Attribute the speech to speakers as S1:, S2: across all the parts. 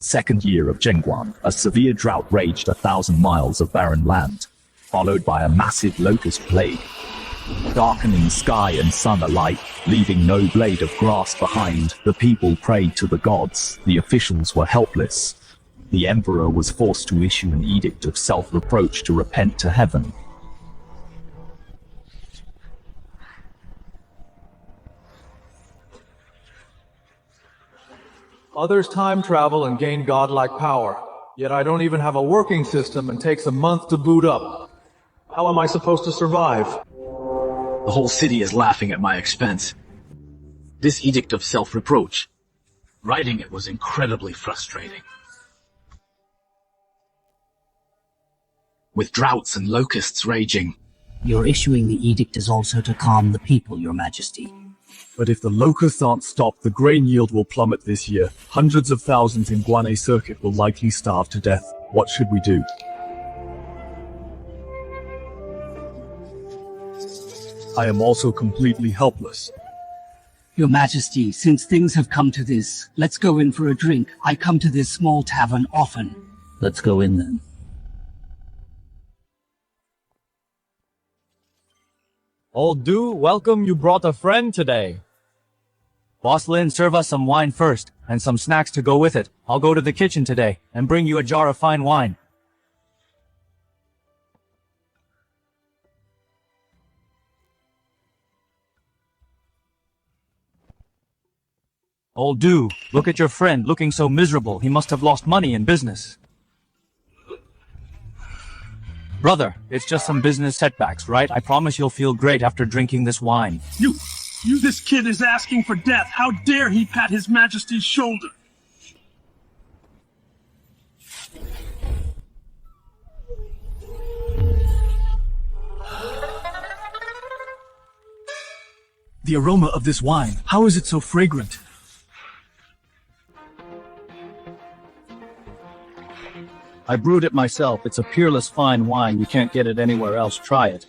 S1: Second year of Zhengguan, a severe drought raged 1,000 miles of barren land, followed by a massive locust plague, darkening sky and sun alike, leaving no blade of grass behind. The people prayed to the gods. The officials were helpless. The emperor was forced to issue an edict of self-reproach to repent to heaven.
S2: Others time travel and gain godlike power, yet I don't even have a working system and takes a month to boot up. How am I supposed to survive?
S3: The whole city is laughing at my expense. This edict of self-reproach, writing it was incredibly frustrating. With droughts and locusts raging.
S4: Your issuing the edict is also to calm the people, Your Majesty.
S5: But if the locusts aren't stopped, the grain yield will plummet this year. Hundreds of thousands in Guanay Circuit will likely starve to death. What should we do? I am also completely helpless.
S4: Your Majesty, since things have come to this, let's go in for a drink. I come to this small tavern often. Let's go in then.
S6: Old Du, welcome, you brought a friend today. Boss Lin, serve us some wine first, and some snacks to go with it. I'll go to the kitchen today, and bring you a jar of fine wine. Old Du, look at your friend, looking so miserable. He must have lost money in business. Brother, it's just some business setbacks, right? I promise you'll feel great after drinking this wine.
S7: This kid is asking for death. How dare he pat His Majesty's shoulder?
S5: The aroma of this wine, how is it so fragrant?
S6: I brewed it myself. It's a peerless fine wine. You can't get it anywhere else. Try it.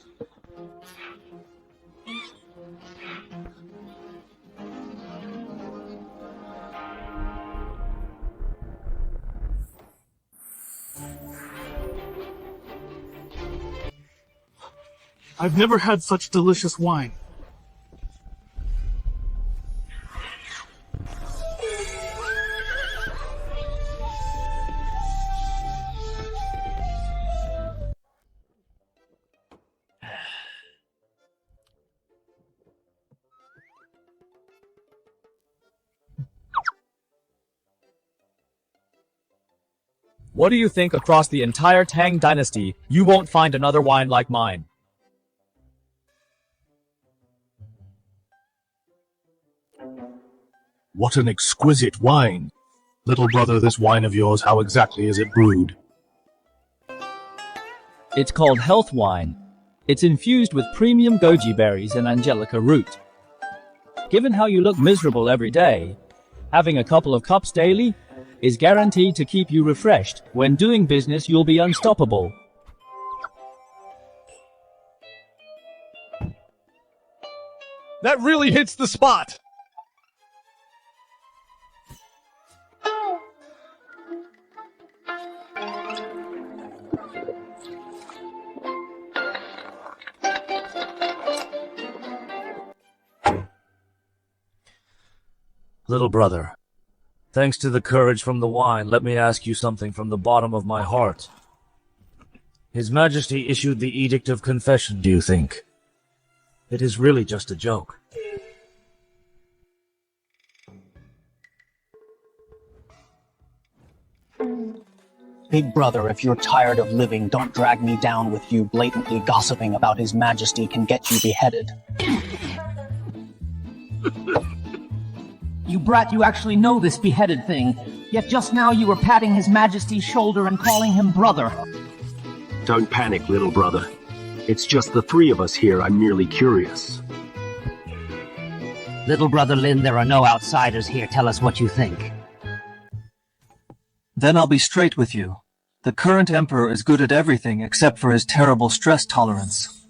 S7: I've never had such delicious wine.
S6: What do you think across the entire Tang Dynasty, you won't find another wine like mine?
S5: What an exquisite wine! Little brother, this wine of yours, how exactly is it brewed?
S6: It's called health wine. It's infused with premium goji berries and angelica root. Given how you look miserable every day, having a couple of cups daily is guaranteed to keep you refreshed. When doing business, you'll be unstoppable.
S7: That really hits the spot!
S6: Little brother, thanks to the courage from the wine, let me ask you something from the bottom of my heart. His Majesty issued the Edict of Confession, do you think? It is really just a joke.
S4: Big brother, if you're tired of living, don't drag me down with you. Blatantly gossiping about His Majesty can get you beheaded. You brat, you actually know this beheaded thing. Yet just now you were patting His Majesty's shoulder and calling him brother.
S8: Don't panic, little brother. It's just the three of us here. I'm merely curious.
S4: Little brother Lin, there are no outsiders here. Tell us what you think.
S9: Then I'll be straight with you. The current emperor is good at everything except for his terrible stress tolerance.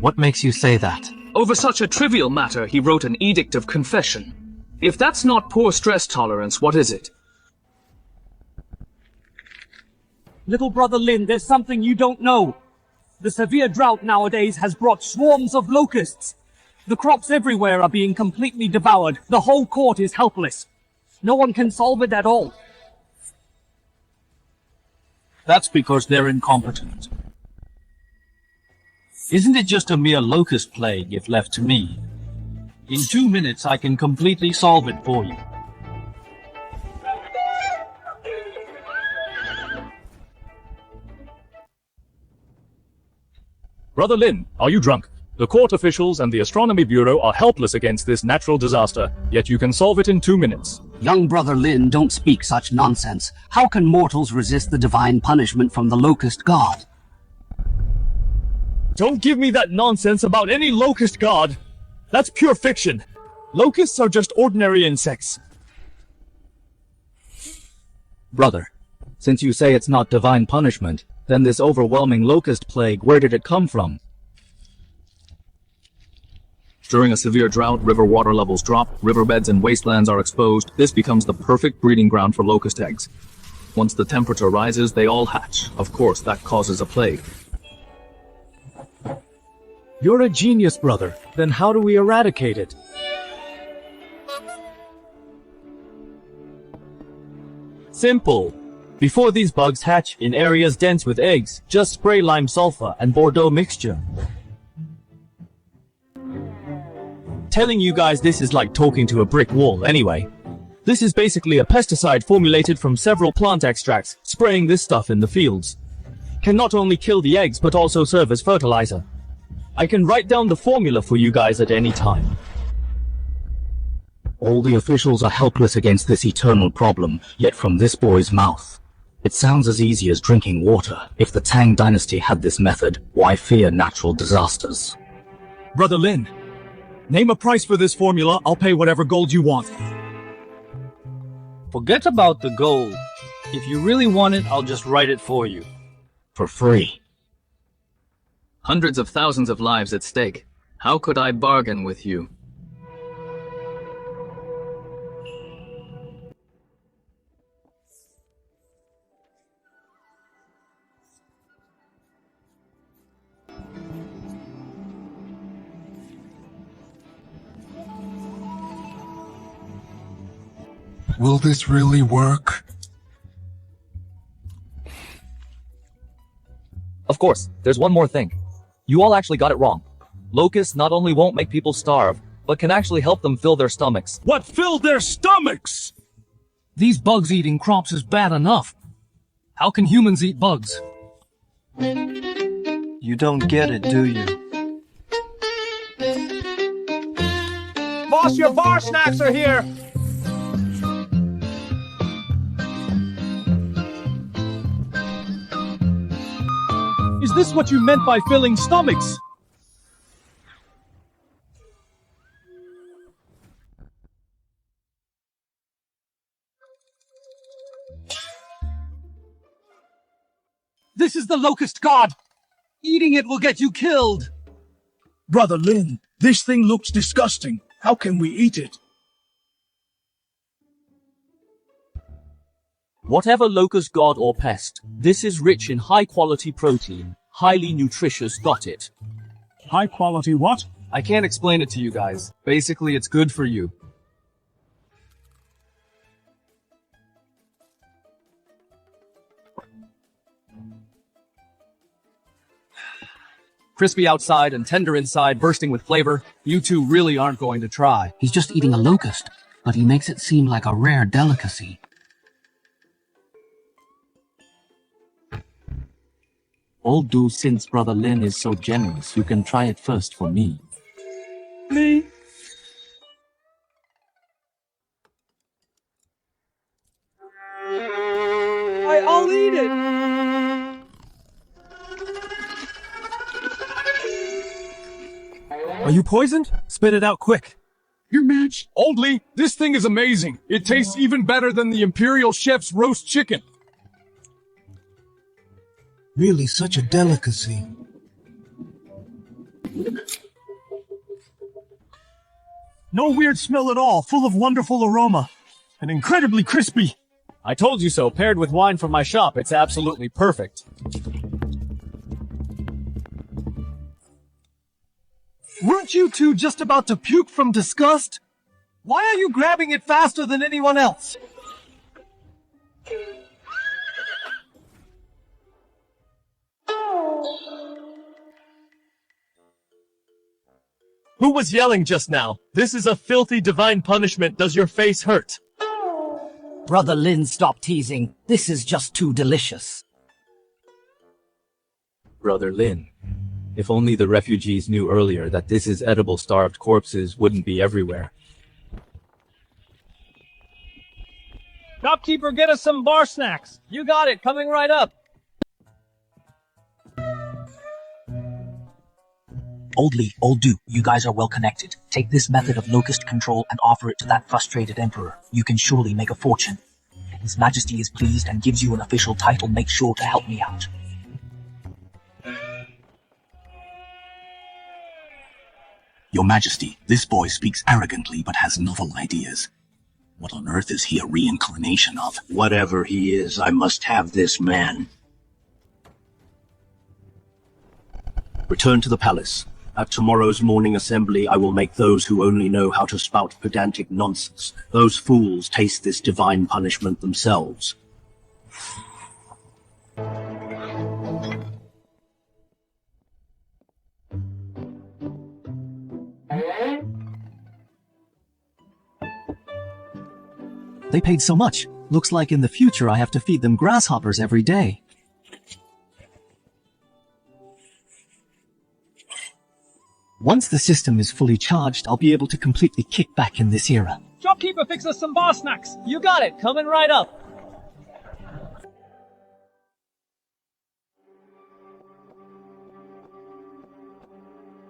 S6: What makes you say that?
S10: Over such a trivial matter, he wrote an Edict of Confession. If that's not poor stress tolerance, what is it?
S4: Little brother Lin, there's something you don't know. The severe drought nowadays has brought swarms of locusts. The crops everywhere are being completely devoured. The whole court is helpless. No one can solve it at all.
S9: That's because they're incompetent. Isn't it just a mere locust plague if left to me? In 2 minutes I can completely solve it for you.
S5: Brother Lin, are you drunk? The court officials and the Astronomy Bureau are helpless against this natural disaster, yet you can solve it in 2 minutes.
S4: Young brother Lin, don't speak such nonsense. How can mortals resist the divine punishment from the locust god?
S5: Don't give me that nonsense about any locust god. That's pure fiction. Locusts are just ordinary insects.
S6: Brother, since you say it's not divine punishment, then this overwhelming locust plague, where did it come from?
S3: During a severe drought, river water levels drop, riverbeds and wastelands are exposed. This becomes the perfect breeding ground for locust eggs. Once the temperature rises, they all hatch. Of course, that causes a plague.
S5: You're a genius, brother. Then how do we eradicate it?
S6: Simple. Before these bugs hatch in areas dense with eggs, just spray lime sulfur and Bordeaux mixture. Telling you guys this is like talking to a brick wall anyway. This is basically a pesticide formulated from several plant extracts. Spraying this stuff in the fields can not only kill the eggs but also serve as fertilizer. I can write down the formula for you guys at any time.
S1: All the officials are helpless against this eternal problem, yet from this boy's mouth, it sounds as easy as drinking water. If the Tang Dynasty had this method, why fear natural disasters?
S5: Brother Lin, name a price for this formula. I'll pay whatever gold you want.
S9: Forget about the gold. If you really want it, I'll just write it for you.
S1: For free.
S3: Hundreds of thousands of lives at stake. How could I bargain with you?
S10: Will this really work?
S6: Of course, there's one more thing. You all actually got it wrong. Locusts not only won't make people starve, but can actually help them fill their stomachs.
S7: What filled their stomachs?
S4: These bugs eating crops is bad enough. How can humans eat bugs?
S9: You don't get it, do you?
S2: Boss, your bar snacks are here!
S5: Is this what you meant by filling stomachs?
S4: This is the locust god! Eating it will get you killed!
S7: Brother Lin, this thing looks disgusting. How can we eat it?
S6: Whatever locust god or pest, this is rich in high-quality protein, highly nutritious. Got it?
S7: High quality what?
S9: I can't explain it to you guys. Basically, it's good for you. Crispy outside and tender inside, bursting with flavor. You two really aren't going to try.
S4: He's just eating a locust, but he makes it seem like a rare delicacy.
S6: All do, since Brother Lin is so generous, you can try it first for me.
S7: Me?
S2: I'll eat it!
S5: Are you poisoned? Spit it out quick.
S7: Your match? Oldly, this thing is amazing. It tastes even better than the Imperial Chef's roast chicken.
S10: Really such a delicacy.
S7: No weird smell at all, full of wonderful aroma. And incredibly crispy.
S6: I told you so, paired with wine from my shop, it's absolutely perfect.
S2: Weren't you two just about to puke from disgust? Why are you grabbing it faster than anyone else?
S11: Who was yelling just now? This is a filthy divine punishment. Does your face hurt?
S4: Brother Lin, stop teasing. This is just too delicious.
S3: Brother Lin, if only the refugees knew earlier that this is edible, starved corpses wouldn't be everywhere.
S6: Shopkeeper, get us some bar snacks. You got it, coming right up.
S12: Oldly, old do, you guys are well connected. Take this method of locust control and offer it to that frustrated emperor. You can surely make a fortune. If His Majesty is pleased and gives you an official title, make sure to help me out.
S13: Your Majesty, this boy speaks arrogantly but has novel ideas. What on earth is he a reincarnation of?
S8: Whatever he is, I must have this man. Return to the palace. At tomorrow's morning assembly, I will make those who only know how to spout pedantic nonsense. Those fools taste this divine punishment themselves.
S14: They paid so much. Looks like in the future I have to feed them grasshoppers every day. Once the system is fully charged, I'll be able to completely kick back in this era.
S6: Shopkeeper, fix us some bar snacks. You got it, coming right up.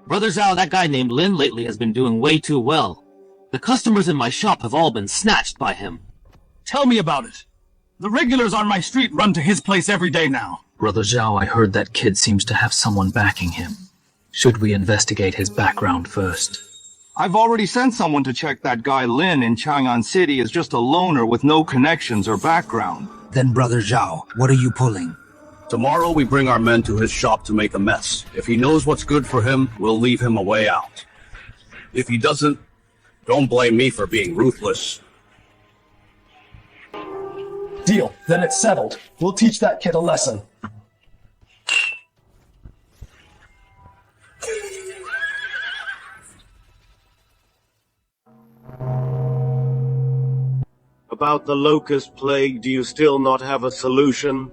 S15: Brother Zhao, that guy named Lin lately has been doing way too well. The customers in my shop have all been snatched by him.
S7: Tell me about it. The regulars on my street run to his place every day now.
S3: Brother Zhao, I heard that kid seems to have someone backing him. Should we investigate his background first?
S16: I've already sent someone to check that guy Lin in Chang'an City is just a loner with no connections or background.
S10: Then, Brother Zhao, what are you pulling?
S17: Tomorrow we bring our men to his shop to make a mess. If he knows what's good for him, we'll leave him a way out. If he doesn't, don't blame me for being ruthless.
S7: Deal. Then it's settled. We'll teach that kid a lesson.
S8: About the locust plague, do you still not have a solution?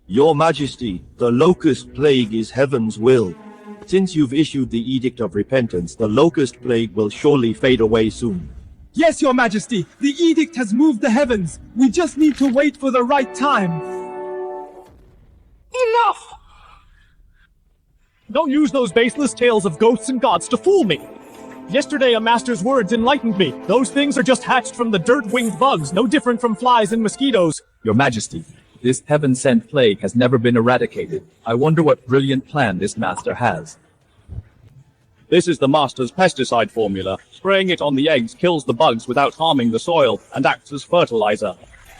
S18: Your Majesty, the locust plague is heaven's will. Since you've issued the Edict of Repentance, the locust plague will surely fade away soon.
S19: Yes, Your Majesty, the edict has moved the heavens. We just need to wait for the right time.
S6: Enough! Don't use those baseless tales of ghosts and gods to fool me. Yesterday a master's words enlightened me. Those things are just hatched from the dirt-winged bugs, no different from flies and mosquitoes.
S3: Your Majesty, this heaven-sent plague has never been eradicated. I wonder what brilliant plan this master has.
S18: This is the master's pesticide formula. Spraying it on the eggs kills the bugs without harming the soil and acts as fertilizer.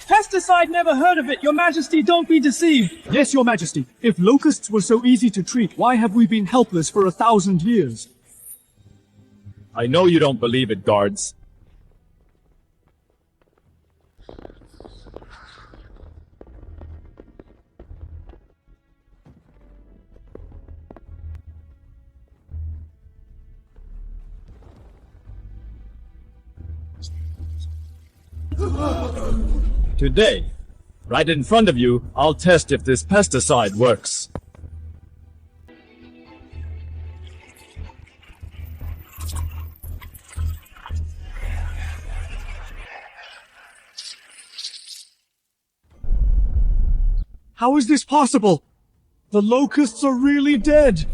S19: Pesticide, never heard of it. Your Majesty, don't be deceived. Yes, Your Majesty. If locusts were so easy to treat, why have we been helpless for 1,000 years?
S18: I know you don't believe it, guards. Today, right in front of you, I'll test if this pesticide works.
S19: How is this possible? The locusts are really dead.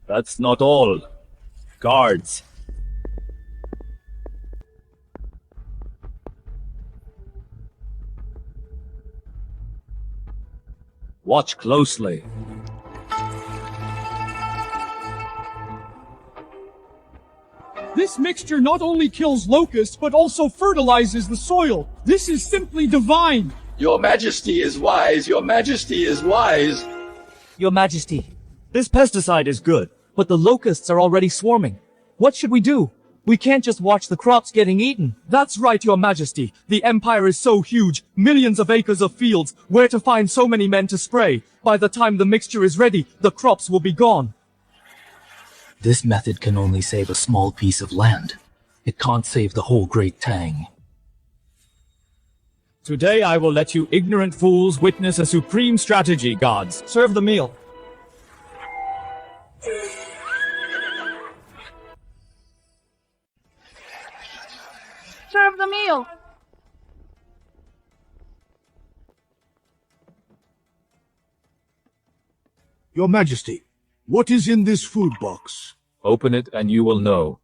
S18: That's not all. Guards. Watch closely.
S19: This mixture not only kills locusts, but also fertilizes the soil. This is simply divine.
S20: Your Majesty is wise. Your Majesty is wise.
S4: Your Majesty, this pesticide is good, but the locusts are already swarming. What should we do? We can't just watch the crops getting eaten.
S19: That's right, Your Majesty. The Empire is so huge, millions of acres of fields. Where to find so many men to spray? By the time the mixture is ready, the crops will be gone.
S12: This method can only save a small piece of land. It can't save the whole Great Tang.
S11: Today I will let you ignorant fools witness a supreme strategy, gods.
S4: Serve the meal.
S21: Serve the meal.
S22: Your Majesty, what is in this food box?
S3: Open it and you will know.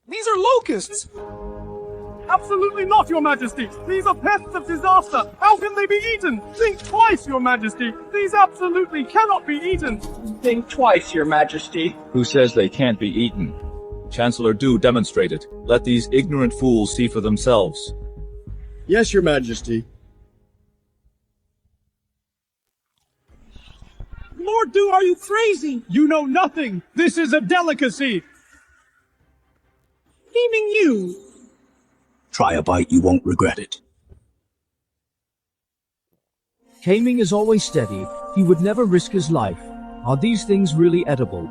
S19: These are locusts! Absolutely not, Your Majesty! These are pests of disaster! How can they be eaten? Think twice, Your Majesty! These absolutely cannot be eaten!
S23: Think twice, Your Majesty.
S3: Who says they can't be eaten? Chancellor, do demonstrate it. Let these ignorant fools see for themselves.
S22: Yes, Your Majesty.
S19: Lord Du, are you crazy? You know nothing! This is a delicacy! Meaning you!
S8: Try a bite, you won't regret it.
S6: Kaming is always steady. He would never risk his life. Are these things really edible?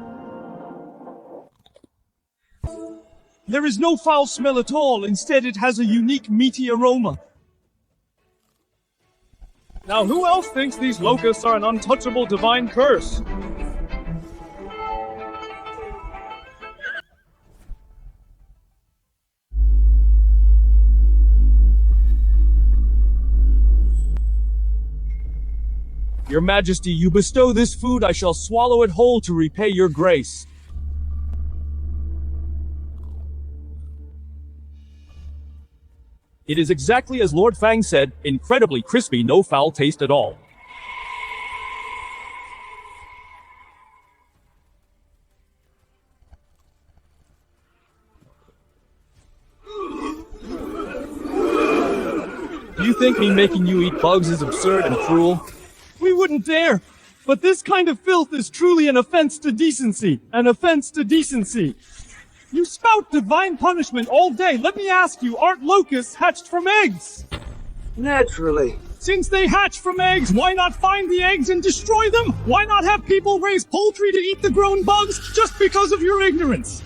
S19: There is no foul smell at all. Instead, it has a unique meaty aroma. Now, who else thinks these locusts are an untouchable divine curse? Your Majesty, you bestow this food, I shall swallow it whole to repay your grace. It is exactly as Lord Fang said, incredibly crispy, no foul taste at all. Do you think me making you eat bugs is absurd and cruel? We wouldn't dare! But this kind of filth is truly an offense to decency! An offense to decency! You spout divine punishment all day. Let me ask you, aren't locusts hatched from eggs?
S23: Naturally.
S19: Since they hatch from eggs, why not find the eggs and destroy them? Why not have people raise poultry to eat the grown bugs just because of your ignorance?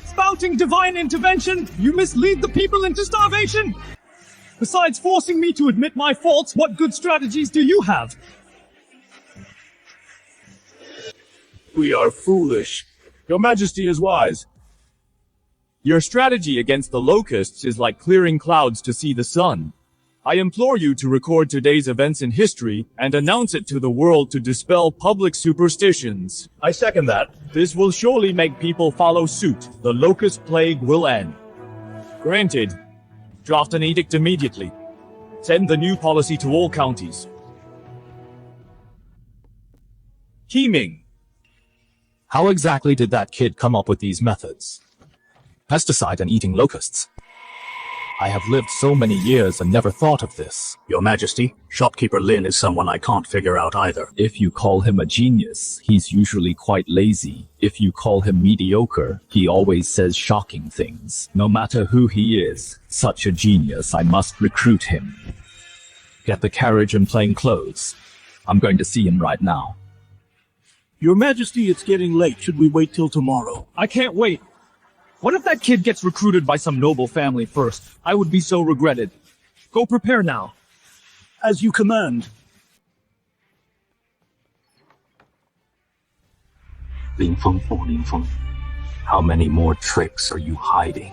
S19: Spouting divine intervention, you mislead the people into starvation. Besides forcing me to admit my faults, what good strategies do you have?
S22: We are foolish. Your Majesty is wise.
S19: Your strategy against the locusts is like clearing clouds to see the sun. I implore you to record today's events in history and announce it to the world to dispel public superstitions.
S22: I second that.
S19: This will surely make people follow suit. The locust plague will end. Granted. Draft an edict immediately. Send the new policy to all counties.
S1: Kaming. How exactly did that kid come up with these methods? Pesticide and eating locusts. I have lived so many years and never thought of this.
S8: Your Majesty, Shopkeeper Lin is someone I can't figure out either.
S1: If you call him a genius, he's usually quite lazy. If you call him mediocre, he always says shocking things. No matter who he is, such a genius, I must recruit him. Get the carriage and plain clothes. I'm going to see him right now.
S22: Your Majesty, it's getting late. Should we wait till tomorrow?
S19: I can't wait. What if that kid gets recruited by some noble family first? I would be so regretted. Go prepare now.
S22: As you command.
S8: Ling Feng, Ling Feng, how many more tricks are you hiding?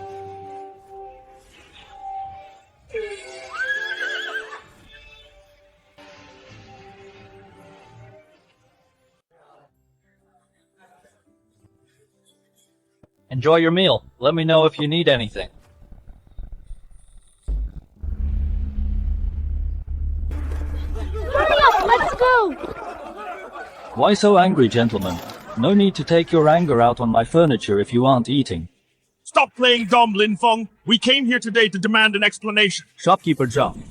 S6: Enjoy your meal. Let me know if you need anything.
S21: Hurry up, let's go!
S6: Why so angry, gentlemen? No need to take your anger out on my furniture if you aren't eating.
S11: Stop playing dumb, Lin Feng. We came here today to demand an explanation.
S6: Shopkeeper Zhao,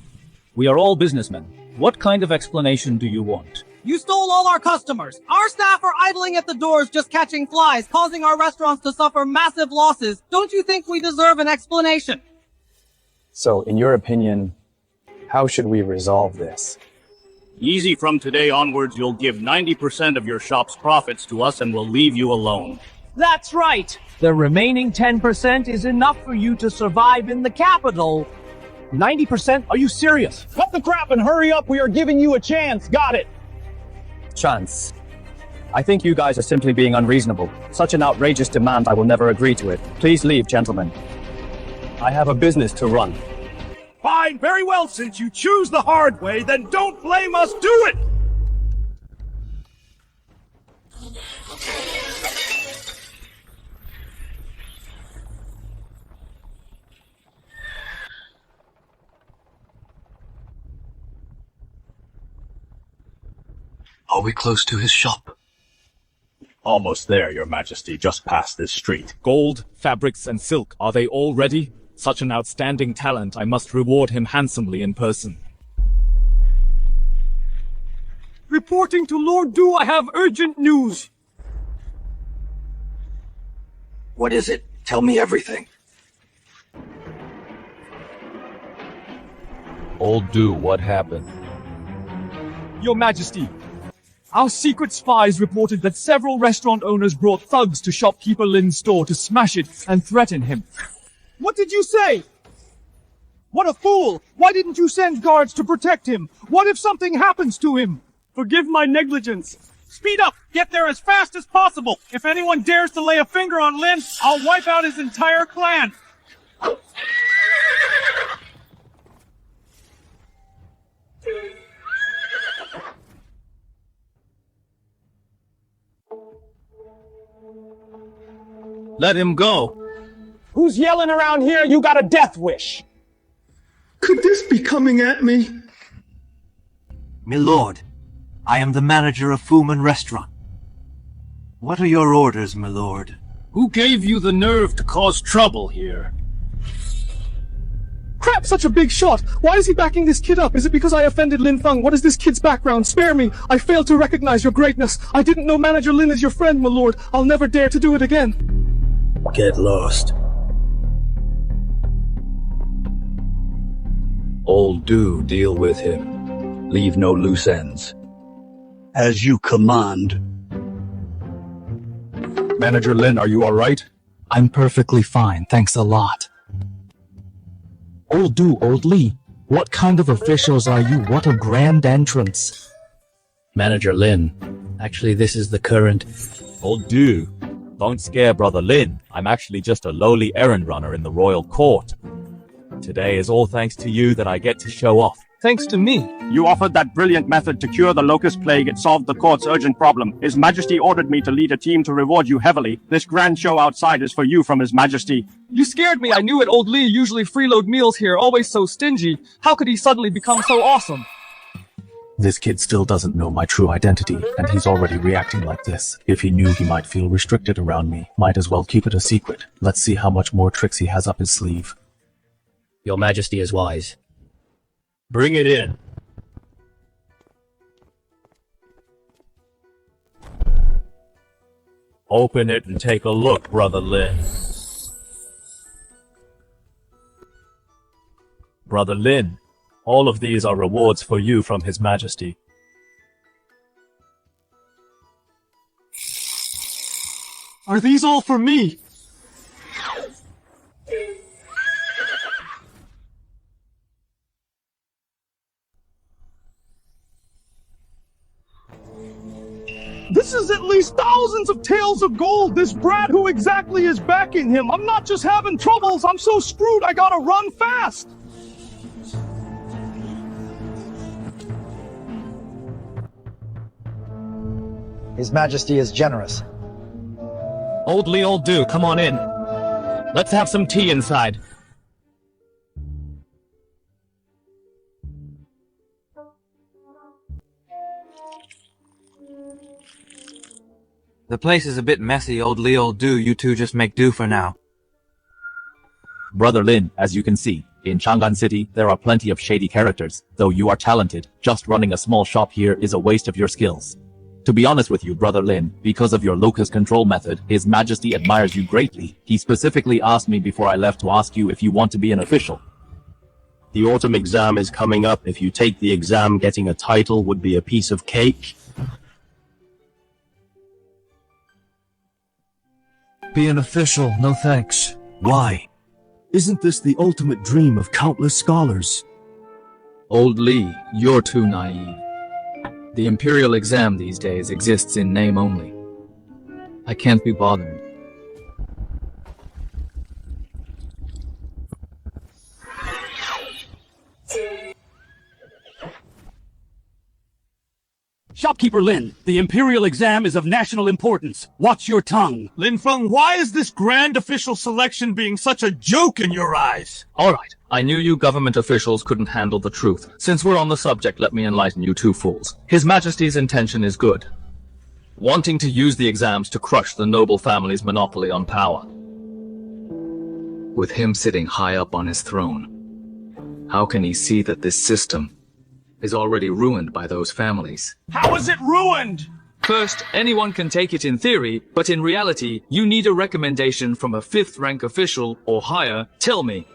S6: we are all businessmen. What kind of explanation do you want?
S2: You stole all our customers. Our staff are idling at the doors just catching flies, causing our restaurants to suffer massive losses. Don't you think we deserve an explanation?
S5: So, in your opinion, how should we resolve this?
S17: Easy, from today onwards, you'll give 90% of your shop's profits to us and we'll leave you alone.
S4: That's right. The remaining 10% is enough for you to survive in the capital.
S22: 90%? Are you serious? Cut the crap and hurry up. We are giving you a chance. Got it.
S5: Chance. I think you guys are simply being unreasonable. Such an outrageous demand, I will never agree to it. Please leave, gentlemen. I have a business to run.
S22: Fine, very well. Since you choose the hard way, then don't blame us. Do it!
S13: Are we close to his shop?
S1: Almost there, Your Majesty, just past this street.
S11: Gold, fabrics, and silk, are they all ready? Such an outstanding talent, I must reward him handsomely in person.
S19: Reporting to Lord Du, I have urgent news.
S13: What is it? Tell me everything.
S1: Old Du, what happened?
S19: Your Majesty, our secret spies reported that several restaurant owners brought thugs to Shopkeeper Lin's store to smash it and threaten him. What did you say? What a fool! Why didn't you send guards to protect him? What if something happens to him? Forgive my negligence. Speed up! Get there as fast as possible! If anyone dares to lay a finger on Lin, I'll wipe out his entire clan!
S17: Let him go.
S22: Who's yelling around here? You got a death wish.
S9: Could this be coming at me?
S24: Milord, I am the manager of Fuman Restaurant. What are your orders, milord?
S17: Who gave you the nerve to cause trouble here?
S19: Crap, such a big shot! Why is he backing this kid up? Is it because I offended Lin Feng? What is this kid's background? Spare me! I failed to recognize your greatness. I didn't know Manager Lin is your friend, my lord. I'll never dare to do it again.
S8: Get lost.
S1: Old Du, deal with him. Leave no loose ends.
S8: As you command.
S1: Manager Lin, are you alright?
S12: I'm perfectly fine, thanks a lot. Old Du, Old Li, what kind of officials are you? What a grand entrance.
S8: Manager Lin. Actually, this is the current...
S1: Old Du, don't scare Brother Lin. I'm actually just a lowly errand runner in the royal court. Today is all thanks to you that I get to show off.
S19: Thanks to me.
S22: You offered that brilliant method to cure the locust plague. It solved the court's urgent problem. His Majesty ordered me to lead a team to reward you heavily. This grand show outside is for you from His Majesty. You scared me. I knew it. Old Li usually freeload meals here, always so stingy. How could he suddenly become so awesome?
S1: This kid still doesn't know my true identity, and he's already reacting like this. If he knew, he might feel restricted around me. Might as well keep it a secret. Let's see how much more tricks he has up his sleeve.
S8: Your Majesty is wise.
S1: Bring it in. Open it and take a look, Brother Lin. Brother Lin, all of these are rewards for you from His Majesty.
S19: Are these all for me? This is at least thousands of taels of gold. This brat, who exactly is backing him? I'm not just having troubles. I'm so screwed I gotta run fast.
S25: His Majesty is generous.
S3: Old Li, Old Du, come on in. Let's have some tea inside.
S7: The place is a bit messy, old Lee, old do. You two just make do for now.
S1: Brother Lin, as you can see, in Chang'an City, there are plenty of shady characters. Though you are talented, just running a small shop here is a waste of your skills. To be honest with you, Brother Lin, because of your locust control method, His Majesty admires you greatly. He specifically asked me before I left to ask you if you want to be an official.
S8: The autumn exam is coming up. If you take the exam, getting a title would be a piece of cake.
S24: Be an official, no thanks.
S8: Why? Isn't this the ultimate dream of countless scholars?
S3: Old Lee, you're too naive. The imperial exam these days exists in name only. I can't be bothered.
S4: Shopkeeper Lin, the Imperial exam is of national importance. Watch your tongue.
S19: Lin Feng, why is this grand official selection being such a joke in your eyes?
S3: Alright, I knew you government officials couldn't handle the truth. Since we're on the subject, let me enlighten you two fools. His Majesty's intention is good. Wanting to use the exams to crush the noble family's monopoly on power. With him sitting high up on his throne, how can he see that this system is already ruined by those families?
S19: How is it ruined?
S3: First, anyone can take it in theory, but in reality, you need a recommendation from a 5th rank official or higher. Tell me,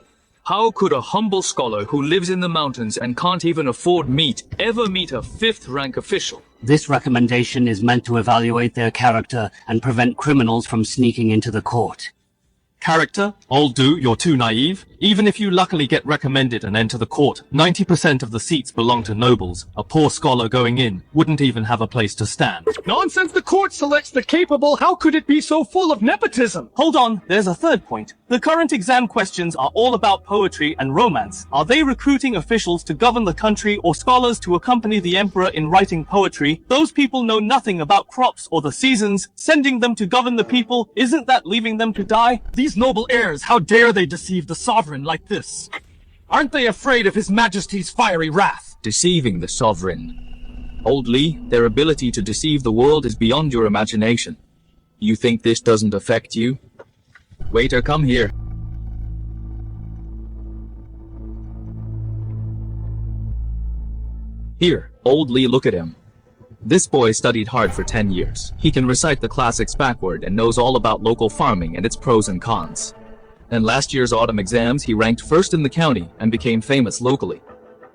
S3: how could a humble scholar who lives in the mountains and can't even afford meat ever meet a 5th rank official?
S4: This recommendation is meant to evaluate their character and prevent criminals from sneaking into the court.
S22: Character? Old do, you're too naive. Even if you luckily get recommended and enter the court, 90% of the seats belong to nobles. A poor scholar going in wouldn't even have a place to stand.
S19: Nonsense, the court selects the capable. How could it be so full of nepotism?
S22: Hold on, there's a third point. The current exam questions are all about poetry and romance. Are they recruiting officials to govern the country or scholars to accompany the emperor in writing poetry? Those people know nothing about crops or the seasons. Sending them to govern the people, isn't that leaving them to die?
S19: These noble heirs, how dare they deceive the sovereign like this? Aren't they afraid of His Majesty's fiery wrath?
S3: Deceiving the sovereign. Old Lee, their ability to deceive the world is beyond your imagination. You think this doesn't affect you? Waiter, come here. Here, Old Lee, look at him. This boy studied hard for 10 years. He can recite the classics backward and knows all about local farming and its pros and cons. In last year's autumn exams, he ranked first in the county and became famous locally.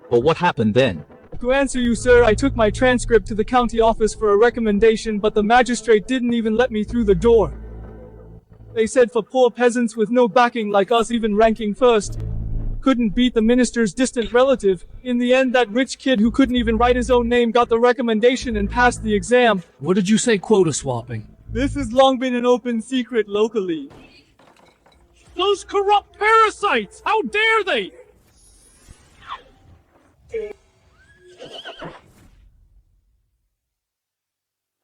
S3: But what happened then?
S10: To answer you, sir, I took my transcript to the county office for a recommendation, but the magistrate didn't even let me through the door. They said for poor peasants with no backing like us, even ranking first couldn't beat the minister's distant relative. In the end, that rich kid who couldn't even write his own name got the recommendation and passed the exam.
S4: What did you say, quota swapping?
S10: This has long been an open secret locally.
S19: Those corrupt parasites! How dare they!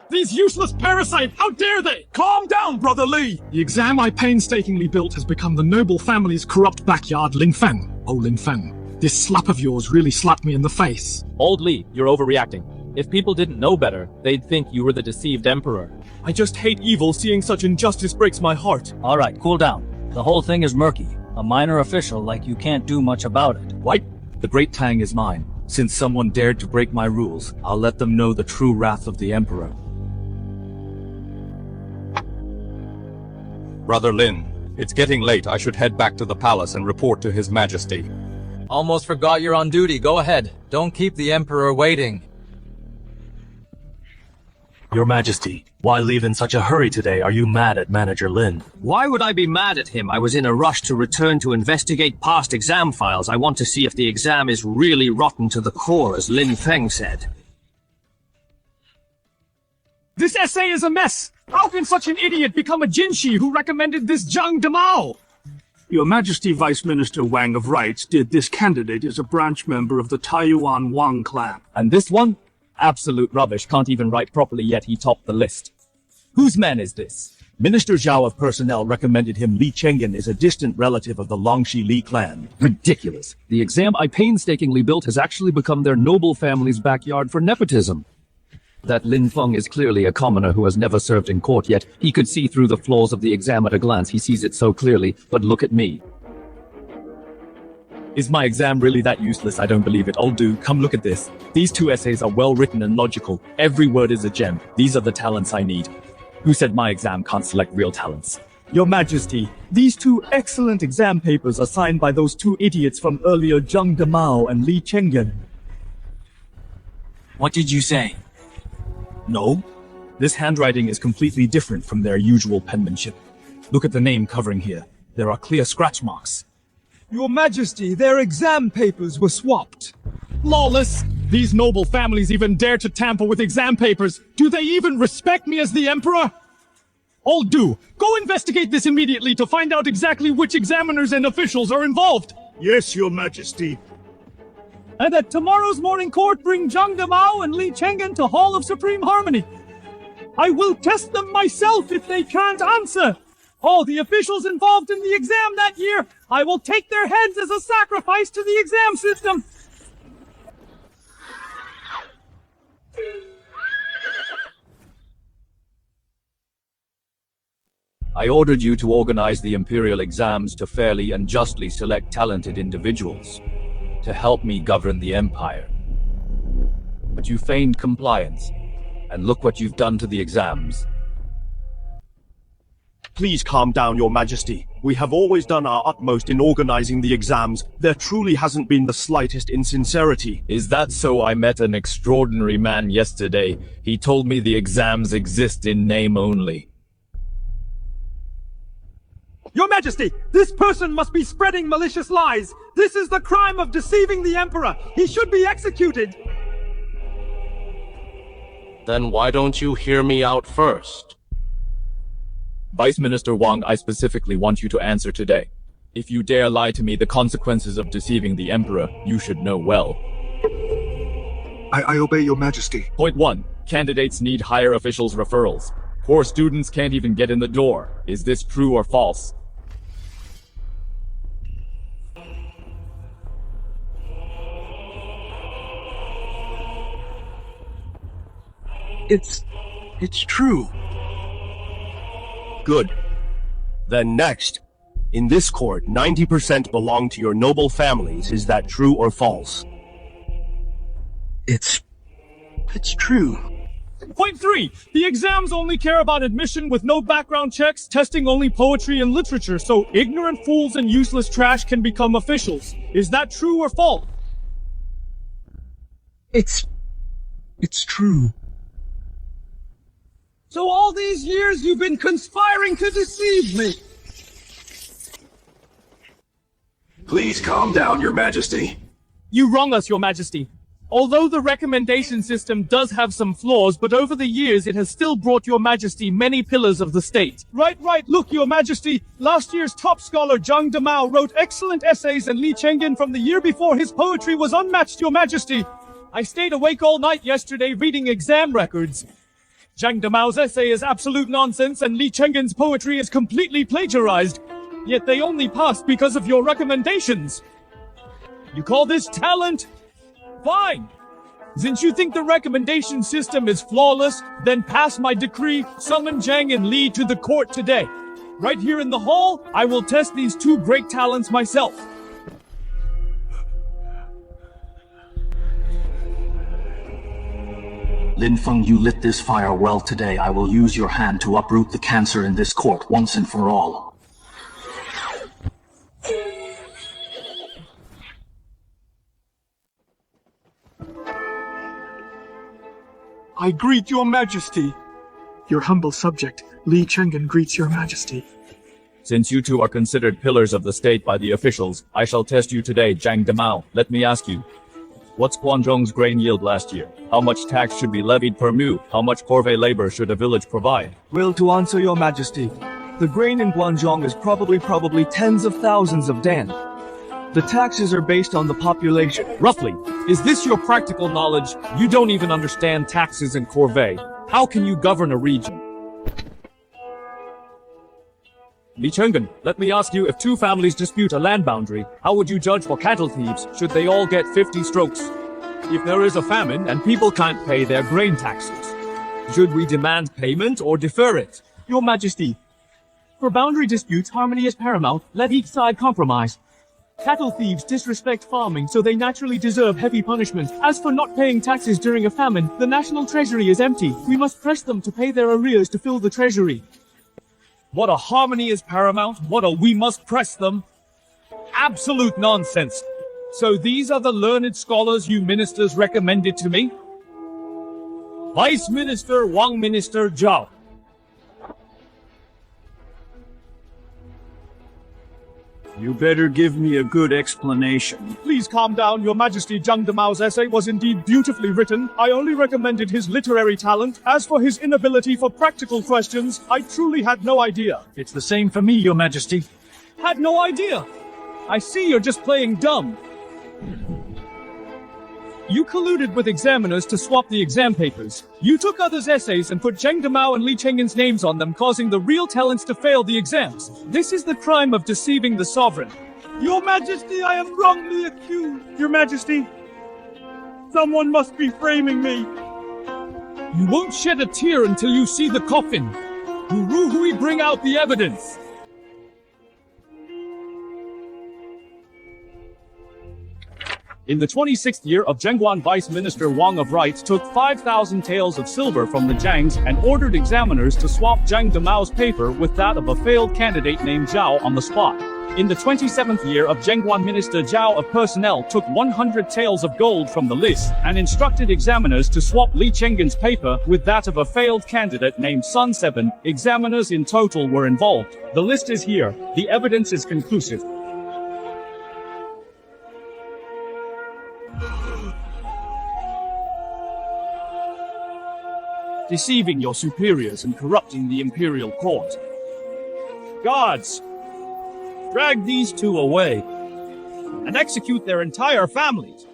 S19: These useless parasites! How dare they! Calm down, Brother Lee! The exam I painstakingly built has become the noble family's corrupt backyard, Lin Feng. Oh, Lin Feng, this slap of yours really slapped me in the face.
S6: Old Lee, you're overreacting. If people didn't know better, they'd think you were the deceived emperor.
S10: I just hate evil. Seeing such injustice breaks my heart.
S6: Alright, cool down. The whole thing is murky. A minor official like you can't do much about it.
S14: What? The great Tang is mine. Since someone dared to break my rules, I'll let them know the true wrath of the emperor.
S15: Brother Lin, it's getting late. I should head back to the palace and report to His Majesty.
S7: Almost forgot you're on duty. Go ahead. Don't keep the emperor waiting.
S8: Your Majesty, why leave in such a hurry today? Are you mad at Manager Lin?
S22: Why would I be mad at him? I was in a rush to return to investigate past exam files. I want to see if the exam is really rotten to the core, as Lin Feng said.
S19: This essay is a mess! How can such an idiot become a Jinshi who recommended this Zhang Damao?
S16: Your Majesty Vice Minister Wang of Rights did this candidate as a branch member of the Taiyuan Wang clan.
S6: And this one? Absolute rubbish, can't even write properly, yet he topped the list. Whose man is this?
S18: Minister Zhao of Personnel recommended him. Li Chengyan is a distant relative of the Longxi Li clan.
S3: Ridiculous. The exam I painstakingly built has actually become their noble family's backyard for nepotism. That Lin Feng is clearly a commoner who has never served in court yet. He could see through the flaws of the exam at a glance. He sees it so clearly, but look at me.
S11: Is my exam really that useless? I don't believe it. Old dude, come look at this. These 2 essays are well written and logical. Every word is a gem. These are the talents I need. Who said my exam can't select real talents?
S10: Your Majesty, these 2 excellent exam papers are signed by those 2 idiots from earlier, Zhang Damao and Li Chenggen.
S24: What did you say?
S11: No. This handwriting is completely different from their usual penmanship. Look at the name covering here. There are clear scratch marks.
S10: Your Majesty, their exam papers were swapped.
S19: Lawless! These noble families even dare to tamper with exam papers. Do they even respect me as the Emperor? All do. Go investigate this immediately to find out exactly which examiners and officials are involved.
S16: Yes, Your Majesty.
S10: And at tomorrow's morning court, bring Zhang Damao and Li Chenggen to Hall of Supreme Harmony. I will test them myself if they can't answer. All the officials involved in the exam that year, I will take their heads as a sacrifice to the exam system.
S14: I ordered you to organize the imperial exams to fairly and justly select talented individuals to help me govern the empire. But you feigned compliance, and look what you've done to the exams.
S18: Please calm down, Your Majesty. We have always done our utmost in organizing the exams. There truly hasn't been the slightest insincerity.
S11: Is that so? I met an extraordinary man yesterday. He told me the exams exist in name only.
S10: Your Majesty, this person must be spreading malicious lies. This is the crime of deceiving the Emperor. He should be executed.
S17: Then why don't you hear me out first?
S11: Vice Minister Wang, I specifically want you to answer today. If you dare lie to me, the consequences of deceiving the Emperor, you should know well.
S16: I obey Your Majesty.
S11: Point 1. Candidates need higher officials' referrals. Poor students can't even get in the door. Is this true or false?
S24: It's true.
S18: Good. Then next. In this court, 90% belong to your noble families. Is that true or false?
S24: It's true.
S19: Point 3. The exams only care about admission with no background checks, testing only poetry and literature, so ignorant fools and useless trash can become officials. Is that true or false?
S24: It's true.
S10: So all these years you've been conspiring to deceive me.
S16: Please calm down, Your Majesty.
S19: You wrong us, Your Majesty. Although the recommendation system does have some flaws, but over the years it has still brought Your Majesty many pillars of the state. Right. Look, Your Majesty. Last year's top scholar Zhang Damao wrote excellent essays, and Li Chenggen from the year before, his poetry was unmatched, Your Majesty. I stayed awake all night yesterday reading exam records. Zhang Damao's essay is absolute nonsense, and Li Chenggen's poetry is completely plagiarized. Yet they only passed because of your recommendations. You call this talent? Fine. Since you think the recommendation system is flawless, then pass my decree, summon Zhang and Li to the court today. Right here in the hall, I will test these 2 great talents myself.
S13: Lin Feng, you lit this fire well today. I will use your hand to uproot the cancer in this court once and for all.
S16: I greet Your Majesty. Your humble subject, Li Chenggen, greets Your Majesty.
S11: Since you 2 are considered pillars of the state by the officials, I shall test you today, Zhang Damao. Let me ask you. What's Guangzhong's grain yield last year? How much tax should be levied per mu? How much corvée labor should a village provide?
S10: Well, to answer Your Majesty, the grain in Guangzhong is probably tens of thousands of dan. The taxes are based on the population.
S19: Roughly. Is this your practical knowledge? You don't even understand taxes and corvée. How can you govern a region? Li Chenggen, let me ask you, if 2 families dispute a land boundary, how would you judge for cattle thieves? Should they all get 50 strokes? If there is a famine and people can't pay their grain taxes,
S11: Should we demand payment or defer it?
S10: Your Majesty, for boundary disputes, harmony is paramount. Let each side compromise. Cattle thieves disrespect farming, so they naturally deserve heavy punishment. As for not paying taxes during a famine, the national treasury is empty. We must press them to pay their arrears to fill the treasury.
S11: What a harmony is paramount, what a we must press them. Absolute nonsense. So these are the learned scholars you ministers recommended to me? Vice Minister Wang, Minister Zhao.
S16: You better give me a good explanation.
S10: Please calm down, Your Majesty. Zhang Damao's essay was indeed beautifully written. I only recommended his literary talent. As for his inability for practical questions, I truly had no idea.
S16: It's the same for me, Your Majesty.
S10: Had no idea. I see you're just playing dumb. You colluded with examiners to swap the exam papers. You took others' essays and put Zhang Damao and Li Chenggen's names on them, causing the real talents to fail the exams. This is the crime of deceiving the sovereign.
S16: Your Majesty, I am wrongly accused. Your Majesty, someone must be framing me.
S11: You won't shed a tear until you see the coffin. Uruhui, bring out the evidence.
S10: In the 26th year of Zhengguan, Vice Minister Wang of Rights took 5,000 taels of silver from the Zhangs and ordered examiners to swap Zhang Damao's paper with that of a failed candidate named Zhao on the spot. In the 27th year of Zhengguan, Minister Zhao of Personnel took 100 taels of gold from the list and instructed examiners to swap Li Chenggen's paper with that of a failed candidate named Sun 7. Examiners in total were involved. The list is here. The evidence is conclusive. Deceiving your superiors and corrupting the imperial court. Guards, drag these two away and execute their entire families.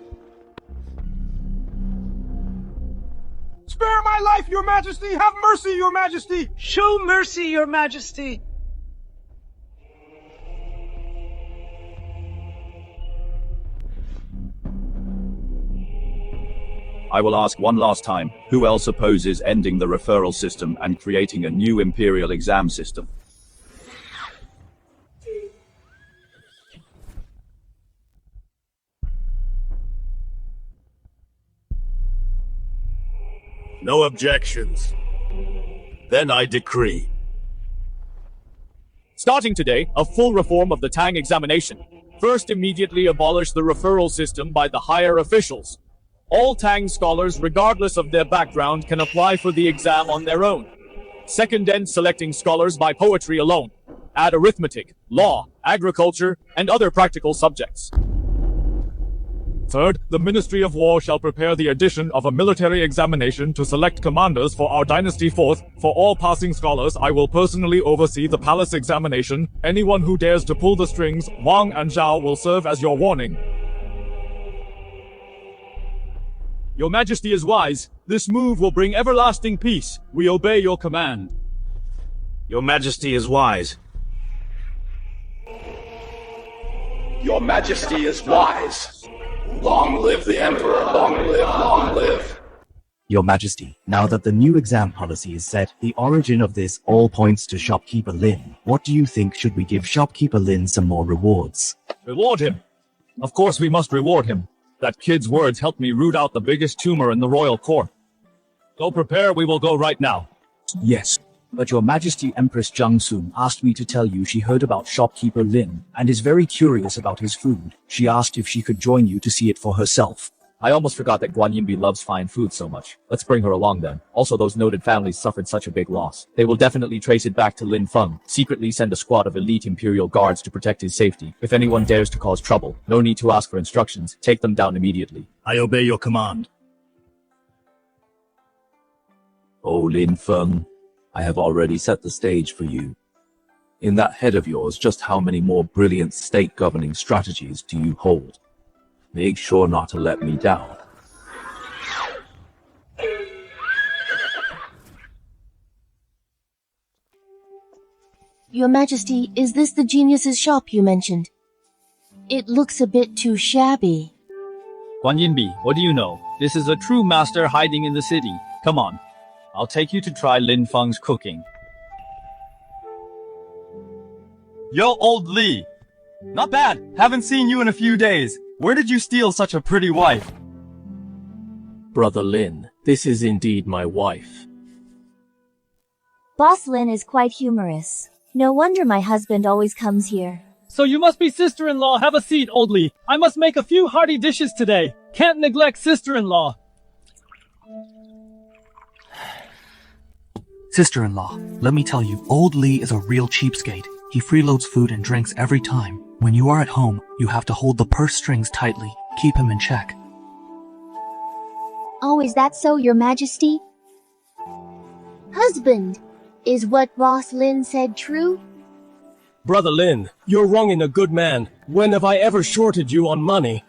S16: Spare my life, Your Majesty! Have mercy, Your Majesty!
S2: Show mercy, Your Majesty!
S11: I will ask one last time, who else opposes ending the referral system and creating a new imperial exam system?
S8: No objections. Then I decree.
S11: Starting today, a full reform of the Tang examination. First, immediately abolish the referral system by the higher officials. All Tang scholars, regardless of their background, can apply for the exam on their own. Second, end selecting scholars by poetry alone. Add arithmetic, law, agriculture, and other practical subjects.
S15: Third, the Ministry of War shall prepare the addition of a military examination to select commanders for our dynasty. Fourth, for all passing scholars, I will personally oversee the palace examination. Anyone who dares to pull the strings, Wang and Zhao will serve as your warning.
S10: Your Majesty is wise. This move will bring everlasting peace. We obey your command.
S8: Your Majesty is wise.
S17: Your Majesty is wise. Long live the Emperor, long live, long live.
S5: Your Majesty, now that the new exam policy is set, the origin of this all points to Shopkeeper Lin. What do you think? Should we give Shopkeeper Lin some more rewards?
S11: Reward him. Of course we must reward him. That kid's words helped me root out the biggest tumor in the royal court. Go prepare, we will go right now.
S5: Yes, but Your Majesty Empress Jiangsun asked me to tell you she heard about Shopkeeper Lin and is very curious about his food. She asked if she could join you to see it for herself.
S3: I almost forgot that Guan Yinbi loves fine food so much. Let's bring her along then. Also, those noted families suffered such a big loss. They will definitely trace it back to Lin Feng. Secretly send a squad of elite imperial guards to protect his safety. If anyone dares to cause trouble, no need to ask for instructions. Take them down immediately.
S8: I obey your command.
S1: Oh, Lin Feng, I have already set the stage for you. In that head of yours, just how many more brilliant state governing strategies do you hold? Make sure not to let me down.
S20: Your Majesty, is this the genius's shop you mentioned? It looks a bit too shabby.
S6: Guan Yinbi, what do you know? This is a true master hiding in the city. Come on. I'll take you to try Lin Feng's cooking.
S9: Yo, old Li! Not bad! Haven't seen you in a few days. Where did you steal such a pretty wife?
S3: Brother Lin, this is indeed my wife.
S12: Boss Lin is quite humorous. No wonder my husband always comes here.
S10: So you must be sister-in-law. Have a seat, Old Li. I must make a few hearty dishes today. Can't neglect sister-in-law.
S21: Sister-in-law, let me tell you, Old Li is a real cheapskate. He freeloads food and drinks every time. When you are at home, you have to hold the purse strings tightly. Keep him in check.
S12: Oh, is that so, Your Majesty? Husband, is what Boss Lin said true?
S23: Brother Lin, you're wronging a good man. When have I ever shorted you on money?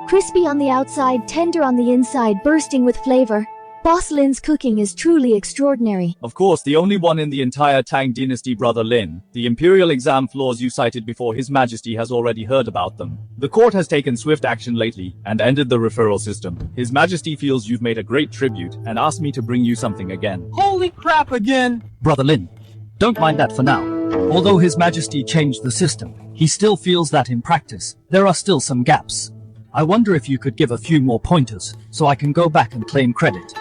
S12: Crispy on the outside, tender on the inside, bursting with flavor. Boss Lin's cooking is truly extraordinary.
S6: Of course, the only one in the entire Tang Dynasty, Brother Lin. The Imperial exam flaws you cited before, His Majesty has already heard about them. The court has taken swift action lately, and ended the referral system. His Majesty feels you've made a great tribute, and asked me to bring you something again.
S10: Holy crap again!
S5: Brother Lin, don't mind that for now. Although His Majesty changed the system, he still feels that in practice, there are still some gaps. I wonder if you could give a few more pointers, so I can go back and claim credit.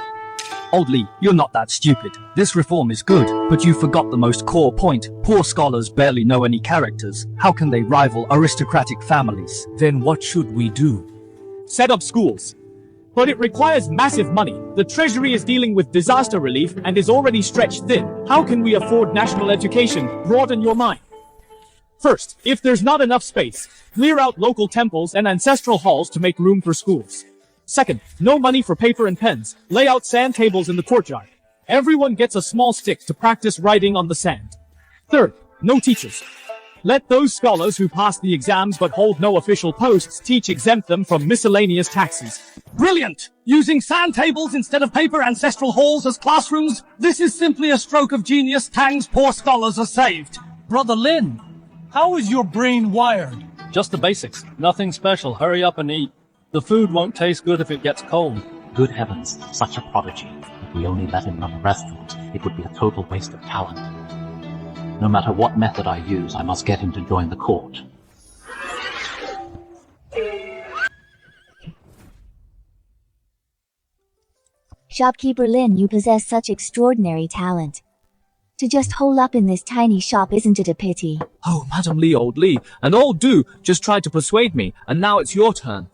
S5: Old Li, you're not that stupid. This reform is good, but you forgot the most core point. Poor scholars barely know any characters. How can they rival aristocratic families?
S4: Then what should we do? Set up schools. But it requires massive money. The treasury is dealing with disaster relief and is already stretched thin. How can we afford national education? Broaden your mind. First, if there's not enough space, clear out local temples and ancestral halls to make room for schools. Second, no money for paper and pens. Lay out sand tables in the courtyard. Everyone gets a small stick to practice writing on the sand. Third, no teachers. Let those scholars who pass the exams but hold no official posts teach, exempt them from miscellaneous taxes. Brilliant! Using sand tables instead of paper ancestral halls as classrooms? This is simply a stroke of genius. Tang's poor scholars are saved.
S10: Brother Lin, how is your brain wired?
S6: Just the basics. Nothing special. Hurry up and eat. The food won't taste good if it gets cold.
S25: Good heavens, such a prodigy. If we only let him run a restaurant, it would be a total waste of talent. No matter what method I use, I must get him to join the court.
S12: Shopkeeper Lin, you possess such extraordinary talent. To just hole up in this tiny shop, isn't it a pity?
S3: Oh, Madam Li, Old Li, and Old Du just tried to persuade me, and now it's your turn.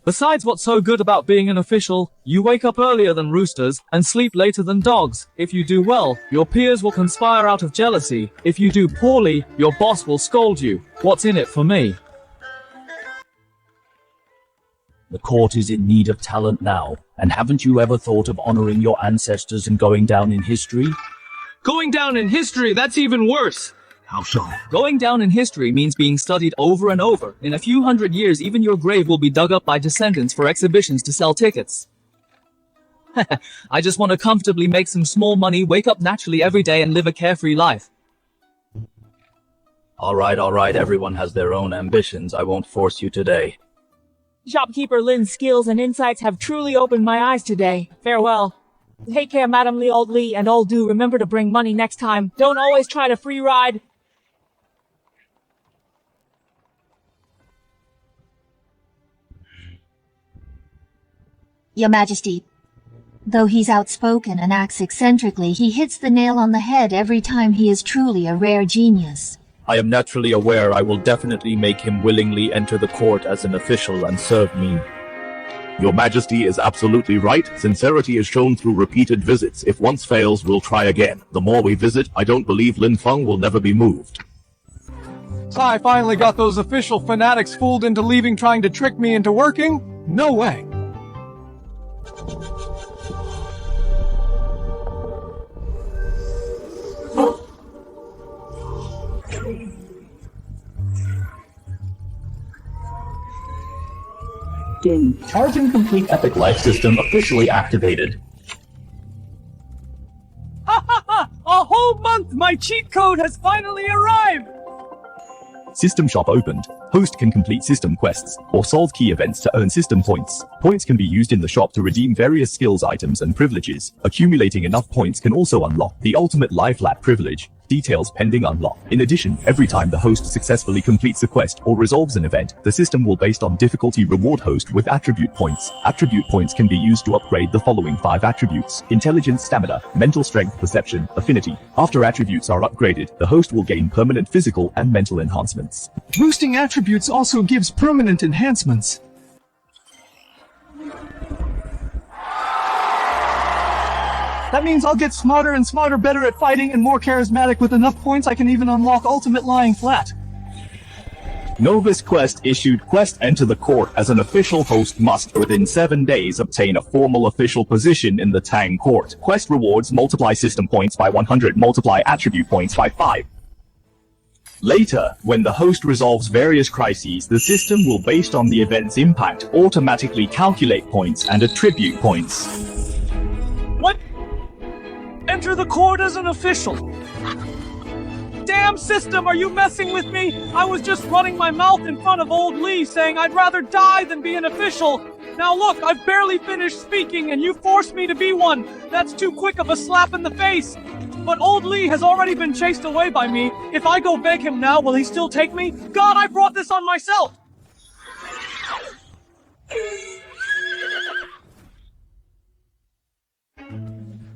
S3: Besides, what's so good about being an official? You wake up earlier than roosters and sleep later than dogs. If you do well, your peers will conspire out of jealousy. If you do poorly, your boss will scold you. What's in it for me?
S5: The court is in need of talent now, and haven't you ever thought of honoring your ancestors and going down in history?
S3: Going down in history, that's even worse.
S13: How so?
S3: Going down in history means being studied over and over. In a few hundred years, even your grave will be dug up by descendants for exhibitions to sell tickets. I just want to comfortably make some small money, wake up naturally every day, and live a carefree life.
S14: All right, everyone has their own ambitions. I won't force you today.
S26: Shopkeeper Lin's skills and insights have truly opened my eyes today. Farewell. Take care, Madam Li, Old Li, and Old Du. Remember to bring money next time. Don't always try to free ride.
S20: Your Majesty, though he's outspoken and acts eccentrically, he hits the nail on the head every time. He is truly a rare genius.
S14: I am naturally aware I will definitely make him willingly enter the court as an official and serve me.
S27: Your Majesty is absolutely right. Sincerity is shown through repeated visits. If once fails, we'll try again. The more we visit, I don't believe Lin Feng will never be moved.
S10: So I finally got those official fanatics fooled into leaving, trying to trick me into working? No way.
S1: Charging complete epic life system officially activated.
S10: Ha ha ha! A whole month! My cheat code has finally arrived!
S1: System shop opened. Host can complete system quests or solve key events to earn system points. Points can be used in the shop to redeem various skills items and privileges. Accumulating enough points can also unlock the ultimate lie flat privilege. Details pending unlock. In addition, every time the host successfully completes a quest or resolves an event, the system will based on difficulty reward host with attribute points. Attribute points can be used to upgrade the following 5 attributes: intelligence, stamina, mental strength, perception, affinity. After attributes are upgraded, the host will gain permanent physical and mental enhancements.
S10: Boosting attributes also gives permanent enhancements. That means I'll get smarter and smarter, better at fighting, and more charismatic. With enough points I can even unlock ultimate lying flat.
S1: Novice quest issued. Quest enter the court as an official. Host must within 7 days obtain a formal official position in the Tang court. Quest rewards multiply system points by 100, multiply attribute points by 5. Later, when the host resolves various crises, the system will, based on the event's impact, automatically calculate points and attribute points.
S4: What? Enter the court as an official. Damn system, are you messing with me? I was just running my mouth in front of old Lee saying I'd rather die than be an official. Now look, I've barely finished speaking and you forced me to be one. That's too quick of a slap in the face. But old Lee has already been chased away by me. If I go beg him now, will he still take me? God, I brought this on myself!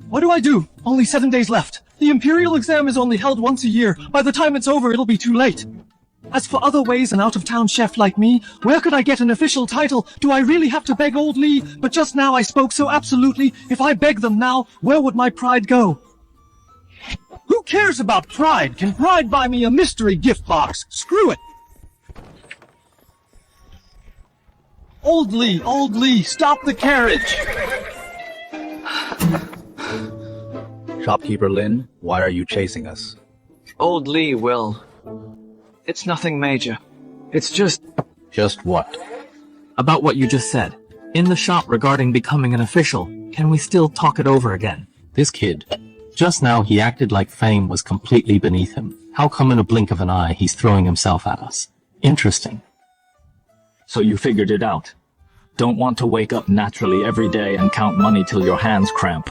S10: What do I do? Only 7 days left. The Imperial exam is only held once a year. By the time it's over, it'll be too late. As for other ways, an out-of-town chef like me, where could I get an official title? Do I really have to beg old Lee? But just now I spoke so absolutely. If I beg them now, where would my pride go? Who cares about pride? Can pride buy me a mystery gift box? Screw it! Old Lee, stop the carriage!
S3: Shopkeeper Lin, why are you chasing us?
S2: Old Lee, well, it's nothing major. It's just...
S3: Just what?
S21: About what you just said. In the shop regarding becoming an official, can we still talk it over again?
S25: This kid. Just now he acted like fame was completely beneath him. How come in a blink of an eye he's throwing himself at us? Interesting.
S5: So you figured it out. Don't want to wake up naturally every day and count money till your hands cramp.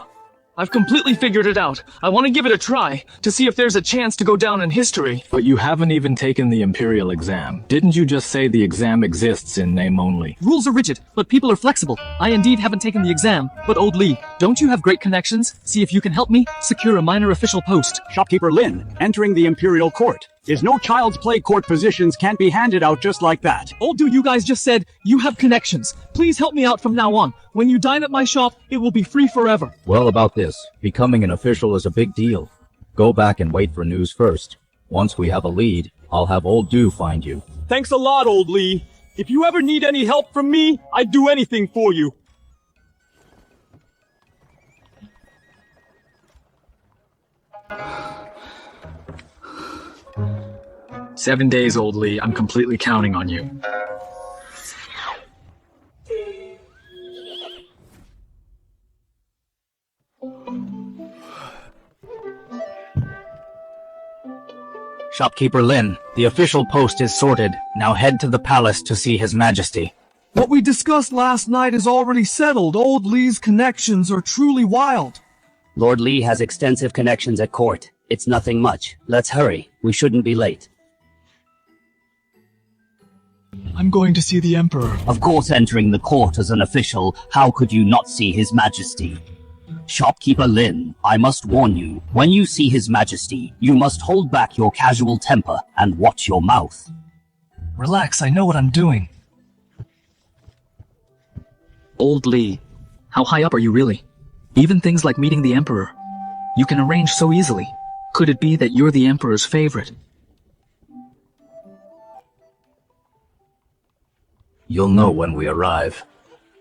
S2: I've completely figured it out. I want to give it a try, to see if there's a chance to go down in history.
S5: But you haven't even taken the Imperial exam. Didn't you just say the exam exists in name only?
S10: Rules are rigid, but people are flexible. I indeed haven't taken the exam, but old Lee, don't you have great connections? See if you can help me secure a minor official post.
S7: Shopkeeper Lin, entering the Imperial Court. Is no child's play court positions can't be handed out just like that.
S10: Old dude, you guys just said you have connections. Please help me out from now on. When you dine at my shop, it will be free forever.
S14: Well, about this, becoming an official is a big deal. Go back and wait for news first. Once we have a lead, I'll have Old Do find you.
S7: Thanks a lot, Old Lee. If you ever need any help from me, I'd do anything for you.
S2: "7 days, Old Lee. I'm completely counting on you."
S16: Shopkeeper Lin, the official post is sorted. Now head to the palace to see His Majesty.
S10: What we discussed last night is already settled. Old Lee's connections are truly wild.
S18: Lord Lee has extensive connections at court. It's nothing much. Let's hurry. We shouldn't be late.
S10: I'm going to see the Emperor.
S18: Of course, entering the court as an official, how could you not see His Majesty? Shopkeeper Lin, I must warn you, when you see His Majesty, you must hold back your casual temper and watch your mouth.
S10: Relax, I know what I'm doing.
S2: Old Lee, how high up are you really? Even things like meeting the Emperor. You can arrange so easily. Could it be that you're the Emperor's favorite?
S3: You'll know when we arrive.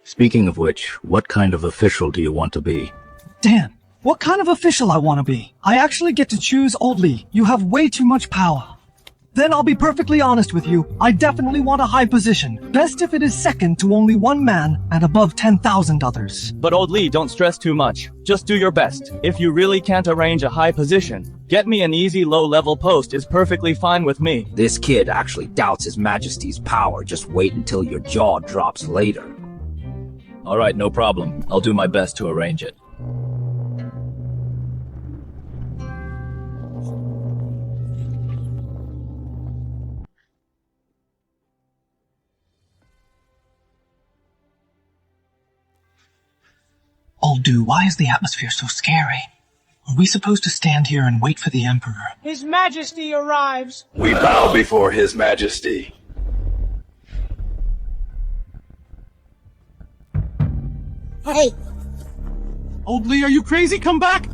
S3: Speaking of which, what kind of official do you want to be?
S10: Dan, what kind of official I want to be? I actually get to choose, Old Lee. You have way too much power.
S5: Then I'll be perfectly honest with you. I definitely want a high position. Best if it is second to only one man and above 10,000 others.
S8: But old Lee, don't stress too much. Just do your best. If you really can't arrange a high position, get me an easy low-level post is perfectly fine with me.
S11: This kid actually doubts His Majesty's power. Just wait until your jaw drops later.
S3: Alright, no problem. I'll do my best to arrange it.
S21: Old Du, why is the atmosphere so scary? Are we supposed to stand here and wait for the Emperor?
S15: His Majesty arrives.
S17: We bow before His Majesty.
S15: Hey!
S10: Old Lee, are you crazy? Come back!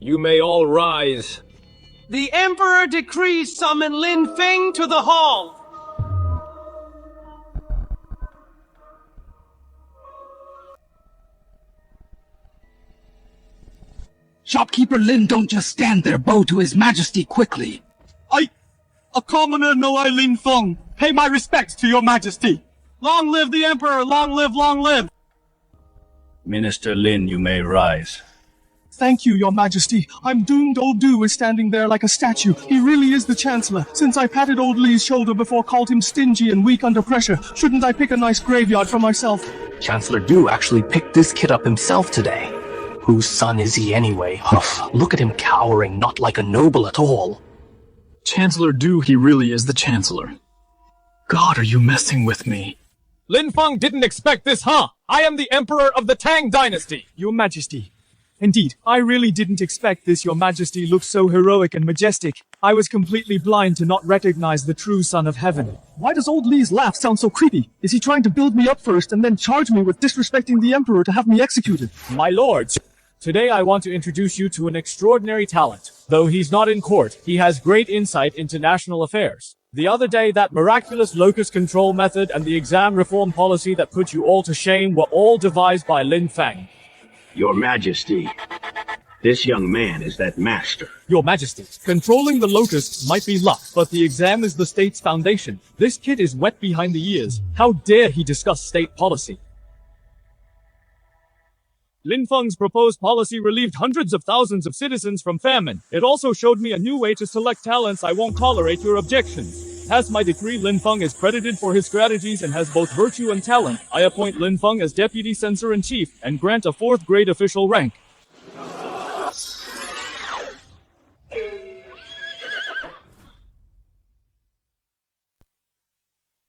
S23: You may all rise.
S10: The Emperor decrees summon Lin Feng to the hall!
S13: Shopkeeper Lin, don't just stand there. Bow to His Majesty quickly.
S10: A commoner, no I Lin Feng. Pay my respects to your Majesty. Long live the Emperor, long live, long live.
S8: Minister Lin, you may rise.
S10: Thank you, your Majesty. I'm doomed. Old Du is standing there like a statue. He really is the Chancellor. Since I patted old Lee's shoulder before called him stingy and weak under pressure, shouldn't I pick a nice graveyard for myself?
S21: Chancellor Du actually picked this kid up himself today. Whose son is he anyway? Huff, look at him cowering, not like a noble at all.
S2: Chancellor Du, he really is the Chancellor. God, are you messing with me?
S23: Lin Feng didn't expect this, huh? I am the Emperor of the Tang Dynasty.
S10: Your Majesty. Indeed, I really didn't expect this. Your Majesty looks so heroic and majestic. I was completely blind to not recognize the true Son of Heaven. Why does old Lee's laugh sound so creepy? Is he trying to build me up first and then charge me with disrespecting the Emperor to have me executed?
S23: My lords, today I want to introduce you to an extraordinary talent. Though he's not in court, he has great insight into national affairs. The other day, that miraculous locust control method and the exam reform policy that put you all to shame were all devised by Lin Feng.
S19: Your Majesty, this young man is that master.
S23: Your Majesty, controlling the locusts might be luck, but the exam is the state's foundation. This kid is wet behind the ears. How dare he discuss state policy? Lin Feng's proposed policy relieved hundreds of thousands of citizens from famine. It also showed me a new way to select talents. I won't tolerate your objections. As my decree, Lin Feng is credited for his strategies and has both virtue and talent. I appoint Lin Feng as Deputy Censor-in-Chief and grant a 4th grade official rank.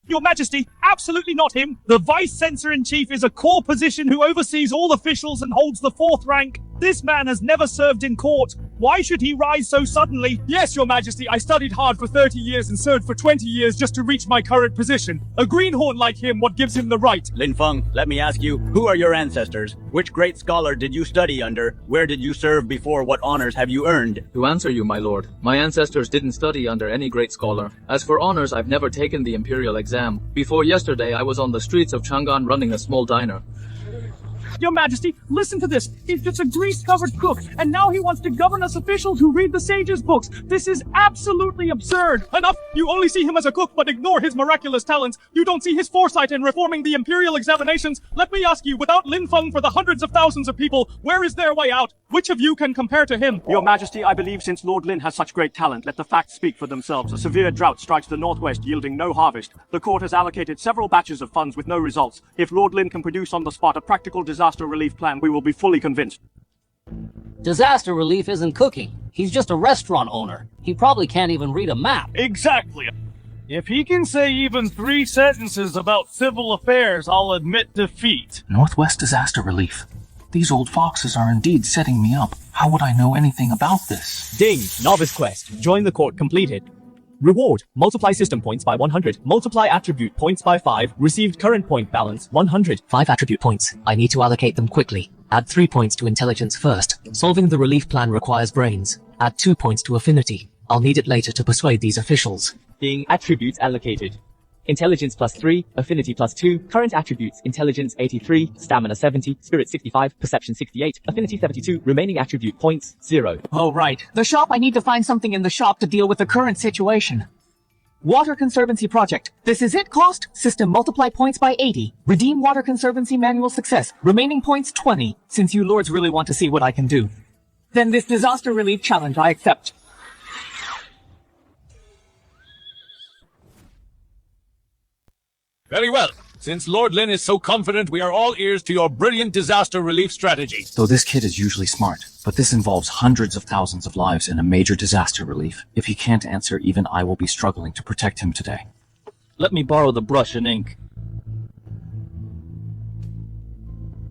S10: Your Majesty, absolutely not him. The Vice Censor-in-Chief is a core position who oversees all officials and holds the 4th rank. This man has never served in court. Why should he rise so suddenly?
S23: Yes, Your Majesty, I studied hard for 30 years and served for 20 years just to reach my current position. A greenhorn like him, what gives him the right?
S8: Lin Feng, let me ask you, who are your ancestors? Which great scholar did you study under? Where did you serve before? What honors have you earned?
S3: To answer you, my lord, my ancestors didn't study under any great scholar. As for honors, I've never taken the imperial exam. Before yesterday, I was on the streets of Chang'an running a small diner.
S10: Your Majesty, listen to this. He's just a grease-covered cook, and now he wants to govern us officials who read the sages' books. This is absolutely absurd.
S23: Enough! You only see him as a cook, but ignore his miraculous talents. You don't see his foresight in reforming the imperial examinations. Let me ask you, without Lin Feng for the hundreds of thousands of people, where is their way out? Which of you can compare to him?
S10: Your Majesty, I believe since Lord Lin has such great talent, let the facts speak for themselves. A severe drought strikes the northwest, yielding no harvest. The court has allocated several batches of funds with no results. If Lord Lin can produce on the spot a practical disaster relief plan, we will be fully convinced.
S18: Disaster relief isn't cooking. He's just a restaurant owner. He probably can't even read a map.
S10: Exactly. If he can say even 3 sentences about civil affairs, I'll admit defeat.
S21: Northwest Disaster Relief. These old foxes are indeed setting me up. How would I know anything about this?
S8: Ding! Novice quest. Join the court completed. Reward. Multiply system points by 100. Multiply attribute points by 5. Received current point balance 100.
S6: 5 attribute points. I need to allocate them quickly. Add 3 points to intelligence first. Solving the relief plan requires brains. Add 2 points to affinity. I'll need it later to persuade these officials.
S8: Being attributes allocated. Intelligence plus 3, affinity plus 2, current attributes, intelligence 83, stamina 70, spirit 65, perception 68, affinity 72, remaining attribute points 0.
S5: Oh, right. The shop, I need to find something in the shop to deal with the current situation. Water Conservancy Project. This is it cost. System multiply points by 80. Redeem Water Conservancy manual success. Remaining points 20. Since you lords really want to see what I can do. Then this disaster relief challenge I accept.
S17: Very well. Since Lord Lin is so confident, we are all ears to your brilliant disaster relief strategy.
S9: Though this kid is usually smart, but this involves hundreds of thousands of lives in a major disaster relief. If he can't answer, even I will be struggling to protect him today.
S8: Let me borrow the brush and ink.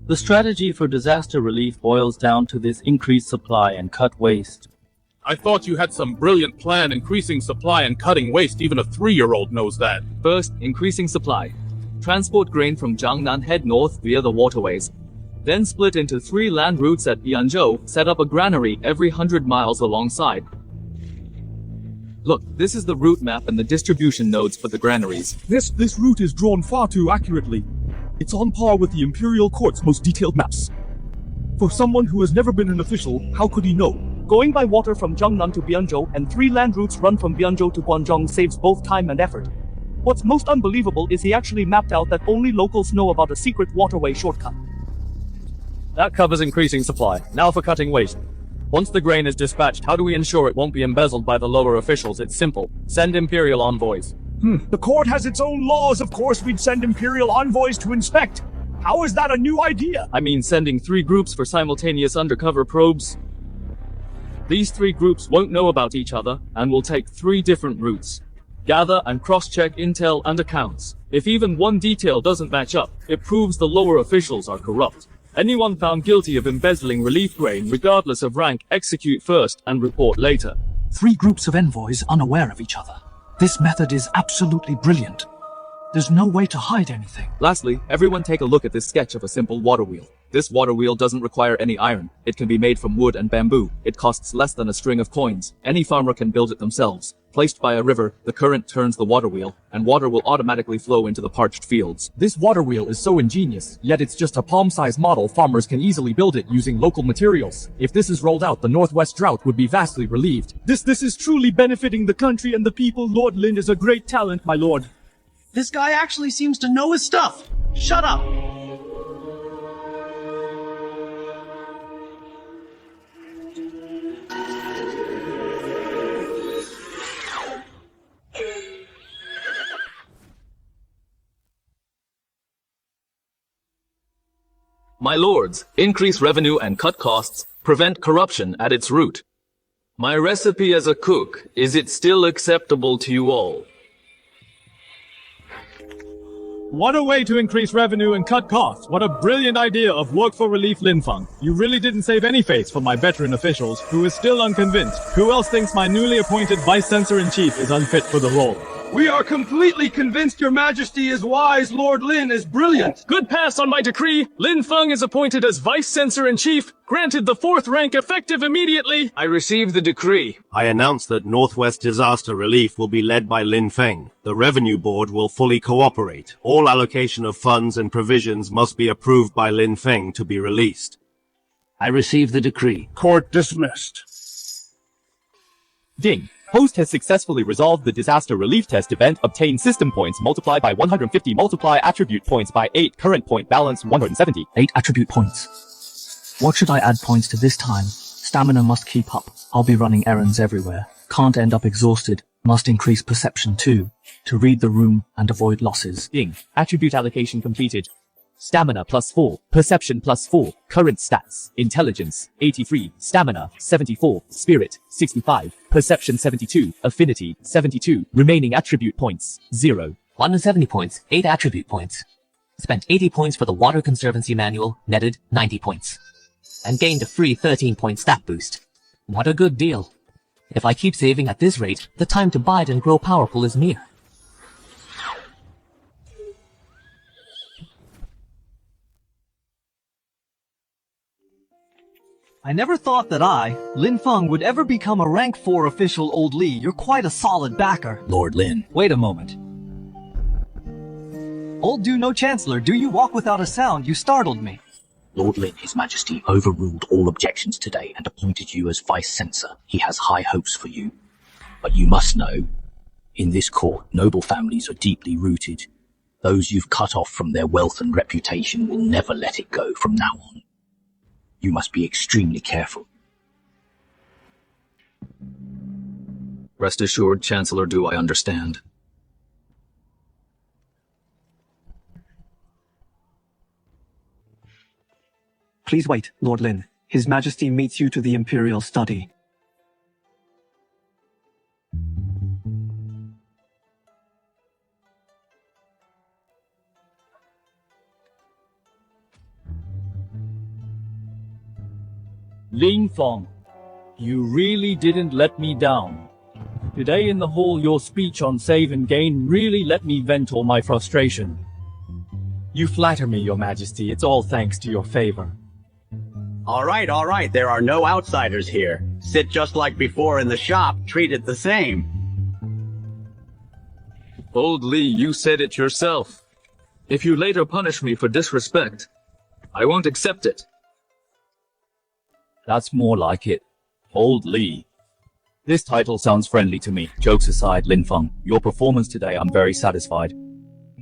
S8: The strategy for disaster relief boils down to this: increase supply and cut waste.
S17: I thought you had some brilliant plan increasing supply and cutting waste. Even a 3-year-old knows that.
S3: First, increasing supply. Transport grain from Jiangnan, head north via the waterways. Then split into 3 land routes at Bianzhou, set up a granary every 100 miles alongside. Look, this is the route map and the distribution nodes for the granaries.
S12: This route is drawn far too accurately. It's on par with the Imperial Court's most detailed maps. For someone who has never been an official, how could he know?
S8: Going by water from Jiangnan to Bianzhou and 3 land routes run from Bianzhou to Guangzhong saves both time and effort. What's most unbelievable is he actually mapped out that only locals know about a secret waterway shortcut.
S3: That covers increasing supply. Now for cutting waste. Once the grain is dispatched, how do we ensure it won't be embezzled by the lower officials? It's simple. Send Imperial envoys.
S12: The court has its own laws. Of course we'd send Imperial envoys to inspect. How is that a new idea?
S3: I mean, sending 3 groups for simultaneous undercover probes. These 3 groups won't know about each other and will take 3 different routes. Gather and cross-check intel and accounts. If even one detail doesn't match up, it proves the lower officials are corrupt. Anyone found guilty of embezzling relief grain, regardless of rank, execute first and report later.
S21: 3 groups of envoys unaware of each other. This method is absolutely brilliant. There's no way to hide anything.
S3: Lastly, everyone take a look at this sketch of a simple water wheel. This water wheel doesn't require any iron. It can be made from wood and bamboo. It costs less than a string of coins. Any farmer can build it themselves. Placed by a river, the current turns the water wheel, and water will automatically flow into the parched fields.
S20: This water wheel is so ingenious, yet it's just a palm-sized model. Farmers can easily build it using local materials. If this is rolled out, the Northwest drought would be vastly relieved.
S10: This is truly benefiting the country and the people. Lord Lin is a great talent, my lord.
S15: This guy actually seems to know his stuff. Shut up.
S3: My lords, increase revenue and cut costs, prevent corruption at its root. My recipe as a cook, is it still acceptable to you all?
S23: What a way to increase revenue and cut costs. What a brilliant idea of work for relief, Linfeng. You really didn't save any face for my veteran officials, who is still unconvinced. Who else thinks my newly appointed Vice Censor-in-Chief is unfit for the role?
S22: We are completely convinced your majesty is wise. Lord Lin is brilliant.
S23: Good pass on my decree. Linfeng is appointed as Vice Censor-in-Chief, granted the 4th rank effective immediately.
S19: I received the decree.
S24: I announce that Northwest Disaster Relief will be led by Lin Feng. The Revenue Board will fully cooperate. All allocation of funds and provisions must be approved by Lin Feng to be released.
S18: I received the decree.
S12: Court dismissed.
S8: Ding. Host has successfully resolved the disaster relief test event. Obtain system points multiply by 150. Multiply attribute points by 8. Current point balance 170.
S21: 8 attribute points. What should I add points to this time? Stamina must keep up. I'll be running errands everywhere. Can't end up exhausted. Must increase perception too, to read the room and avoid losses.
S8: Ding. Attribute allocation completed. Stamina plus 4, perception plus 4, current stats, intelligence, 83, stamina, 74, spirit, 65, perception 72, affinity, 72, remaining attribute points, 0.
S6: 170 points, 8 attribute points. Spent 80 points for the Water Conservancy manual, netted 90 points. And gained a free 13-point stat boost. What a good deal. If I keep saving at this rate, the time to buy it and grow powerful is near.
S5: I never thought that I, Lin Feng, would ever become a rank 4 official, Old Li. You're quite a solid backer.
S2: Lord Lin.
S5: Wait a moment. Old Do No Chancellor, do you walk without a sound? You startled me.
S13: Lord Lin, His Majesty, overruled all objections today and appointed you as Vice Censor. He has high hopes for you. But you must know, in this court, noble families are deeply rooted. Those you've cut off from their wealth and reputation will never let it go from now on. You must be extremely careful.
S3: Rest assured, Chancellor, do I understand.
S21: Please wait, Lord Lin. His Majesty meets you to the Imperial study.
S5: Lin Feng, you really didn't let me down. Today in the hall, your speech on save and gain really let me vent all my frustration.
S20: You flatter me, Your Majesty. It's all thanks to your favor.
S1: All right. There are no outsiders here. Sit just like before in the shop, treated the same.
S3: Old Li, you said it yourself. If you later punish me for disrespect, I won't accept it.
S5: That's more like it. Old Li. This title sounds friendly to me. Jokes aside, Lin Feng, your performance today, I'm very satisfied.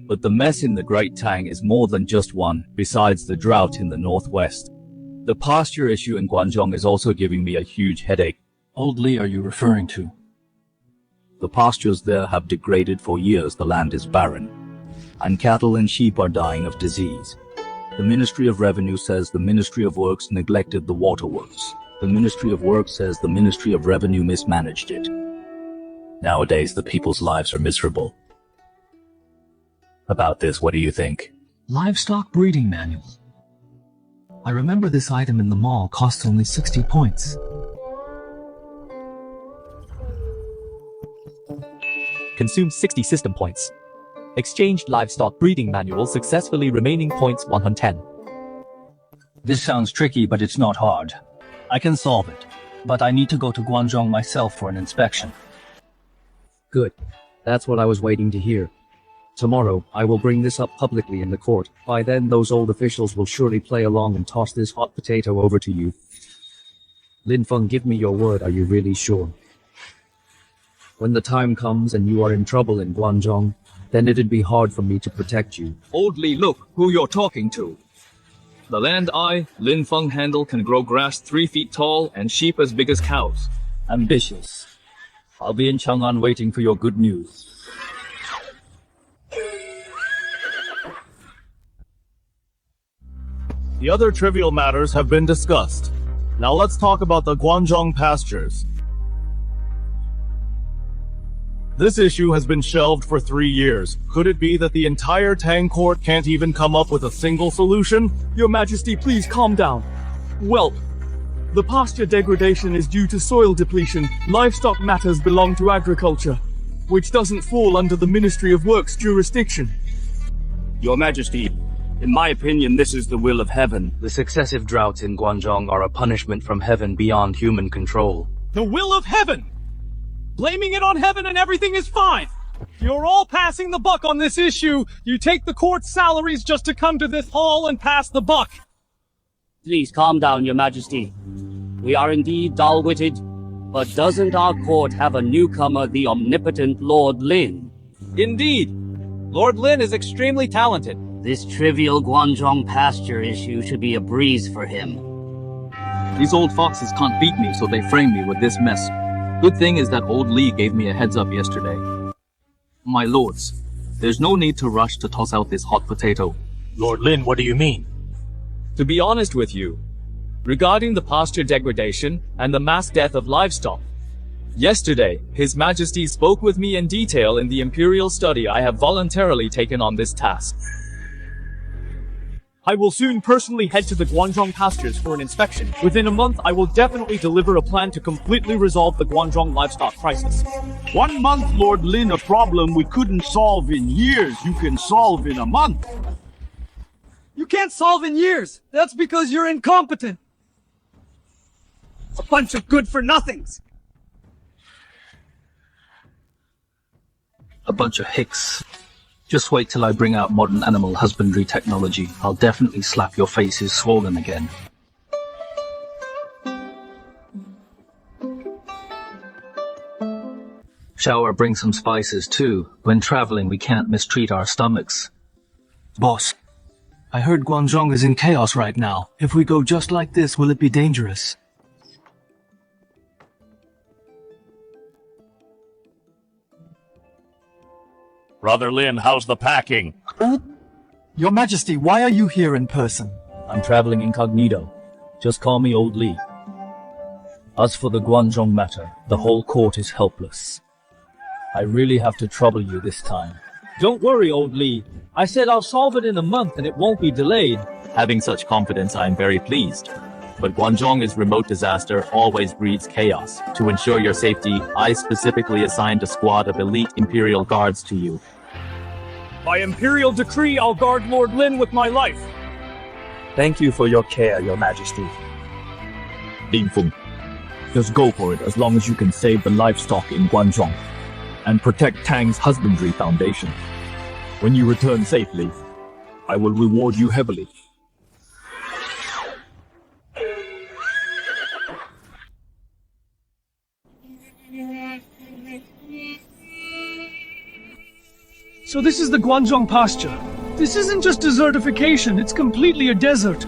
S5: But the mess in the Great Tang is more than just one, besides the drought in the northwest. The pasture issue in Guangzhou is also giving me a huge headache.
S21: Old Li are you referring to?
S5: The pastures there have degraded for years, the land is barren. And cattle and sheep are dying of disease. The Ministry of Revenue says the Ministry of Works neglected the waterworks. The Ministry of Works says the Ministry of Revenue mismanaged it. Nowadays, the people's lives are miserable. About this, what do you think?
S21: Livestock breeding manual. I remember this item in the mall costs only 60 points.
S8: Consume 60 system points. Exchanged livestock breeding manual successfully, remaining points 110.
S5: This sounds tricky, but it's not hard. I can solve it. But I need to go to Guangzhou myself for an inspection.
S4: Good. That's what I was waiting to hear. Tomorrow, I will bring this up publicly in the court. By then, those old officials will surely play along and toss this hot potato over to you. Lin Feng, give me your word, are you really sure? When the time comes and you are in trouble in Guangzhou, then it'd be hard for me to protect you.
S3: Old Li, look who you're talking to. The land I, Lin Feng, handle can grow grass 3 feet tall and sheep as big as cows.
S5: Ambitious. I'll be in Chang'an waiting for your good news.
S17: The other trivial matters have been discussed. Now let's talk about the Guangzhou pastures. This issue has been shelved for 3 years. Could it be that the entire Tang court can't even come up with a single solution?
S10: Your Majesty, please calm down. Well, the pasture degradation is due to soil depletion. Livestock matters belong to agriculture, which doesn't fall under the Ministry of Works jurisdiction.
S16: Your Majesty, in my opinion, this is the will of heaven. The successive droughts in Guangzhou are a punishment from heaven beyond human control.
S10: The will of heaven! Blaming it on heaven and everything is fine! You're all passing the buck on this issue. You take the court's salaries just to come to this hall and pass the buck.
S18: Please calm down, Your Majesty. We are indeed dull-witted, but doesn't our court have a newcomer, the omnipotent Lord Lin?
S7: Indeed. Lord Lin is extremely talented.
S18: This trivial Guangzhou pasture issue should be a breeze for him.
S3: These old foxes can't beat me, so they frame me with this mess. Good thing is that old Li gave me a heads up yesterday. My lords, there's no need to rush to toss out this hot potato.
S13: Lord Lin, what do you mean?
S23: To be honest with you, regarding the pasture degradation and the mass death of livestock, yesterday, His Majesty spoke with me in detail in the Imperial study. I have voluntarily taken on this task. I will soon personally head to the Guanzhong pastures for an inspection. Within a month, I will definitely deliver a plan to completely resolve the Guanzhong livestock crisis.
S9: 1 month, Lord Lin, a problem we couldn't solve in years, you can solve in a month.
S10: You can't solve in years. That's because you're incompetent. A bunch of good-for-nothings.
S3: A bunch of hicks. Just wait till I bring out modern animal husbandry technology. I'll definitely slap your faces swollen again. Shower, bring some spices too. When traveling, we can't mistreat our stomachs.
S21: Boss, I heard Guanzhong is in chaos right now. If we go just like this, will it be dangerous?
S17: Brother Lin, how's the packing?
S5: Your Majesty, why are you here in person?
S11: I'm traveling incognito. Just call me Old Li. As for the Guanzhong matter, the whole court is helpless. I really have to trouble you this time.
S23: Don't worry, Old Li. I said I'll solve it in a month and it won't be delayed.
S8: Having such confidence, I am very pleased. But Guanzhong's remote disaster always breeds chaos. To ensure your safety, I specifically assigned a squad of elite Imperial guards to you.
S23: By Imperial decree, I'll guard Lord Lin with my life.
S11: Thank you for your care, Your Majesty. Lin Feng, just go for it as long as you can save the livestock in Guanzhong and protect Tang's husbandry foundation. When you return safely, I will reward you heavily.
S10: So this is the Guanzhong pasture. This isn't just desertification, it's completely a desert.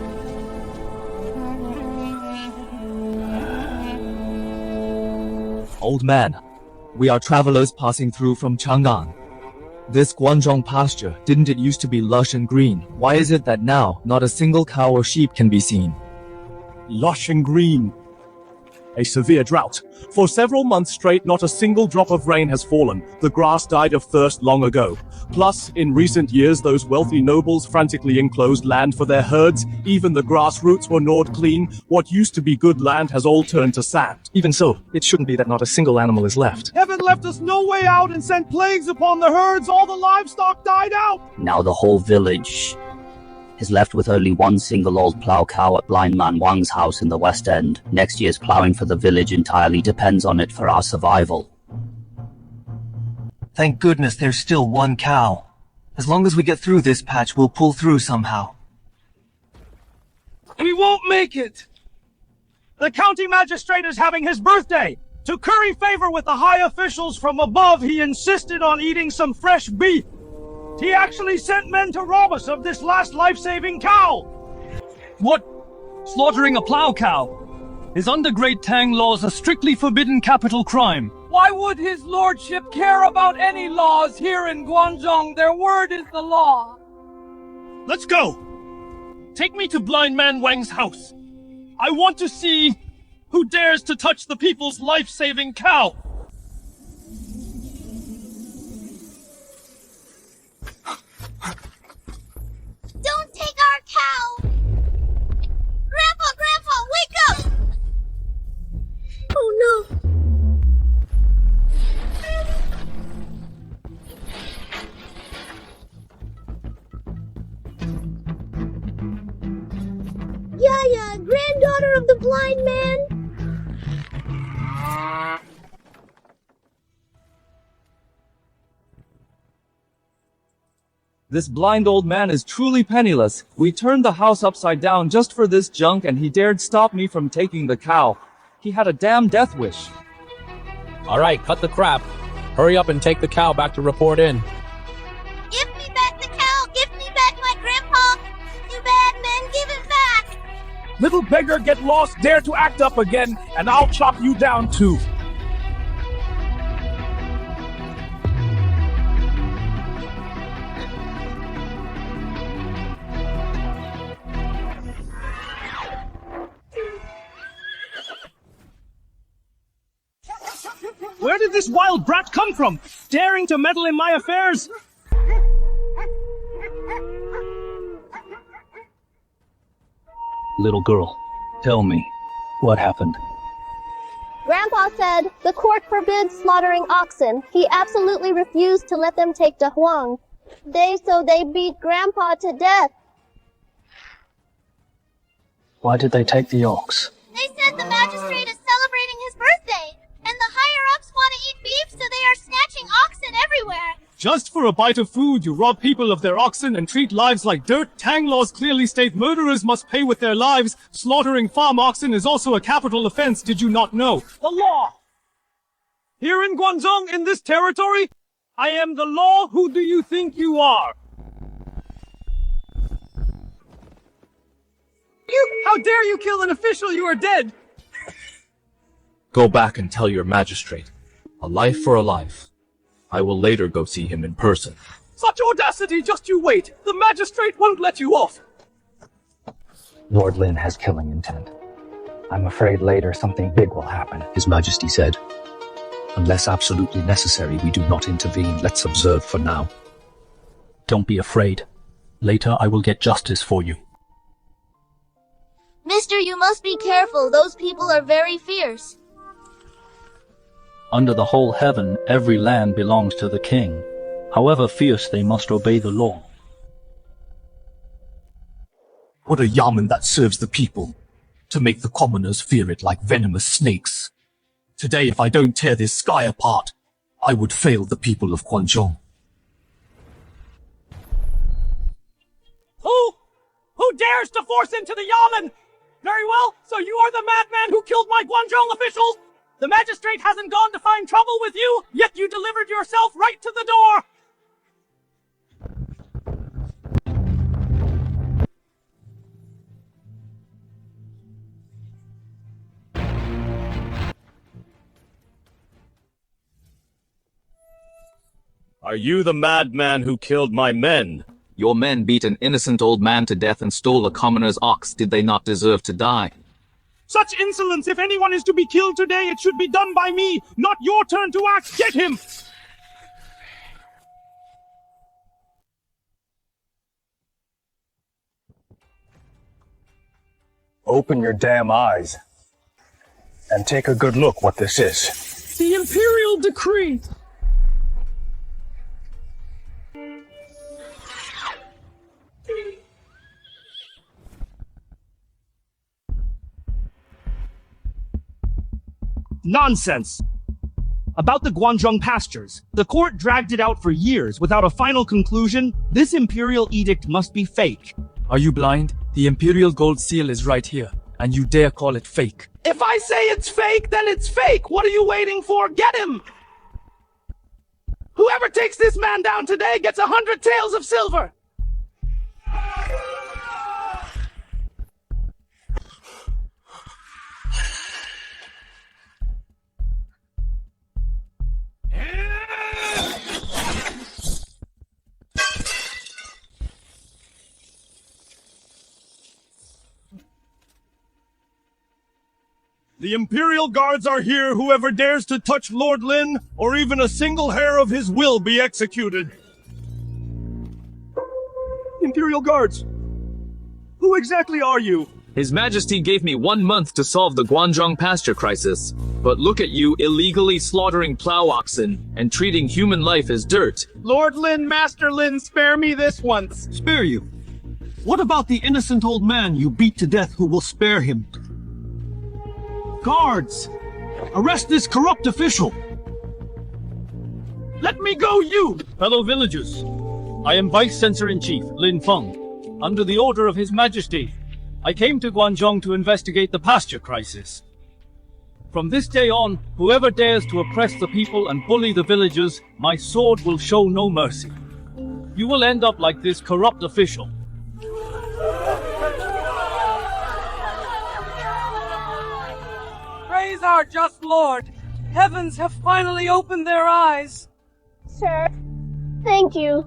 S5: Old man, we are travelers passing through from Chang'an. This Guanzhong pasture, didn't it used to be lush and green? Why is it that now, not a single cow or sheep can be seen?
S12: Lush and green. A severe drought. For several months straight, not a single drop of rain has fallen. The grass died of thirst long ago. Plus, in recent years, those wealthy nobles frantically enclosed land for their herds. Even the grassroots were gnawed clean. What used to be good land has all turned to sand.
S2: Even so, it shouldn't be that not a single animal is left.
S22: Heaven left us no way out and sent plagues upon the herds. All the livestock died out.
S18: Now the whole village is left with only one single old plough cow at Blind Man Wang's house in the West End. Next year's ploughing for the village entirely depends on it for our survival.
S21: Thank goodness there's still one cow. As long as we get through this patch, we'll pull through somehow.
S22: We won't make it. The county magistrate is having his birthday. To curry favor with the high officials from above, he insisted on eating some fresh beef. He actually sent men to rob us of this last life-saving cow!
S10: What? Slaughtering a plow cow is under Great Tang laws a strictly forbidden capital crime.
S22: Why would his lordship care about any laws here in Guanzhong? Their word is the law. Let's go! Take me to Blind Man Wang's house. I want to see who dares to touch the people's life-saving cow.
S14: Don't take our cow! Grandpa, wake up! Oh no! Yaya, granddaughter of the blind man?
S23: This blind old man is truly penniless. We turned the house upside down just for this junk and he dared stop me from taking the cow. He had a damn death wish.
S7: Alright, cut the crap. Hurry up and take the cow back to report in.
S14: Give me back the cow! Give me back my grandpa! You bad men, give it back!
S9: Little beggar, get lost, dare to act up again, and I'll chop you down too.
S22: Where did this wild brat come from? Daring to meddle in my affairs?
S13: Little girl, tell me, what happened?
S6: Grandpa said the court forbids slaughtering oxen. He absolutely refused to let them take to Huang. So they beat Grandpa to death.
S21: Why did they take the ox?
S14: They said the magistrate is celebrating his birthday, and the higher-ups want to eat beef, so they are snatching oxen everywhere.
S23: Just for a bite of food, you rob people of their oxen and treat lives like dirt. Tang laws clearly state murderers must pay with their lives. Slaughtering farm oxen is also a capital offense, did you not know?
S22: The law! Here in Guangzhou, in this territory, I am the law. Who do you think you are? How dare you kill an official? You are dead!
S3: Go back and tell your magistrate. A life for a life. I will later go see him in person.
S22: Such audacity! Just you wait! The magistrate won't let you off!
S21: Lord Lin has killing intent. I'm afraid later something big will happen.
S13: His Majesty said, unless absolutely necessary, we do not intervene. Let's observe for now. Don't be afraid. Later I will get justice for you.
S14: Mister, you must be careful. Those people are very fierce.
S21: Under the whole heaven, every land belongs to the king. However fierce, they must obey the law.
S11: What a yamen that serves the people, to make the commoners fear it like venomous snakes. Today, if I don't tear this sky apart, I would fail the people of Guangzhou.
S22: Who dares to force into the yamen? Very well, so you are the madman who killed my Guangzhou officials? The magistrate hasn't gone to find trouble with you, yet you delivered yourself right to the door!
S17: Are you the madman who killed my men?
S3: Your men beat an innocent old man to death and stole a commoner's ox. Did they not deserve to die?
S22: Such insolence! If anyone is to be killed today, it should be done by me! Not your turn to act! Get him!
S15: Open your damn eyes and take a good look what this is.
S22: The Imperial Decree! Nonsense! About the Guangzhou pastures. The court dragged it out for years without a final conclusion. This imperial edict must be fake.
S2: Are you blind? The Imperial Gold Seal is right here, and you dare call it fake.
S22: If I say it's fake, then it's fake! What are you waiting for? Get him! Whoever takes this man down today gets 100 taels of silver!
S17: The Imperial Guards are here. Whoever dares to touch Lord Lin, or even a single hair of his, will be executed.
S22: Imperial Guards! Who exactly are you?
S3: His Majesty gave me 1 month to solve the Guangzhou pasture crisis. But look at you illegally slaughtering plow oxen and treating human life as dirt.
S22: Lord Lin, Master Lin, spare me this once!
S23: Spare you? What about the innocent old man you beat to death who will spare him? Guards! Arrest this corrupt official!
S22: Let me go, you!
S23: Fellow villagers, I am Vice-Censor-in-Chief Lin Feng. Under the order of His Majesty, I came to Guangzhou to investigate the pasture crisis. From this day on, whoever dares to oppress the people and bully the villagers, my sword will show no mercy. You will end up like this corrupt official.
S22: Praise our just Lord! Heavens have finally opened their eyes!
S6: Sir, thank you.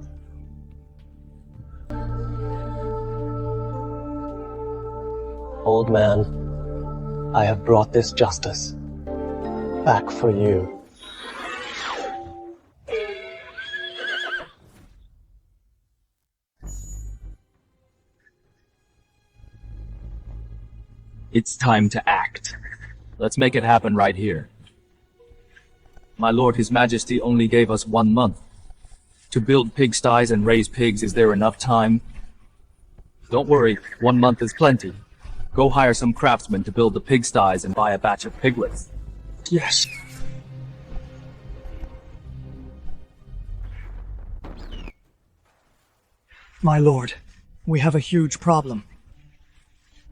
S21: Old man, I have brought this justice back for you.
S3: It's time to act. Let's make it happen right here. My lord, His Majesty only gave us 1 month. To build pigsties and raise pigs, is there enough time? Don't worry, 1 month is plenty. Go hire some craftsmen to build the pigsties and buy a batch of piglets.
S2: Yes.
S10: My lord, we have a huge problem.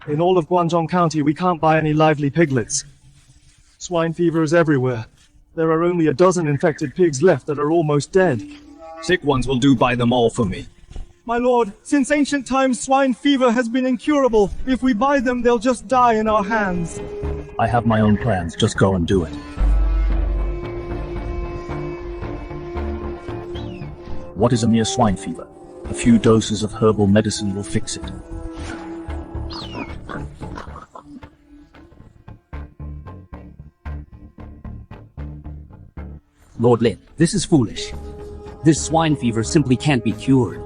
S10: In all of Guangdong County, we can't buy any lively piglets. Swine fever is everywhere. There are only a dozen infected pigs left that are almost dead.
S3: Sick ones will do, buy them all for me.
S10: My lord, since ancient times, swine fever has been incurable. If we buy them, they'll just die in our hands.
S21: I have my own plans, just go and do it. What is a mere swine fever? A few doses of herbal medicine will fix it.
S18: Lord Lin, this is foolish. This swine fever simply can't be cured.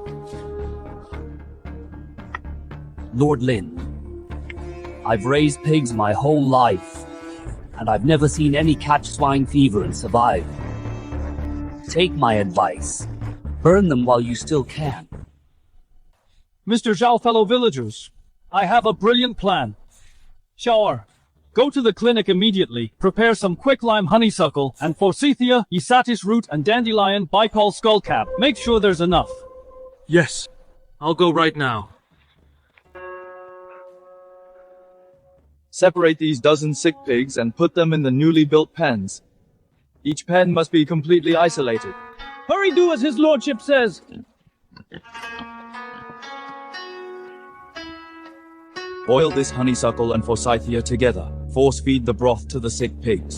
S18: Lord Lin, I've raised pigs my whole life, and I've never seen any catch swine fever and survive. Take my advice. Burn them while you still can.
S5: Mr. Zhao, fellow villagers, I have a brilliant plan. Shower, go to the clinic immediately, prepare some quicklime honeysuckle, and forsythia, isatis root, and dandelion bicol skullcap. Make sure there's enough.
S10: Yes, I'll go right now.
S3: Separate these dozen sick pigs and put them in the newly built pens. Each pen must be completely isolated.
S22: Hurry, do as his lordship says.
S3: Boil this honeysuckle and forsythia together. Force feed the broth to the sick pigs.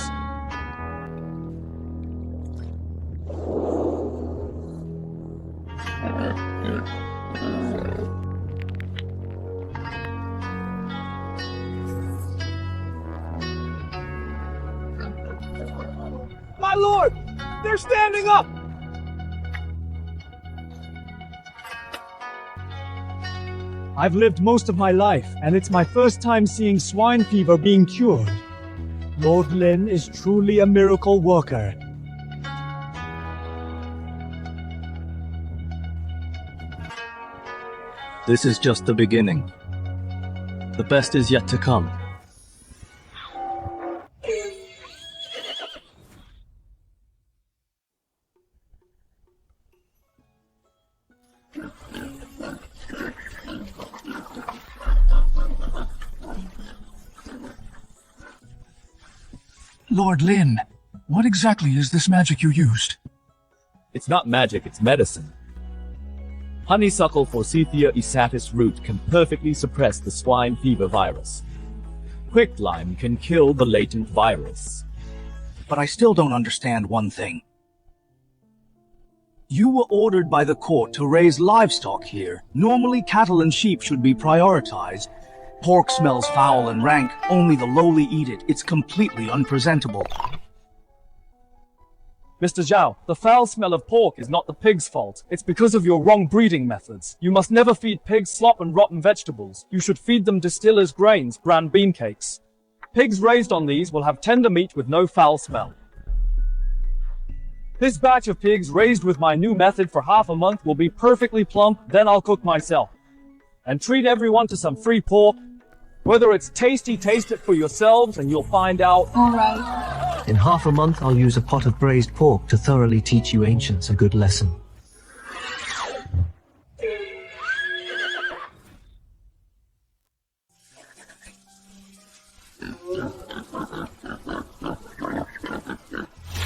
S22: My lord, they're standing up.
S10: I've lived most of my life, and it's my first time seeing swine fever being cured. Lord Lin is truly a miracle worker.
S21: This is just the beginning. The best is yet to come.
S2: Lord Lin, what exactly is this magic you used?
S3: It's not magic, it's medicine. Honeysuckle forsythia isatis root can perfectly suppress the swine fever virus. Quicklime can kill the latent virus.
S2: But I still don't understand one thing. You were ordered by the court to raise livestock here. Normally cattle and sheep should be prioritized. Pork smells foul and rank. Only the lowly eat it. It's completely unpresentable.
S5: Mr. Zhao, the foul smell of pork is not the pig's fault. It's because of your wrong breeding methods. You must never feed pigs slop and rotten vegetables. You should feed them distiller's grains, bran bean cakes. Pigs raised on these will have tender meat with no foul smell. This batch of pigs raised with my new method for half a month will be perfectly plump, then I'll cook myself. And treat everyone to some free pork. Whether it's tasty, taste it for yourselves and you'll find out.
S21: Alright. In half a month, I'll use a pot of braised pork to thoroughly teach you ancients a good lesson.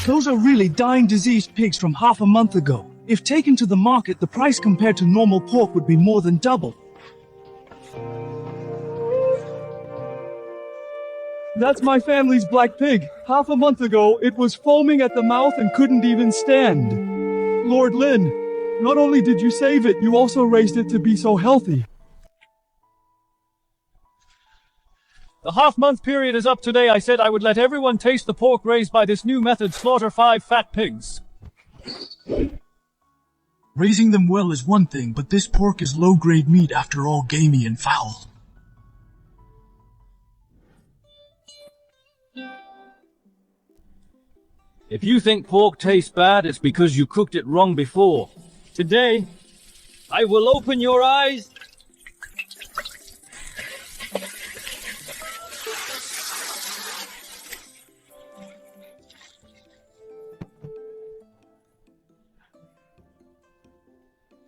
S10: Those are really dying diseased pigs from half a month ago. If taken to the market, the price compared to normal pork would be more than double. That's my family's black pig. Half a month ago, it was foaming at the mouth and couldn't even stand. Lord Lin, not only did you save it, you also raised it to be so healthy.
S5: The half-month period is up today. I said I would let everyone taste the pork raised by this new method. Slaughter 5 fat pigs.
S2: Raising them well is one thing, but this pork is low-grade meat after all, gamey and foul.
S22: If you think pork tastes bad, it's because you cooked it wrong before. Today, I will open your eyes.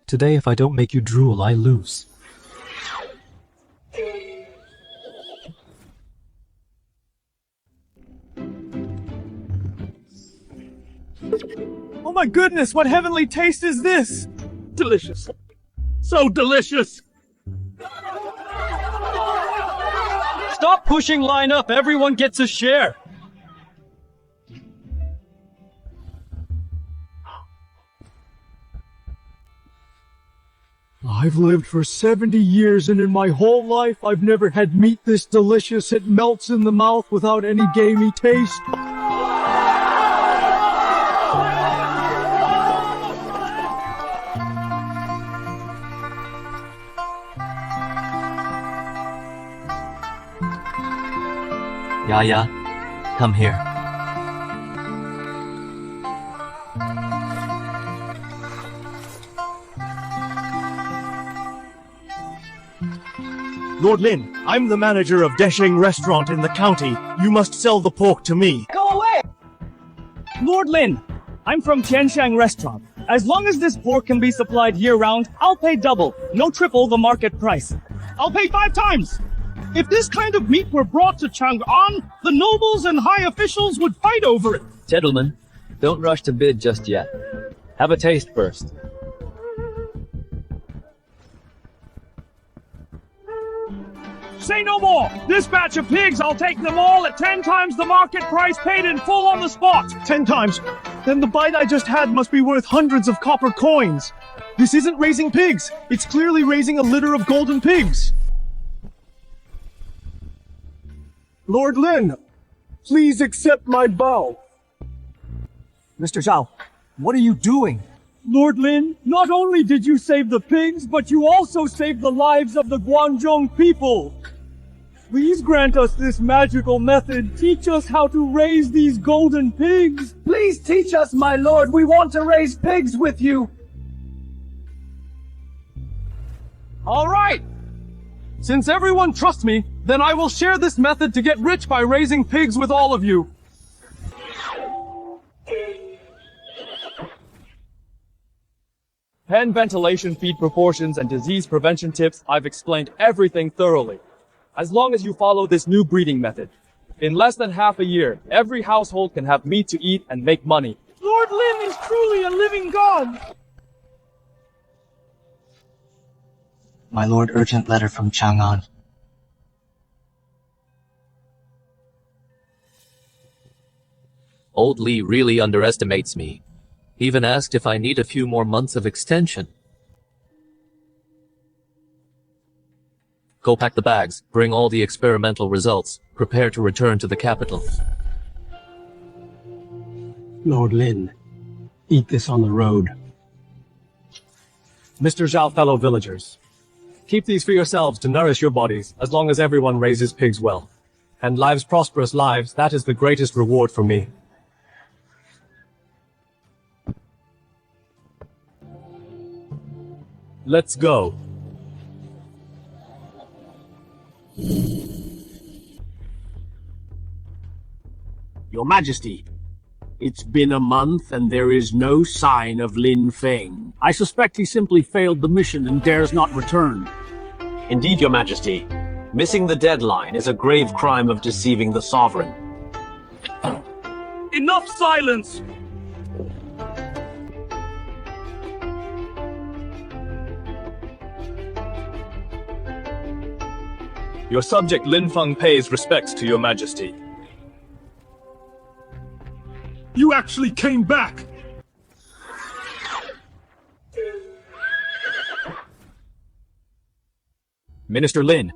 S21: Today, if I don't make you drool, I lose.
S10: Oh my goodness, what heavenly taste is this?
S22: Delicious. So delicious. Stop pushing line up. Everyone gets a share.
S10: I've lived for 70 years, and in my whole life, I've never had meat this delicious. It melts in the mouth without any gamey taste.
S21: Yaya, come here.
S12: Lord Lin, I'm the manager of Desheng Restaurant in the county. You must sell the pork to me.
S22: Go away! Lord Lin, I'm from Tianshang Restaurant. As long as this pork can be supplied year-round, I'll pay double, no triple the market price. I'll pay 5 times! If this kind of meat were brought to Chang'an, the nobles and high officials would fight over it.
S7: Gentlemen, don't rush to bid just yet. Have a taste first.
S22: Say no more! This batch of pigs, I'll take them all at 10 times the market price, paid in full on the spot!
S10: 10 times? Then the bite I just had must be worth hundreds of copper coins. This isn't raising pigs. It's clearly raising a litter of golden pigs. Lord Lin, please accept my bow.
S4: Mr. Zhao, what are you doing?
S22: Lord Lin, not only did you save the pigs, but you also saved the lives of the Guangzhong people. Please grant us this magical method. Teach us how to raise these golden pigs.
S10: Please teach us, my lord. We want to raise pigs with you.
S22: All right. Since everyone trusts me, then I will share this method to get rich by raising pigs with all of you. Pen ventilation, feed proportions, and disease prevention tips, I've explained everything thoroughly. As long as you follow this new breeding method, in less than half a year, every household can have meat to eat and make money.
S10: Lord Lin is truly a living god.
S21: My lord, urgent letter from Chang'an.
S8: Old Li really underestimates me. Even asked if I need a few more months of extension. Go pack the bags, bring all the experimental results, prepare to return to the capital.
S15: Lord Lin, eat this on the road.
S4: Mr. Zhao, fellow villagers, keep these for yourselves to nourish your bodies, as long as everyone raises pigs well. And lives prosperous lives, that is the greatest reward for me. Let's go.
S9: Your Majesty, it's been a month and there is no sign of Lin Feng. I suspect he simply failed the mission and dares not return.
S1: Indeed, Your Majesty. Missing the deadline is a grave crime of deceiving the sovereign.
S22: Enough silence!
S23: Your subject Lin Feng pays respects to Your Majesty.
S17: You actually came back!
S23: Minister Lin,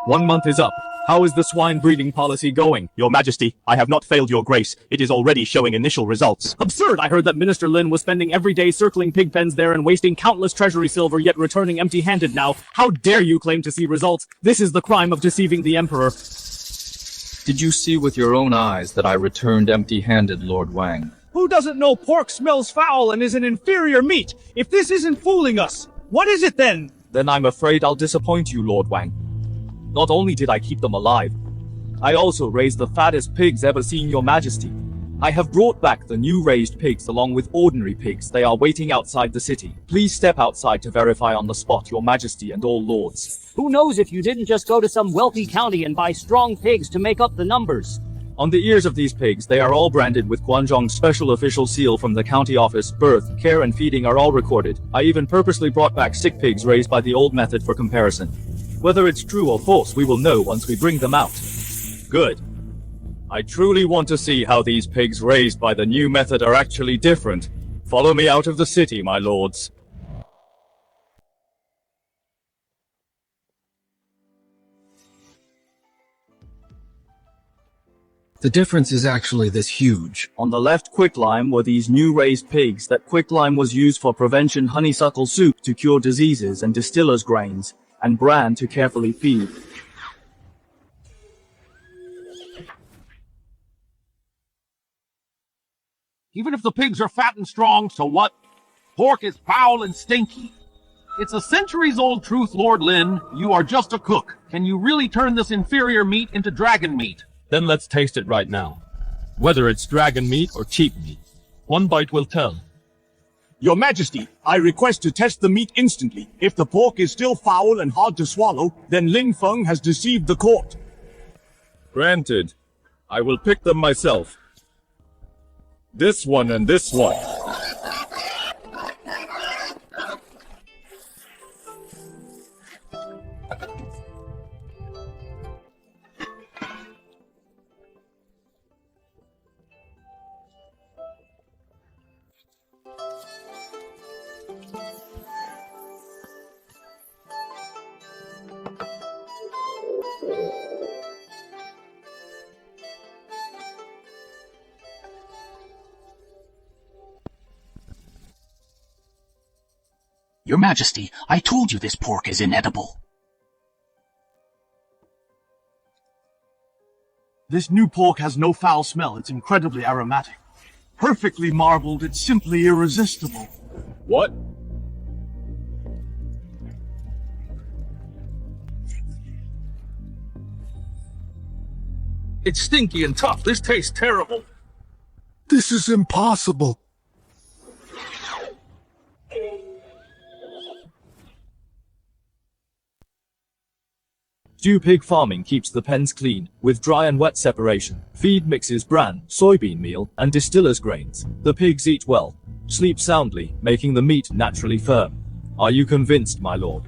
S23: 1 month is up. How is the swine breeding policy going?
S12: Your Majesty, I have not failed your grace. It is already showing initial results.
S23: Absurd! I heard that Minister Lin was spending every day circling pig pens there and wasting countless treasury silver, yet returning empty-handed now. How dare you claim to see results? This is the crime of deceiving the Emperor.
S3: Did you see with your own eyes that I returned empty-handed, Lord Wang?
S22: Who doesn't know pork smells foul and is an inferior meat? If this isn't fooling us, what is it then?
S23: Then I'm afraid I'll disappoint you, Lord Wang. Not only did I keep them alive, I also raised the fattest pigs ever seen, Your Majesty. I have brought back the new raised pigs along with ordinary pigs. They are waiting outside the city. Please step outside to verify on the spot, Your Majesty and all lords.
S16: Who knows if you didn't just go to some wealthy county and buy strong pigs to make up the numbers?
S23: On the ears of these pigs, they are all branded with Guangzhong's special official seal from the county office. Birth, care, and feeding are all recorded. I even purposely brought back sick pigs raised by the old method for comparison. Whether it's true or false, we will know once we bring them out. Good. I truly want to see how these pigs raised by the new method are actually different. Follow me out of the city, my lords.
S2: The difference is actually this huge.
S23: On the left quicklime were these new raised pigs. That quicklime was used for prevention honeysuckle soup to cure diseases and distiller's grains, and bran to carefully feed.
S22: Even if the pigs are fat and strong, so what? Pork is foul and stinky. It's a centuries-old truth, Lord Lin. You are just a cook. Can you really turn this inferior meat into dragon meat?
S23: Then let's taste it right now. Whether it's dragon meat or cheap meat. One bite will tell.
S12: Your Majesty, I request to test the meat instantly. If the pork is still foul and hard to swallow, then Lin Feng has deceived the court.
S17: Granted. I will pick them myself. This one and this one.
S13: Your Majesty, I told you this pork is inedible.
S2: This new pork has no foul smell. It's incredibly aromatic. Perfectly marbled, it's simply irresistible.
S17: What?
S2: It's stinky and tough. This tastes terrible.
S19: This is impossible.
S23: Stew pig farming keeps the pens clean, with dry and wet separation. Feed mixes bran, soybean meal, and distiller's grains. The pigs eat well, sleep soundly, making the meat naturally firm. Are you convinced, my lord?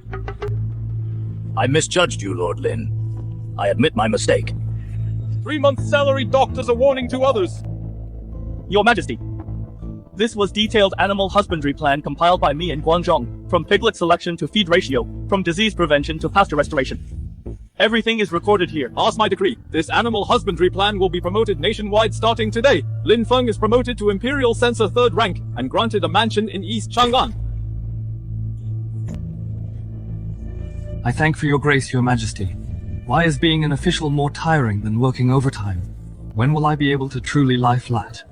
S13: I misjudged you, Lord Lin. I admit my mistake.
S22: 3-month salary doctors a warning to others.
S16: Your Majesty, this was detailed animal husbandry plan compiled by me in Guangzhong, from piglet selection to feed ratio, from disease prevention to pasture restoration. Everything is recorded here.
S22: As my decree, this animal husbandry plan will be promoted nationwide starting today. Lin Feng is promoted to Imperial Censor 3rd rank and granted a mansion in East Chang'an.
S21: I thank for your grace, Your Majesty. Why is being an official more tiring than working overtime? When will I be able to truly lie flat?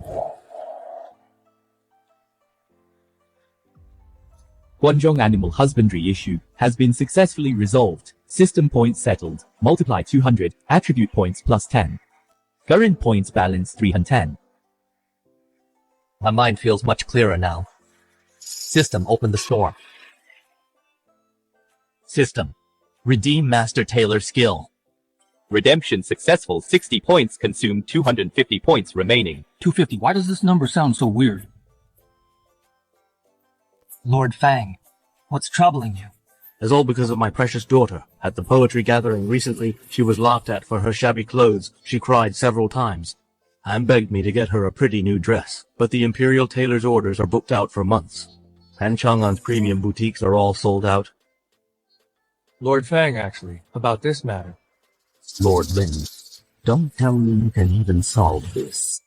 S8: Guangzhong animal husbandry issue has been successfully resolved. System points settled. Multiply 200. Attribute points plus 10. Current points balance 310.
S4: My mind feels much clearer now. System, open the store.
S8: System. Redeem Master Tailor skill. Redemption successful. 60 points consumed. 250 points remaining.
S21: 250. Why does this number sound so weird? Lord Fang, what's troubling you?
S20: It's all because of my precious daughter. At the poetry gathering recently, she was laughed at for her shabby clothes. She cried several times. and begged me to get her a pretty new dress. But the Imperial tailor's orders are booked out for months. And Chang'an's premium boutiques are all sold out.
S10: Lord Fang, actually, about this matter.
S18: Lord Lin, don't tell me you can even solve this.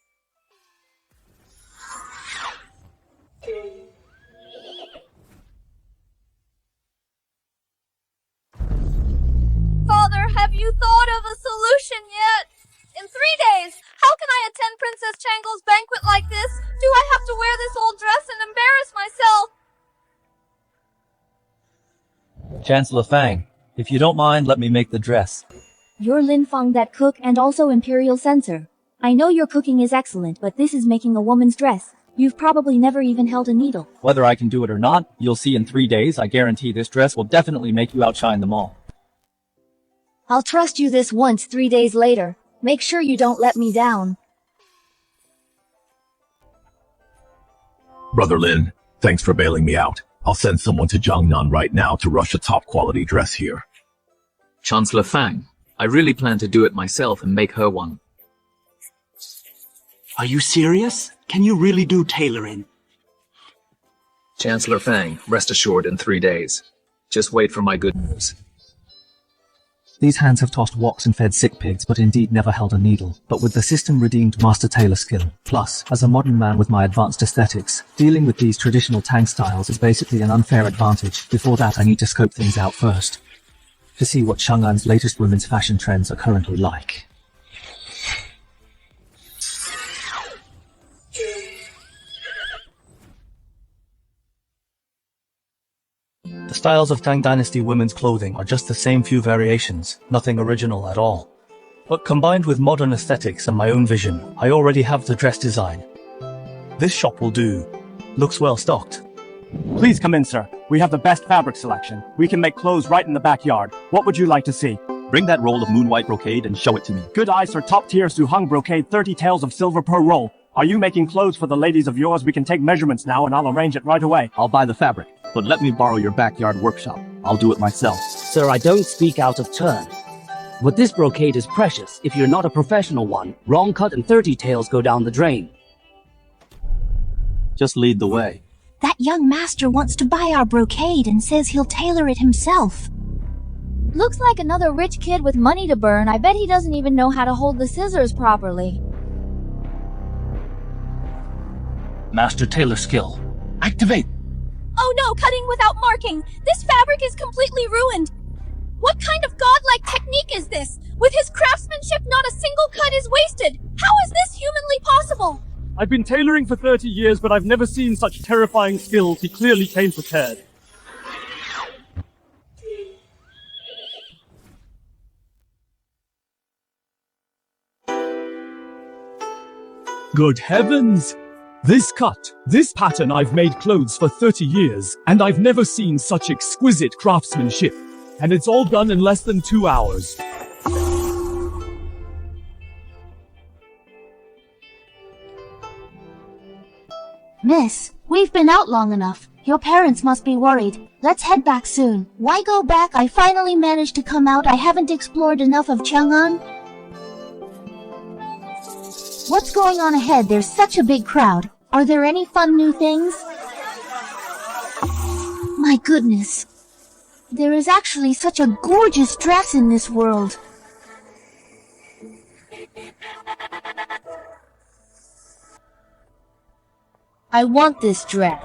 S14: Father, have you thought of a solution yet?
S5: In 3 days! How can I attend Princess Changle's banquet like this? Do I have to wear this old dress and embarrass myself?
S4: Chancellor Fang, if you don't mind, let me make the dress.
S6: You're Lin Feng, that cook and also Imperial Censor. I know your cooking is excellent, but this is making a woman's dress. You've probably never even held a needle.
S4: Whether I can do it or not, you'll see in 3 days. I guarantee this dress will definitely make you outshine them all.
S6: I'll trust you this once 3 days later. Make sure you don't let me down.
S11: Brother Lin, thanks for bailing me out. I'll send someone to Jiangnan right now to rush a top-quality dress here.
S3: Chancellor Fang, I really plan to do it myself and make her one.
S24: Are you serious? Can you really do tailoring?
S3: Chancellor Fang, rest assured in 3 days. Just wait for my good news.
S21: These hands have tossed woks and fed sick pigs, but indeed never held a needle. But with the system-redeemed master tailor skill, plus, as a modern man with my advanced aesthetics, dealing with these traditional Tang styles is basically an unfair advantage. Before that, I need to scope things out first, to see what Chang'an's latest women's fashion trends are currently like. The styles of Tang Dynasty women's clothing are just the same few variations, nothing original at all. But combined with modern aesthetics and my own vision, I already have the dress design. This shop will do. Looks well stocked.
S16: Please come in, sir. We have the best fabric selection. We can make clothes right in the backyard. What would you like to see?
S25: Bring that roll of moon-white brocade and show it to me.
S16: Good eye, sir. Top-tier Suhung brocade, 30 taels of silver per roll. Are you making clothes for the ladies of yours? We can take measurements now and I'll arrange it right away.
S25: I'll buy the fabric, but let me borrow your backyard workshop. I'll do it myself.
S18: Sir, I don't speak out of turn. But this brocade is precious. If you're not a professional one, wrong cut and 30 taels go down the drain.
S21: Just lead the way.
S6: That young master wants to buy our brocade and says he'll tailor it himself.
S5: Looks like another rich kid with money to burn. I bet he doesn't even know how to hold the scissors properly.
S21: Master tailor skill. Activate!
S5: Oh no, cutting without marking! This fabric is completely ruined! What kind of godlike technique is this? With his craftsmanship, not a single cut is wasted! How is this humanly possible?
S22: I've been tailoring for 30 years, but I've never seen such terrifying skills. He clearly came prepared.
S12: Good heavens! This cut, this pattern, I've made clothes for 30 years, and I've never seen such exquisite craftsmanship. And it's all done in less than 2 hours.
S6: Miss, we've been out long enough. Your parents must be worried. Let's head back soon. Why go back? I finally managed to come out. I haven't explored enough of Chang'an. What's going on ahead? There's such a big crowd. Are there any fun new things? My goodness. There is actually such a gorgeous dress in this world. I want this dress.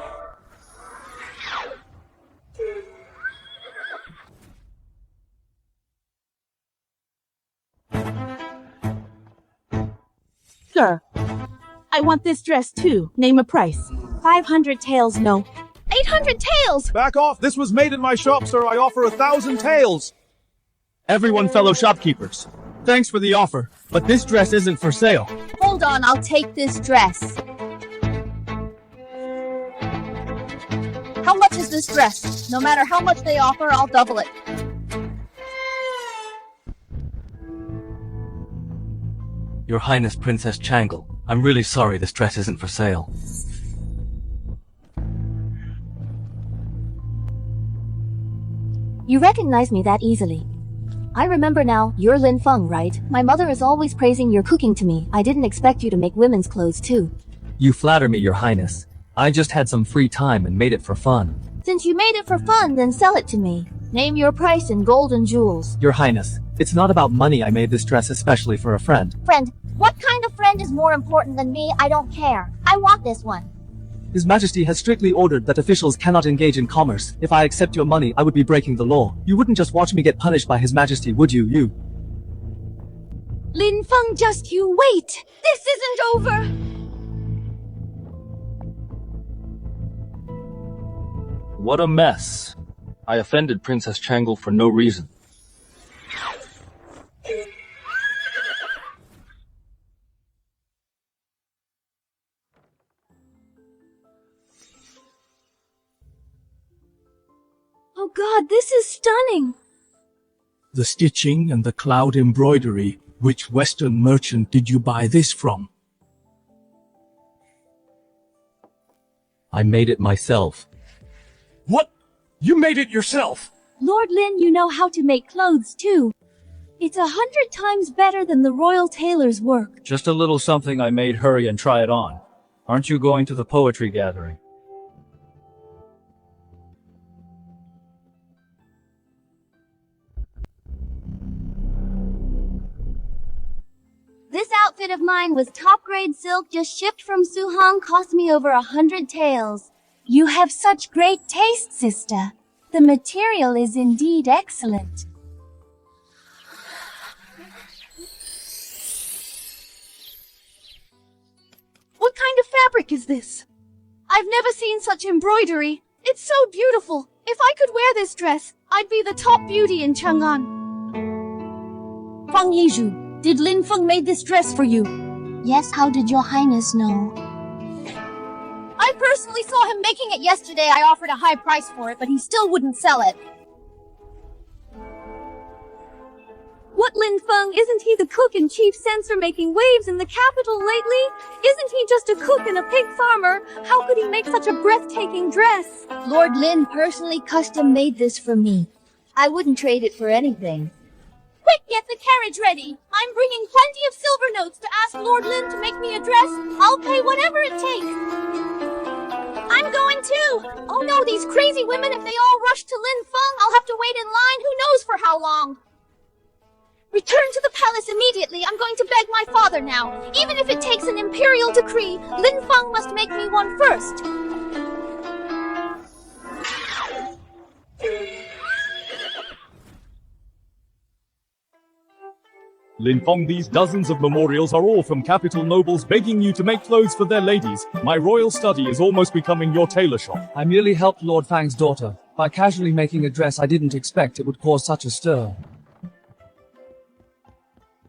S26: Sir, I want this dress too. Name a price. 500 taels, no.
S5: 800 taels!
S17: Back off! This was made in my shop, sir. I offer 1,000 taels.
S16: Everyone, fellow shopkeepers. Thanks for the offer, but this dress isn't for sale.
S5: Hold on, I'll take this dress. How much is this dress? No matter how much they offer, I'll double it.
S21: Your Highness Princess Changle, I'm really sorry this dress isn't for sale.
S6: You recognize me that easily. I remember now, you're Lin Feng, right? My mother is always praising your cooking to me. I didn't expect you to make women's clothes too.
S4: You flatter me, Your Highness. I just had some free time and made it for fun.
S6: Since you made it for fun, then sell it to me. Name your price in gold and jewels.
S4: Your Highness, it's not about money. I made this dress especially for a friend.
S6: Friend? What kind of friend is more important than me? I don't care. I want this one.
S4: His Majesty has strictly ordered that officials cannot engage in commerce. If I accept your money, I would be breaking the law. You wouldn't just watch me get punished by His Majesty, would you?
S5: Lin Feng, just you wait! This isn't over!
S3: What a mess. I offended Princess Changle for no reason.
S5: Oh god, this is stunning!
S12: The stitching and the cloud embroidery. Which Western merchant did you buy this from?
S4: I made it myself.
S12: What? You made it yourself?
S5: Lord Lin, you know how to make clothes too. It's 100 times better than the royal tailor's work.
S3: Just a little something I made. Hurry and try it on. Aren't you going to the poetry gathering?
S5: This outfit of mine was top-grade silk just shipped from Suhong, cost me over 100 taels. You have such great taste, sister. The material is indeed excellent. What kind of fabric is this? I've never seen such embroidery. It's so beautiful. If I could wear this dress, I'd be the top beauty in Chang'an.
S6: Feng Yizhu, did Lin Feng made this dress for you? Yes, how did your highness know?
S5: I personally saw him making it yesterday. I offered a high price for it, but he still wouldn't sell it. What, Lin Feng? Isn't he the cook and chief censor making waves in the capital lately? Isn't he just a cook and a pig farmer? How could he make such a breathtaking dress?
S6: Lord Lin personally custom made this for me. I wouldn't trade it for anything.
S5: Quick, get the carriage ready. I'm bringing plenty of silver notes to ask Lord Lin to make me a dress. I'll pay whatever it takes. I'm going too. Oh no, these crazy women, if they all rush to Lin Feng, I'll have to wait in line who knows for how long. Return to the palace immediately. I'm going to beg my father now. Even if it takes an imperial decree, Lin Feng must make me one first.
S23: Lin Feng, these dozens of memorials are all from capital nobles begging you to make clothes for their ladies. My royal study is almost becoming your tailor shop.
S4: I merely helped Lord Fang's daughter. By casually making a dress I didn't expect it would cause such a stir.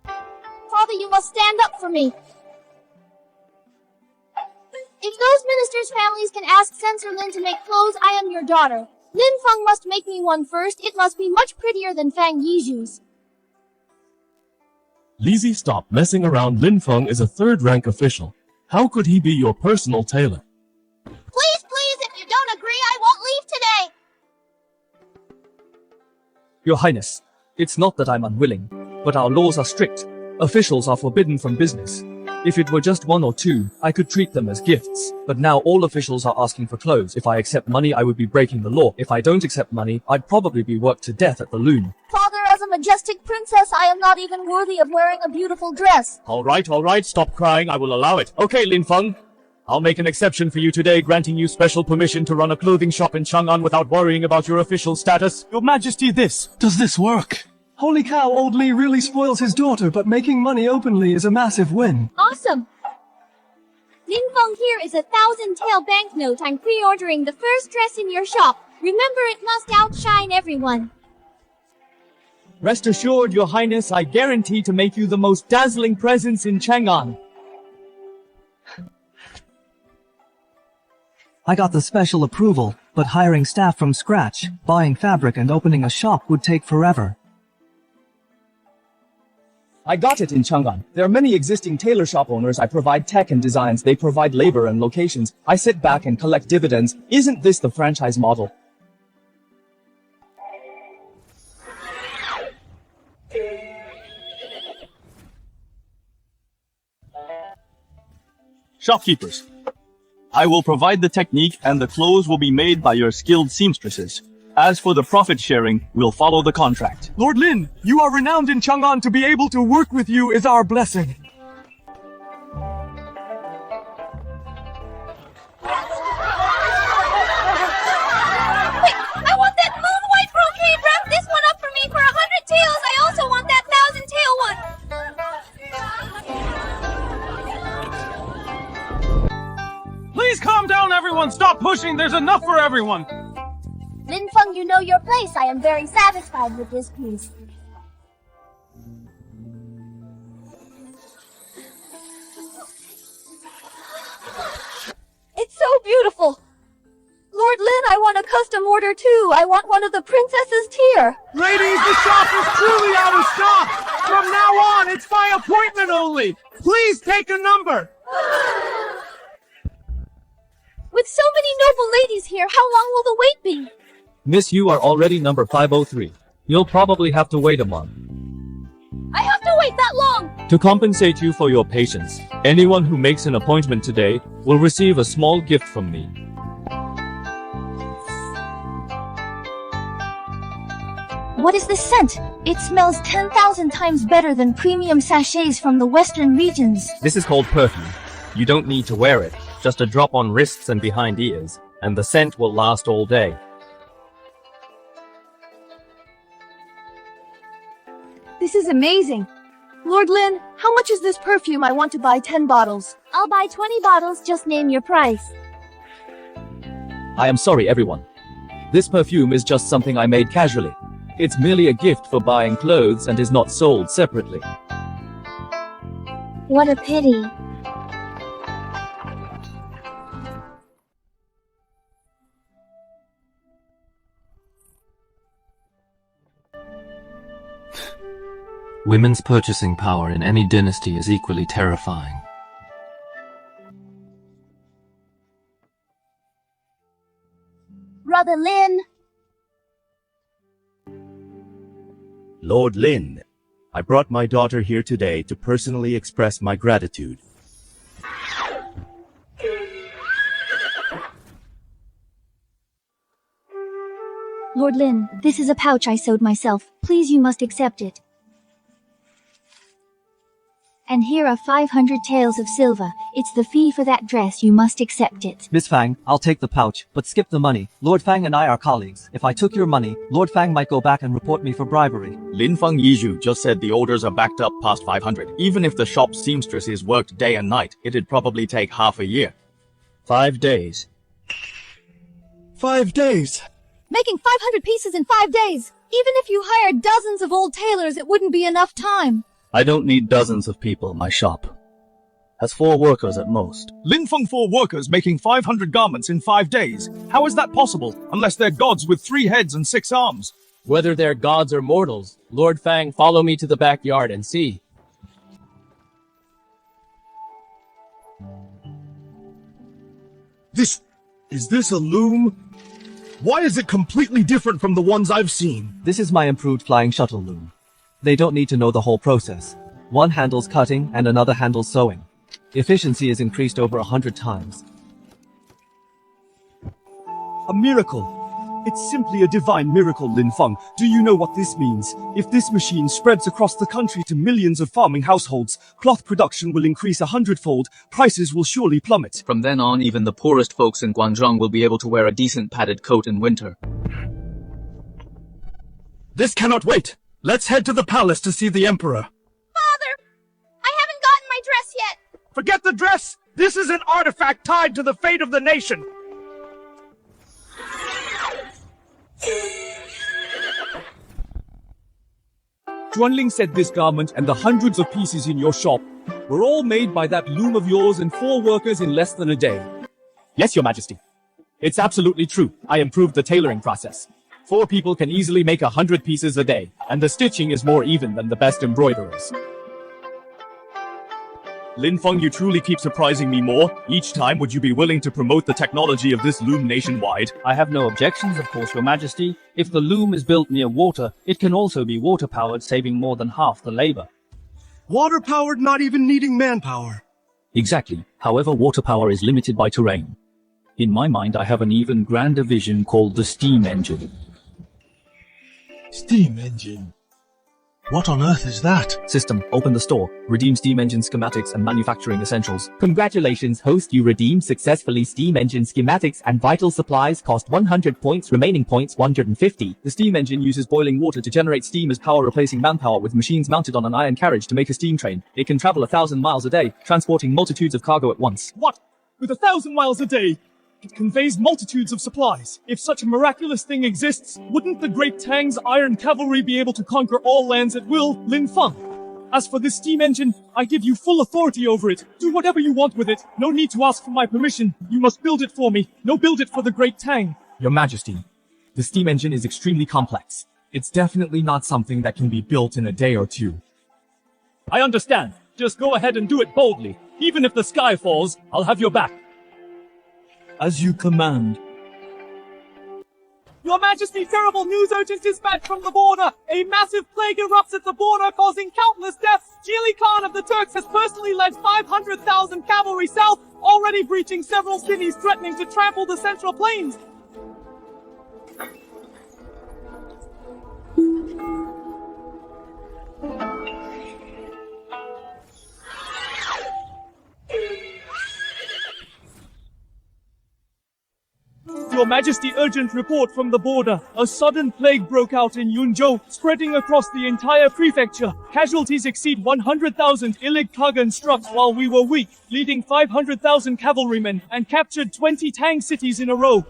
S5: Father, you must stand up for me. If those ministers' families can ask Censor Lin to make clothes, I am your daughter. Lin Feng must make me one first. It must be much prettier than Fang Yizhu's.
S1: Lizzie, stop messing around. Lin Feng is a third-rank official. How could he be your personal tailor?
S14: Please, if you don't agree, I won't leave today.
S4: Your Highness, it's not that I'm unwilling, but our laws are strict. Officials are forbidden from business. If it were just one or two, I could treat them as gifts. But now all officials are asking for clothes. If I accept money, I would be breaking the law. If I don't accept money, I'd probably be worked to death at the loom.
S5: Father, as a majestic princess, I am not even worthy of wearing a beautiful dress.
S16: All right, stop crying. I will allow it. Okay, Lin Feng. I'll make an exception for you today, granting you special permission to run a clothing shop in Chang'an without worrying about your official status.
S12: Your Majesty, Does this work? Holy cow, old Li really spoils his daughter, but making money openly is a massive win.
S5: Awesome! Lin Feng, here is 1,000 banknote. I'm pre-ordering the first dress in your shop. Remember, it must outshine everyone.
S8: Rest assured, Your Highness, I guarantee to make you the most dazzling presence in Chang'an.
S21: I got the special approval, but hiring staff from scratch, buying fabric and opening a shop would take forever.
S8: I got it in Chang'an. There are many existing tailor shop owners. I provide tech and designs. They provide labor and locations. I sit back and collect dividends. Isn't this the franchise model?
S16: Shopkeepers, I will provide the technique and the clothes will be made by your skilled seamstresses. As for the profit sharing, we'll follow the contract.
S12: Lord Lin, you are renowned in Chang'an. To be able to work with you is our blessing.
S5: Quick! I want that moon white brocade. Wrap this one up for me for 100 taels. I also want that 1,000 tael one.
S22: Stop pushing, there's enough for everyone!
S14: Linfeng, you know your place. I am very satisfied with this piece.
S5: It's so beautiful! Lord Lin, I want a custom order too. I want one of the princess's tier.
S22: Ladies, the shop is truly out of stock! From now on, it's by appointment only! Please take a number!
S5: With so many noble ladies here, how long will the wait be?
S4: Miss, you are already number 503. You'll probably have to wait a month.
S5: I have to wait that long!
S4: To compensate you for your patience, anyone who makes an appointment today will receive a small gift from me.
S6: What is this scent? It smells 10,000 times better than premium sachets from the western regions.
S4: This is called perfume. You don't need to wear it, just a drop on wrists and behind ears, and the scent will last all day.
S5: This is amazing. Lord Lin, how much is this perfume? I want to buy 10 bottles.
S14: I'll buy 20 bottles, just name your price.
S8: I am sorry, everyone. This perfume is just something I made casually. It's merely a gift for buying clothes and is not sold separately.
S14: What a pity.
S20: Women's purchasing power in any dynasty is equally terrifying.
S14: Brother Lin.
S2: Lord Lin, I brought my daughter here today to personally express my gratitude.
S6: Lord Lin, this is a pouch I sewed myself. Please, you must accept it. And here are 500 taels of silver. It's the fee for that dress. You must accept it.
S8: Miss Fang, I'll take the pouch, but skip the money. Lord Fang and I are colleagues. If I took your money, Lord Fang might go back and report me for bribery.
S3: Linfeng Yizhu just said the orders are backed up past 500. Even if the shop seamstress is worked day and night, it'd probably take half a year.
S2: 5 days.
S10: 5 days.
S5: Making 500 pieces in 5 days. Even if you hired dozens of old tailors, it wouldn't be enough time.
S3: I don't need dozens of people. My shop has 4 workers at most.
S17: Linfeng 4 workers making 500 garments in 5 days. How is that possible? Unless they're gods with 3 heads and 6 arms.
S8: Whether they're gods or mortals, Lord Fang, follow me to the backyard and see.
S17: Is this a loom? Why is it completely different from the ones I've seen?
S8: This is my improved flying shuttle loom. They don't need to know the whole process. One handles cutting and another handles sewing. Efficiency is increased over 100 times.
S12: A miracle. It's simply a divine miracle, Linfeng. Do you know what this means? If this machine spreads across the country to millions of farming households, cloth production will increase 100-fold, prices will surely plummet.
S3: From then on, even the poorest folks in Guangzhong will be able to wear a decent padded coat in winter.
S17: This cannot wait. Let's head to the palace to see the emperor.
S14: Father! I haven't gotten my dress yet!
S17: Forget the dress! This is an artifact tied to the fate of the nation!
S8: Juanling said this garment and the hundreds of pieces in your shop were all made by that loom of yours and 4 workers in less than a day.
S22: Yes, Your Majesty. It's absolutely true. I improved the tailoring process. 4 people can easily make 100 pieces a day, and the stitching is more even than the best embroiderers.
S17: Linfeng, you truly keep surprising me more. Each time, would you be willing to promote the technology of this loom nationwide?
S4: I have no objections, of course, Your Majesty. If the loom is built near water, it can also be water-powered, saving more than half the labor.
S17: Water-powered, not even needing manpower.
S8: Exactly. However, water power is limited by terrain. In my mind, I have an even grander vision called the steam engine.
S17: Steam engine? What on earth is that?
S8: System, open the store. Redeem steam engine schematics and manufacturing essentials.
S22: Congratulations, host. You redeemed successfully. Steam engine schematics and vital supplies cost 100 points, remaining points 150.
S8: The steam engine uses boiling water to generate steam as power, replacing manpower with machines mounted on an iron carriage to make a steam train. It can travel 1,000 miles a day, transporting multitudes of cargo at once.
S22: What? With 1,000 miles a day? It conveys multitudes of supplies. If such a miraculous thing exists, wouldn't the great Tang's iron cavalry be able to conquer all lands at will, Lin Feng? As for this steam engine, I give you full authority over it. Do whatever you want with it. No need to ask for my permission. You must build it for me. No, build it for the great Tang.
S8: Your Majesty, the steam engine is extremely complex. It's definitely not something that can be built in a day or two.
S22: I understand. Just go ahead and do it boldly. Even if the sky falls, I'll have your back.
S25: As you command.
S22: Your Majesty, terrible news urgent dispatch from the border. A massive plague erupts at the border, causing countless deaths. Jili Khan of the Turks has personally led 500,000 cavalry south, already breaching several cities, threatening to trample the Central Plains. Your Majesty, urgent report from the border. A sudden plague broke out in Yunzhou, spreading across the entire prefecture. Casualties exceed 100,000. Ilig Kagan struck while we were weak, leading 500,000 cavalrymen, and captured 20 Tang cities in a row.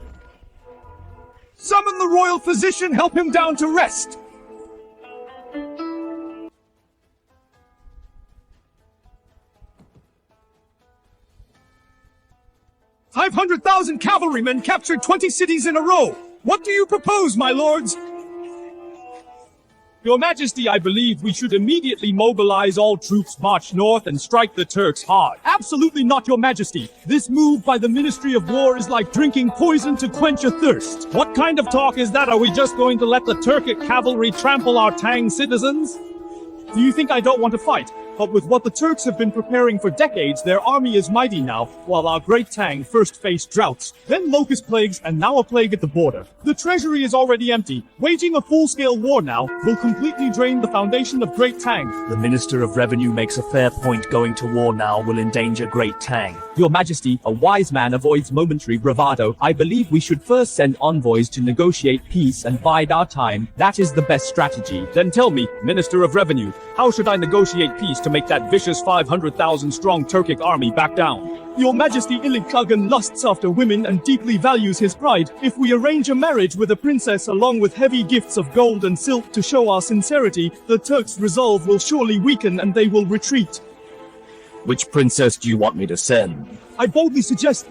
S17: Summon the royal physician, help him down to rest! "500,000 cavalrymen captured 20 cities in a row! What do you propose, my lords?"
S22: Your Majesty, I believe we should immediately mobilize all troops, march north, and strike the Turks hard. Absolutely not, Your Majesty. This move by the Ministry of War is like drinking poison to quench a thirst. What kind of talk is that? Are we just going to let the Turkic cavalry trample our Tang citizens? Do you think I don't want to fight? But with what the Turks have been preparing for decades, their army is mighty now, while our great Tang first faced droughts, then locust plagues, and now a plague at the border. The treasury is already empty. Waging a full-scale war now will completely drain the foundation of Great Tang.
S8: The Minister of Revenue makes a fair point. Going to war now will endanger Great Tang. Your Majesty, a wise man avoids momentary bravado. I believe we should first send envoys to negotiate peace and bide our time. That is the best strategy.
S22: Then tell me, Minister of Revenue, how should I negotiate peace to make that vicious 500,000 strong Turkic army back down? Your Majesty, Ilig Kagan lusts after women and deeply values his pride. If we arrange a marriage with a princess along with heavy gifts of gold and silk to show our sincerity, the Turks' resolve will surely weaken and they will retreat.
S8: Which princess do you want me to send?
S22: I boldly suggest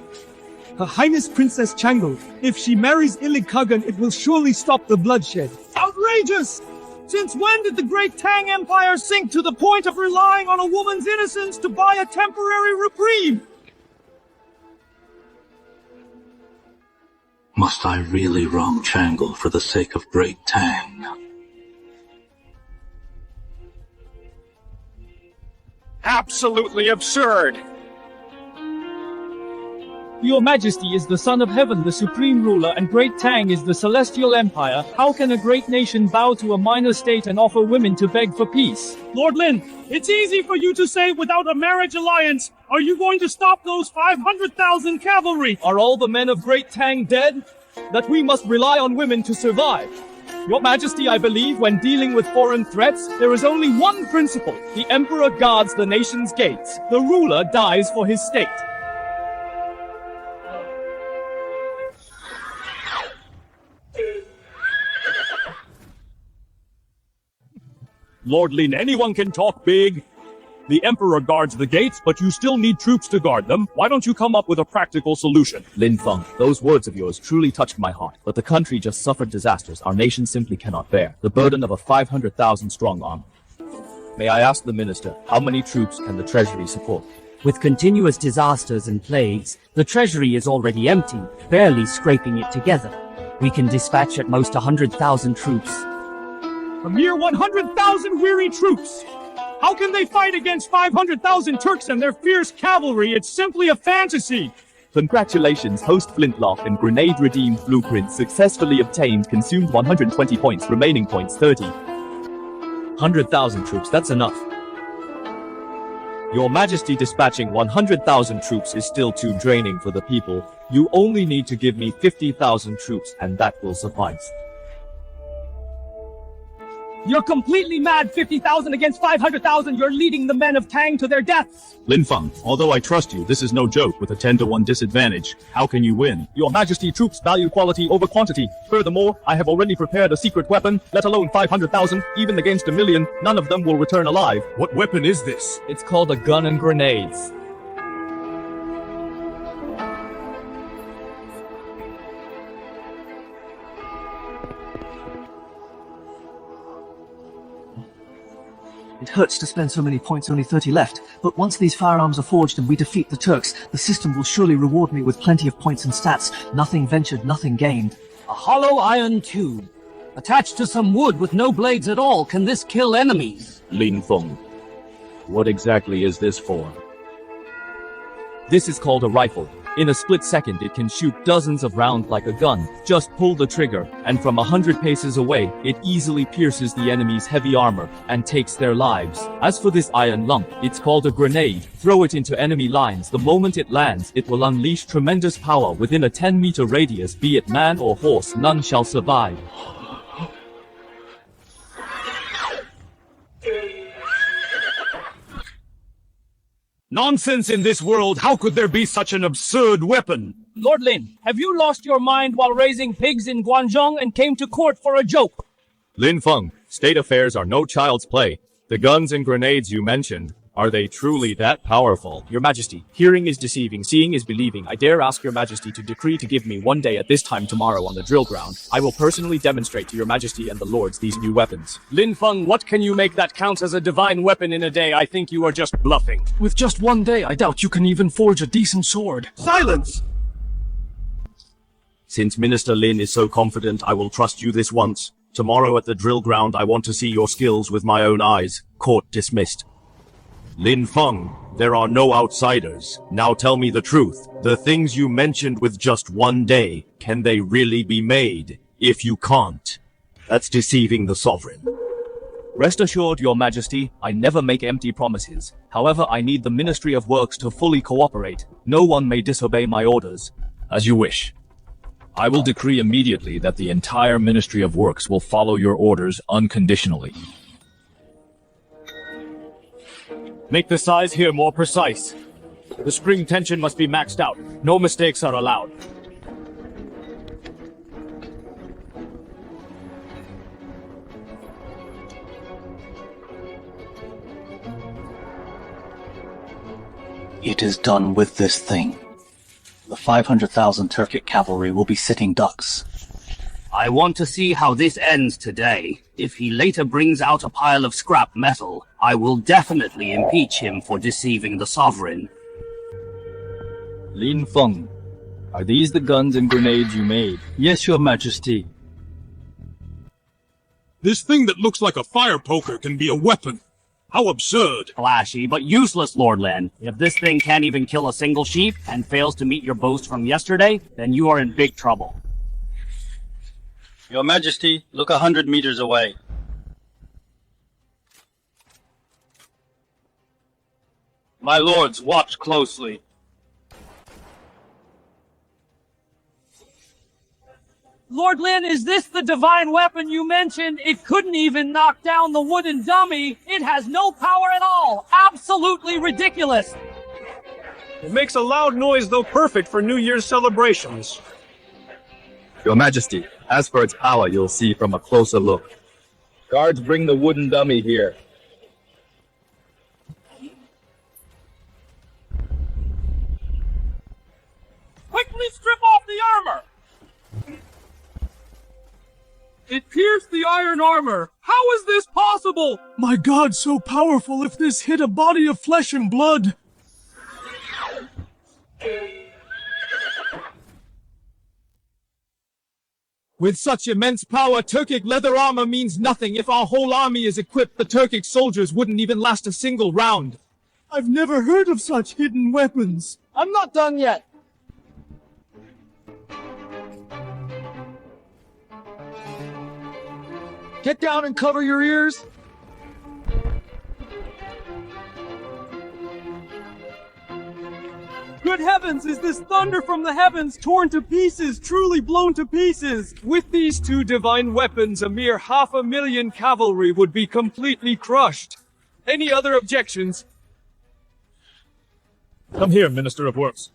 S22: Her Highness Princess Chango. If she marries Ilig Kagan, it will surely stop the bloodshed. Outrageous! Since when did the great Tang Empire sink to the point of relying on a woman's innocence to buy a temporary reprieve?
S7: Must I really wrong Changle for the sake of great Tang?
S22: Absolutely absurd! Your Majesty is the Son of Heaven, the Supreme Ruler, and Great Tang is the Celestial Empire. How can a great nation bow to a minor state and offer women to beg for peace? Lord Lin, it's easy for you to say without a marriage alliance. Are you going to stop those 500,000 cavalry? Are all the men of Great Tang dead? That we must rely on women to survive. Your Majesty, I believe when dealing with foreign threats, there is only one principle. The Emperor guards the nation's gates. The ruler dies for his state.
S23: Lord Lin, anyone can talk big. The Emperor guards the gates, but you still need troops to guard them. Why don't you come up with a practical solution?
S8: Lin Feng, those words of yours truly touched my heart. But the country just suffered disasters our nation simply cannot bear. The burden of a 500,000 strong army. May I ask the minister, how many troops can the treasury support?
S18: With continuous disasters and plagues, the treasury is already empty, barely scraping it together. We can dispatch at most 100,000 troops.
S22: A mere 100,000 weary troops! How can they fight against 500,000 Turks and their fierce cavalry? It's simply a fantasy!
S8: Congratulations, host Flintlock and Grenade Redeemed Blueprint successfully obtained. Consumed 120 points, remaining points 30. 100,000 troops, that's enough. Your Majesty, dispatching 100,000 troops is still too draining for the people. You only need to give me 50,000 troops and that will suffice.
S22: You're completely mad. 50,000 against 500,000. You're leading the men of Tang to their deaths.
S23: Lin Feng, although I trust you, this is no joke with a 10-to-1 disadvantage. How can you win?
S16: Your Majesty, troops value quality over quantity. Furthermore, I have already prepared a secret weapon, let alone 500,000. Even against 1,000,000, none of them will return alive.
S17: What weapon is this?
S8: It's called a gun and grenades.
S21: It hurts to spend so many points, only 30 left, but once these firearms are forged and we defeat the Turks, the system will surely reward me with plenty of points and stats. Nothing ventured, nothing gained.
S18: A hollow iron tube. Attached to some wood with no blades at all, can this kill enemies?
S3: Lin Feng, what exactly is this for?
S8: This is called a rifle. In a split second, it can shoot dozens of rounds like a gun. Just pull the trigger, and from 100 paces away, it easily pierces the enemy's heavy armor and takes their lives. As for this iron lump, it's called a grenade. Throw it into enemy lines. The moment it lands, it will unleash tremendous power within a 10-meter radius. Be it man or horse, none shall survive.
S17: Nonsense in this world! How could there be such an absurd weapon?
S22: Lord Lin, have you lost your mind while raising pigs in Guangzhong and came to court for a joke?
S23: Lin Feng, state affairs are no child's play. The guns and grenades you mentioned, are they truly that powerful?
S8: Your Majesty, hearing is deceiving, seeing is believing. I dare ask your Majesty to decree to give me 1 day at this time tomorrow on the drill ground. I will personally demonstrate to your Majesty and the Lords these new weapons.
S22: Lin Feng, what can you make that counts as a divine weapon in a day? I think you are just bluffing.
S21: With just 1 day, I doubt you can even forge a decent sword.
S17: Silence!
S2: Since Minister Lin is so confident, I will trust you this once. Tomorrow at the drill ground, I want to see your skills with my own eyes. Court dismissed. Lin Feng, there are no outsiders. Now tell me the truth. The things you mentioned with just 1 day, can they really be made? If you can't, that's deceiving the sovereign.
S8: Rest assured, your Majesty, I never make empty promises. However, I need the Ministry of Works to fully cooperate. No one may disobey my orders.
S3: As you wish. I will decree immediately that the entire Ministry of Works will follow your orders unconditionally.
S22: Make the size here more precise. The spring tension must be maxed out. No mistakes are allowed.
S21: It is done with this thing. The 500,000 Turkic cavalry will be sitting ducks.
S18: I want to see how this ends today. If he later brings out a pile of scrap metal, I will definitely impeach him for deceiving the sovereign.
S3: Lin Feng, are these the guns and grenades you made?
S21: Yes, your Majesty.
S17: This thing that looks like a fire poker can be a weapon. How absurd.
S18: Flashy, but useless, Lord Lin. If this thing can't even kill a single sheep and fails to meet your boast from yesterday, then you are in big trouble.
S9: Your Majesty, look 100 meters away. My lords, watch closely.
S22: Lord Lin, is this the divine weapon you mentioned? It couldn't even knock down the wooden dummy. It has no power at all. Absolutely ridiculous.
S17: It makes a loud noise, though perfect for New Year's celebrations.
S3: Your Majesty, as for its power, you'll see from a closer look. Guards, bring the wooden dummy here.
S22: Quickly strip off the armor! It pierced the iron armor. How is this possible?
S12: My God, so powerful if this hit a body of flesh and blood.
S22: With such immense power, Turkic leather armor means nothing. If our whole army is equipped, the Turkic soldiers wouldn't even last a single round.
S12: I've never heard of such hidden weapons.
S22: I'm not done yet. Get down and cover your ears.
S10: Good heavens, is this thunder from the heavens, torn to pieces, truly blown to pieces? With these two divine weapons, a mere 500,000 cavalry would be completely crushed. Any other objections?
S23: Come here, Minister of Works.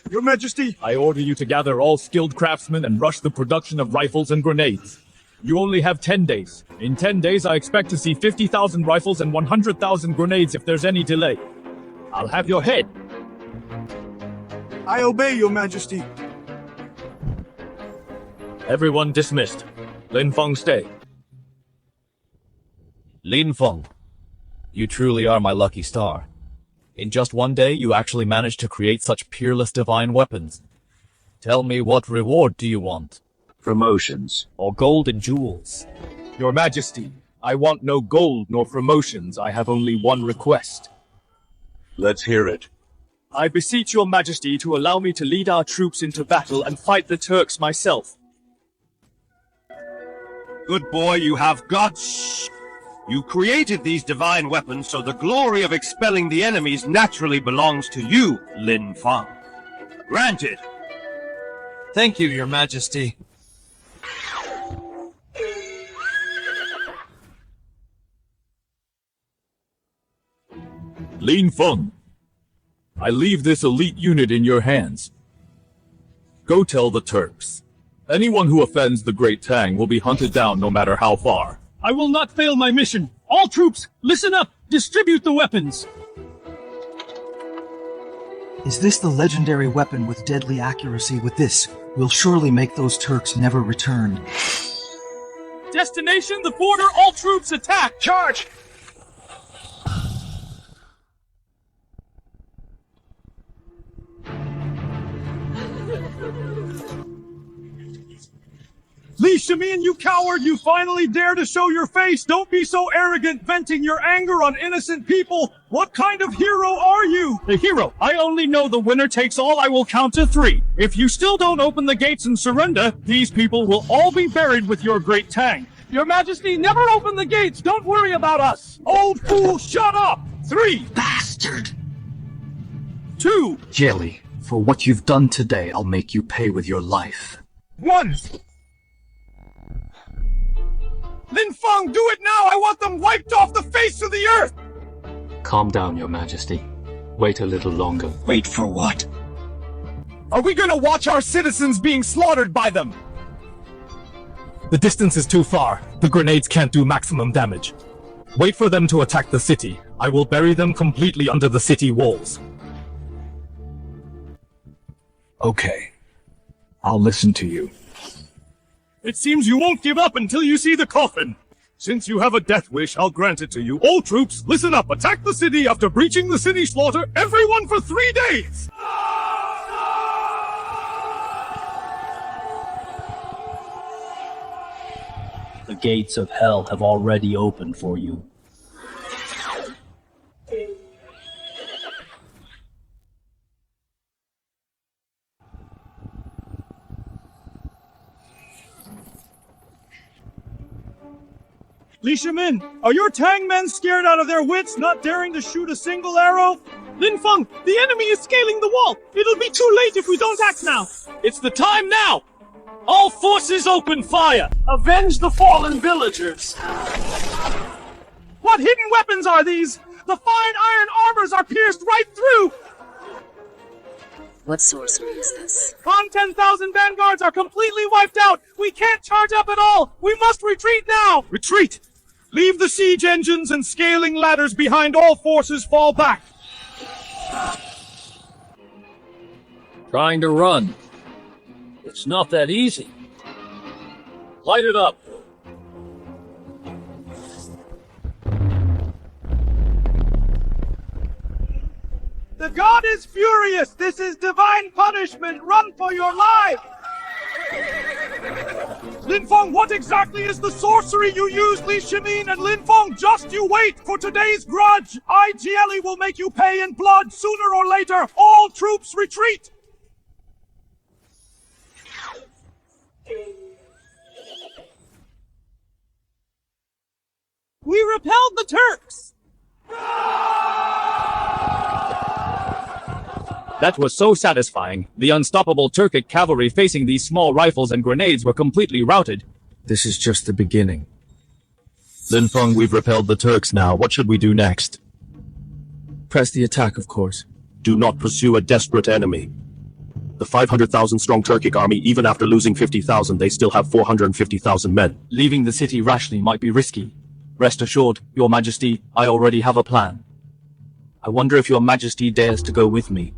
S17: Your Majesty!
S23: I order you to gather all skilled craftsmen and rush the production of rifles and grenades. You only have 10 days. In 10 days, I expect to see 50,000 rifles and 100,000 grenades if there's any delay. I'll have your head.
S17: I obey, Your Majesty.
S23: Everyone dismissed. Lin Feng, stay.
S8: Lin Feng, you truly are my lucky star. In just one day, you actually managed to create such peerless divine weapons. Tell me, what reward do you want?
S11: Promotions.
S8: Or gold and jewels?
S23: Your Majesty, I want no gold nor promotions. I have only one request.
S11: Let's hear it.
S16: I beseech your Majesty to allow me to lead our troops into battle and fight the Turks myself.
S2: Good boy, you have guts. You created these divine weapons, so the glory of expelling the enemies naturally belongs to you, Lin Feng. Granted.
S13: Thank you, Your Majesty.
S23: Lin Feng, I leave this elite unit in your hands. Go tell the Turks. Anyone who offends the Great Tang will be hunted down no matter how far.
S22: I will not fail my mission. All troops, listen up. Distribute the weapons.
S21: Is this the legendary weapon with deadly accuracy? With this, we'll surely make those Turks never return.
S22: Destination, the border. All troops attack.
S17: Charge! Li Shimin, you coward! You finally dare to show your face! Don't be so arrogant, venting your anger on innocent people! What kind of hero are you?
S22: The hero. I only know the winner takes all. I will count to 3. If you still don't open the gates and surrender, these people will all be buried with your Great Tang. Your Majesty, never open the gates! Don't worry about us!
S17: Old fool, shut up! 3!
S21: Bastard!
S22: 2!
S21: Jelly, for what you've done today, I'll make you pay with your life.
S17: 1! Lin Feng, do it now! I want them wiped off the face of the earth!
S7: Calm down, Your Majesty. Wait a little longer.
S11: Wait for what?
S17: Are we gonna watch our citizens being slaughtered by them?
S1: The distance is too far. The grenades can't do maximum damage. Wait for them to attack the city. I will bury them completely under the city walls.
S3: Okay. I'll listen to you.
S17: It seems you won't give up until you see the coffin. Since you have a death wish, I'll grant it to you. All troops, listen up. Attack the city after breaching the city slaughter. Everyone for 3 days!
S18: The gates of hell have already opened for you.
S17: Li Shimin, are your Tang men scared out of their wits, not daring to shoot a single arrow?
S22: Lin Feng, the enemy is scaling the wall. It'll be too late if we don't act now. It's the time now. All forces open fire. Avenge the fallen villagers. What hidden weapons are these? The fine iron armors are pierced right through.
S15: What sorcery is this?
S22: On 10,000 vanguards are completely wiped out. We can't charge up at all. We must retreat now.
S17: Retreat! Leave the siege engines and scaling ladders behind. All forces fall back.
S22: Trying to run. It's not that easy. Light it up.
S17: The god is furious! This is divine punishment! Run for your life! Lin Feng, what exactly is the sorcery you use, Li Shimin and Lin Feng? Just you wait for today's grudge! IGLE will make you pay in blood sooner or later! All troops retreat!
S22: We repelled the Turks!
S23: That was so satisfying. The unstoppable Turkic cavalry facing these small rifles and grenades were completely routed.
S3: This is just the beginning.
S2: Lin Feng, we've repelled the Turks now. What should we do next?
S3: Press the attack, of course.
S2: Do not pursue a desperate enemy. The 500,000 strong Turkic army, even after losing 50,000, they still have 450,000 men.
S23: Leaving the city rashly might be risky. Rest assured, Your Majesty, I already have a plan. I wonder if Your Majesty dares to go with me.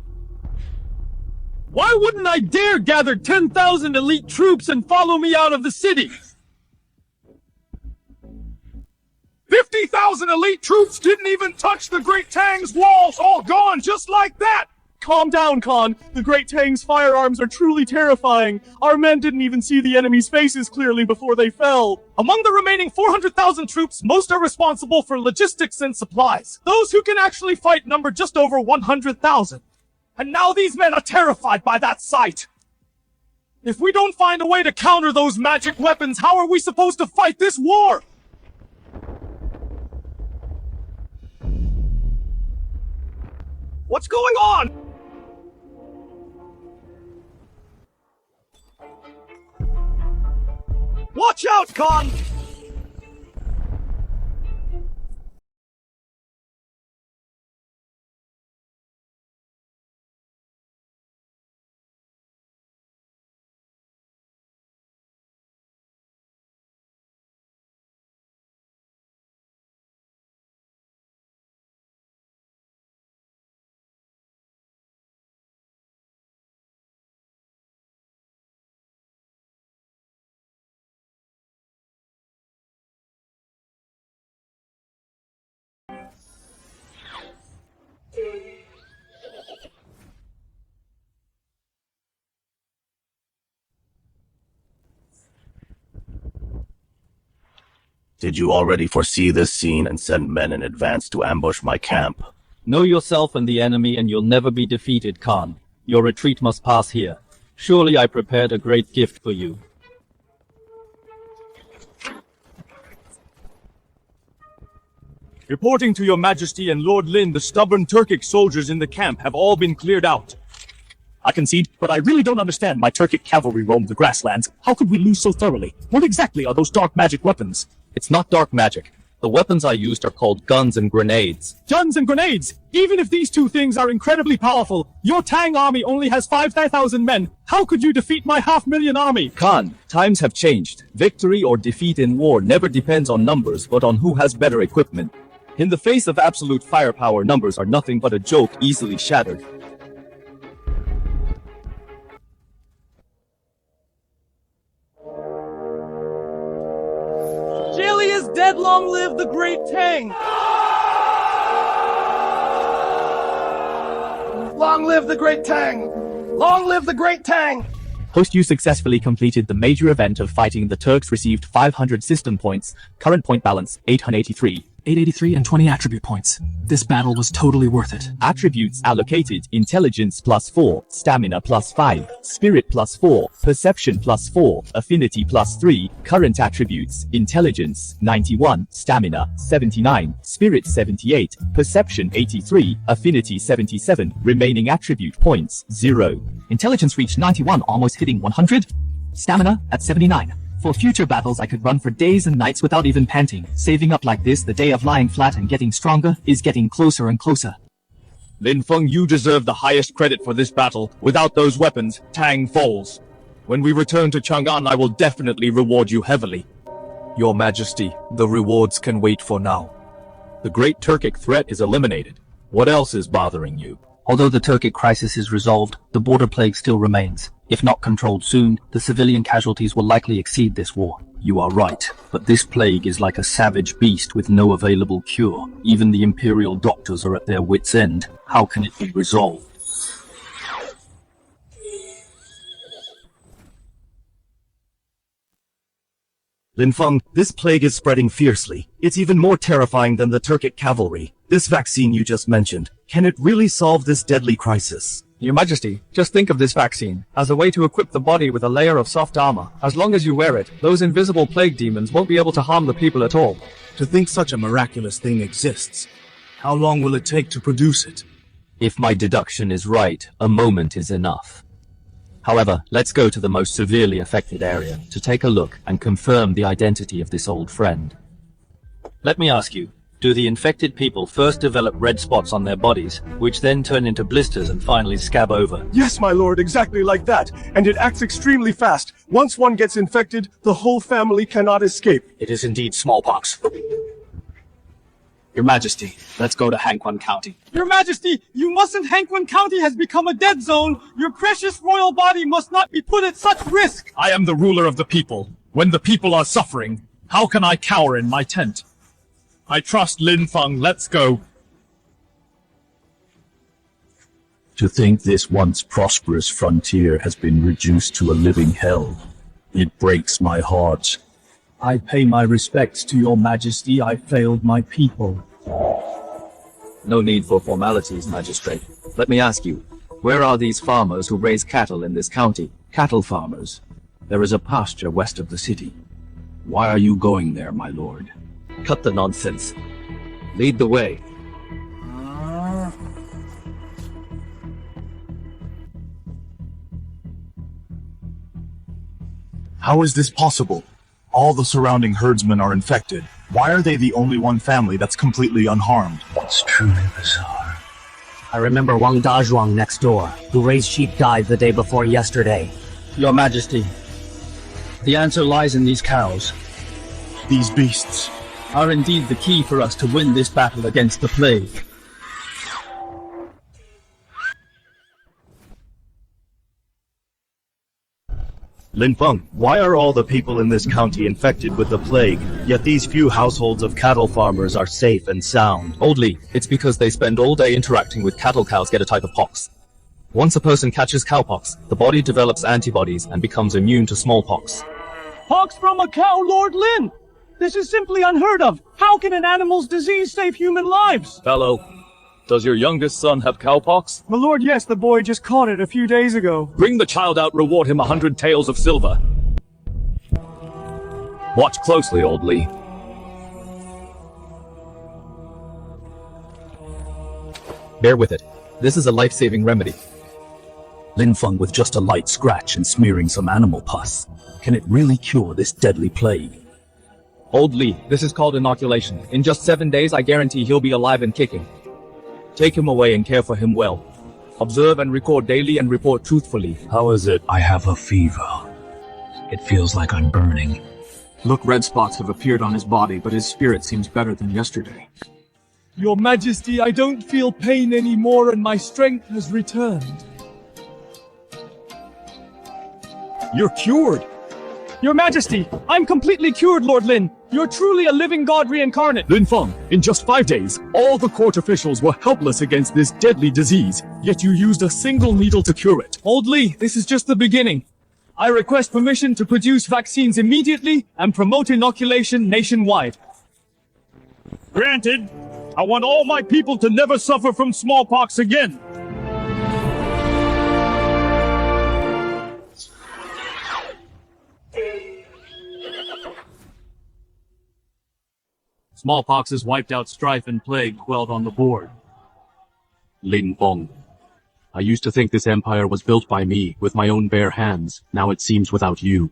S22: Why wouldn't I dare gather 10,000 elite troops and follow me out of the city?
S17: 50,000 elite troops didn't even touch the Great Tang's walls, all gone just like that!
S22: Calm down, Khan. The Great Tang's firearms are truly terrifying. Our men didn't even see the enemy's faces clearly before they fell. Among the remaining 400,000 troops, most are responsible for logistics and supplies. Those who can actually fight number just over 100,000. And now these men are terrified by that sight. If we don't find a way to counter those magic weapons, how are we supposed to fight this war? What's going on? Watch out, Khan!
S2: Did you already foresee this scene and send men in advance to ambush my camp?
S8: Know yourself and the enemy, and you'll never be defeated, Khan. Your retreat must pass here. Surely I prepared a great gift for you.
S12: Reporting to Your Majesty and Lord Lin, the stubborn Turkic soldiers in the camp have all been cleared out.
S23: I concede, but I really don't understand. My Turkic cavalry roamed the grasslands. How could we lose so thoroughly? What exactly are those dark magic weapons?
S8: It's not dark magic. The weapons I used are called guns and grenades.
S22: Guns and grenades! Even if these two things are incredibly powerful, your Tang army only has 5,000 men. How could you defeat my 500,000 army?
S8: Khan, times have changed. Victory or defeat in war never depends on numbers, but on who has better equipment. In the face of absolute firepower, numbers are nothing but a joke easily shattered.
S22: Jali is dead, long live the Great Tang! Long live the Great Tang! Long live the Great Tang!
S8: Post you successfully completed the major event of fighting the Turks, received 500 system points, current point balance 883.
S21: 883 and 20 attribute points. This battle was totally worth it.
S8: Attributes allocated: intelligence +4, stamina +5, spirit +4, perception +4, affinity +3. Current attributes: intelligence 91, stamina 79, spirit 78, perception 83, affinity 77. Remaining attribute points 0.
S21: Intelligence reached 91, almost hitting 100. Stamina at 79. For future battles I could run for days and nights without even panting. Saving up like this, the day of lying flat and getting stronger is getting closer and closer.
S23: Lin Feng, you deserve the highest credit for this battle. Without those weapons, Tang falls. When we return to Chang'an, I will definitely reward you heavily.
S3: Your Majesty, the rewards can wait for now.
S2: The Great Turkic threat is eliminated. What else is bothering you?
S21: Although the Turkic crisis is resolved, the border plague still remains. If not controlled soon, the civilian casualties will likely exceed this war.
S18: You are right, but this plague is like a savage beast with no available cure. Even the Imperial doctors are at their wits' end. How can it be resolved?
S2: Lin Feng, this plague is spreading fiercely. It's even more terrifying than the Turkic cavalry. This vaccine you just mentioned, can it really solve this deadly crisis?
S23: Your Majesty, just think of this vaccine as a way to equip the body with a layer of soft armor. As long as you wear it, those invisible plague demons won't be able to harm the people at all.
S12: To think such a miraculous thing exists. How long will it take to produce it?
S6: If my deduction is right, a moment is enough. However, let's go to the most severely affected area to take a look and confirm the identity of this old friend.
S9: Let me ask you, do the infected people first develop red spots on their bodies, which then turn into blisters and finally scab over?
S12: Yes, my lord, exactly like that. And it acts extremely fast. Once one gets infected, the whole family cannot escape.
S25: It is indeed smallpox. Your Majesty, let's go to Hanquan County.
S22: Your Majesty, you mustn't. Hanquan County has become a dead zone. Your precious royal body must not be put at such risk.
S1: I am the ruler of the people. When the people are suffering, how can I cower in my tent? I trust Lin Feng. Let's go.
S7: To think this once prosperous frontier has been reduced to a living hell, it breaks my heart.
S21: I pay my respects to your Majesty. I failed my people.
S3: No need for formalities, Magistrate. Let me ask you, where are these farmers who raise cattle in this county?
S7: Cattle farmers. There is a pasture west of the city. Why are you going there, my lord?
S3: Cut the nonsense. Lead the way.
S17: How is this possible? All the surrounding herdsmen are infected. Why are they the only one family that's completely unharmed?
S7: It's truly bizarre.
S15: I remember Wang Dazhuang next door, who raised sheep, died the day before yesterday.
S13: Your Majesty, the answer lies in these cows.
S17: These beasts
S13: are indeed the key for us to win this battle against the plague.
S2: Lin Feng, why are all the people in this county infected with the plague, yet these few households of cattle farmers are safe and sound?
S3: Old Li, it's because they spend all day interacting with cattle. Cows get a type of pox. Once a person catches cowpox, the body develops antibodies and becomes immune to smallpox.
S22: Pox from a cow, Lord Lin! This is simply unheard of. How can an animal's disease save human lives?
S3: Fellow, does your youngest son have cowpox?
S22: My lord, yes, the boy just caught it a few days ago.
S3: Bring the child out, reward him 100 taels of silver. Watch closely, Old Li. Bear with it. This is a life-saving remedy.
S7: Lin Feng with just a light scratch and smearing some animal pus. Can it really cure this deadly plague?
S3: Old Li, this is called inoculation. In just 7 days, I guarantee he'll be alive and kicking. Take him away and care for him well. Observe and record daily and report truthfully.
S7: How is it? I have a fever. It feels like I'm burning.
S25: Look, red spots have appeared on his body, but his spirit seems better than yesterday.
S10: Your Majesty, I don't feel pain anymore and my strength has returned.
S17: You're cured!
S22: Your Majesty, I'm completely cured, Lord Lin. You're truly a living god reincarnate.
S17: Lin Feng, in just 5 days, all the court officials were helpless against this deadly disease, yet you used a single needle to cure it.
S10: Old Li, this is just the beginning. I request permission to produce vaccines immediately and promote inoculation nationwide.
S17: Granted. I want all my people to never suffer from smallpox again.
S25: Smallpox has wiped out strife and plague quelled on the board.
S7: Lin Feng. I used to think this empire was built by me, with my own bare hands. Now it seems without you.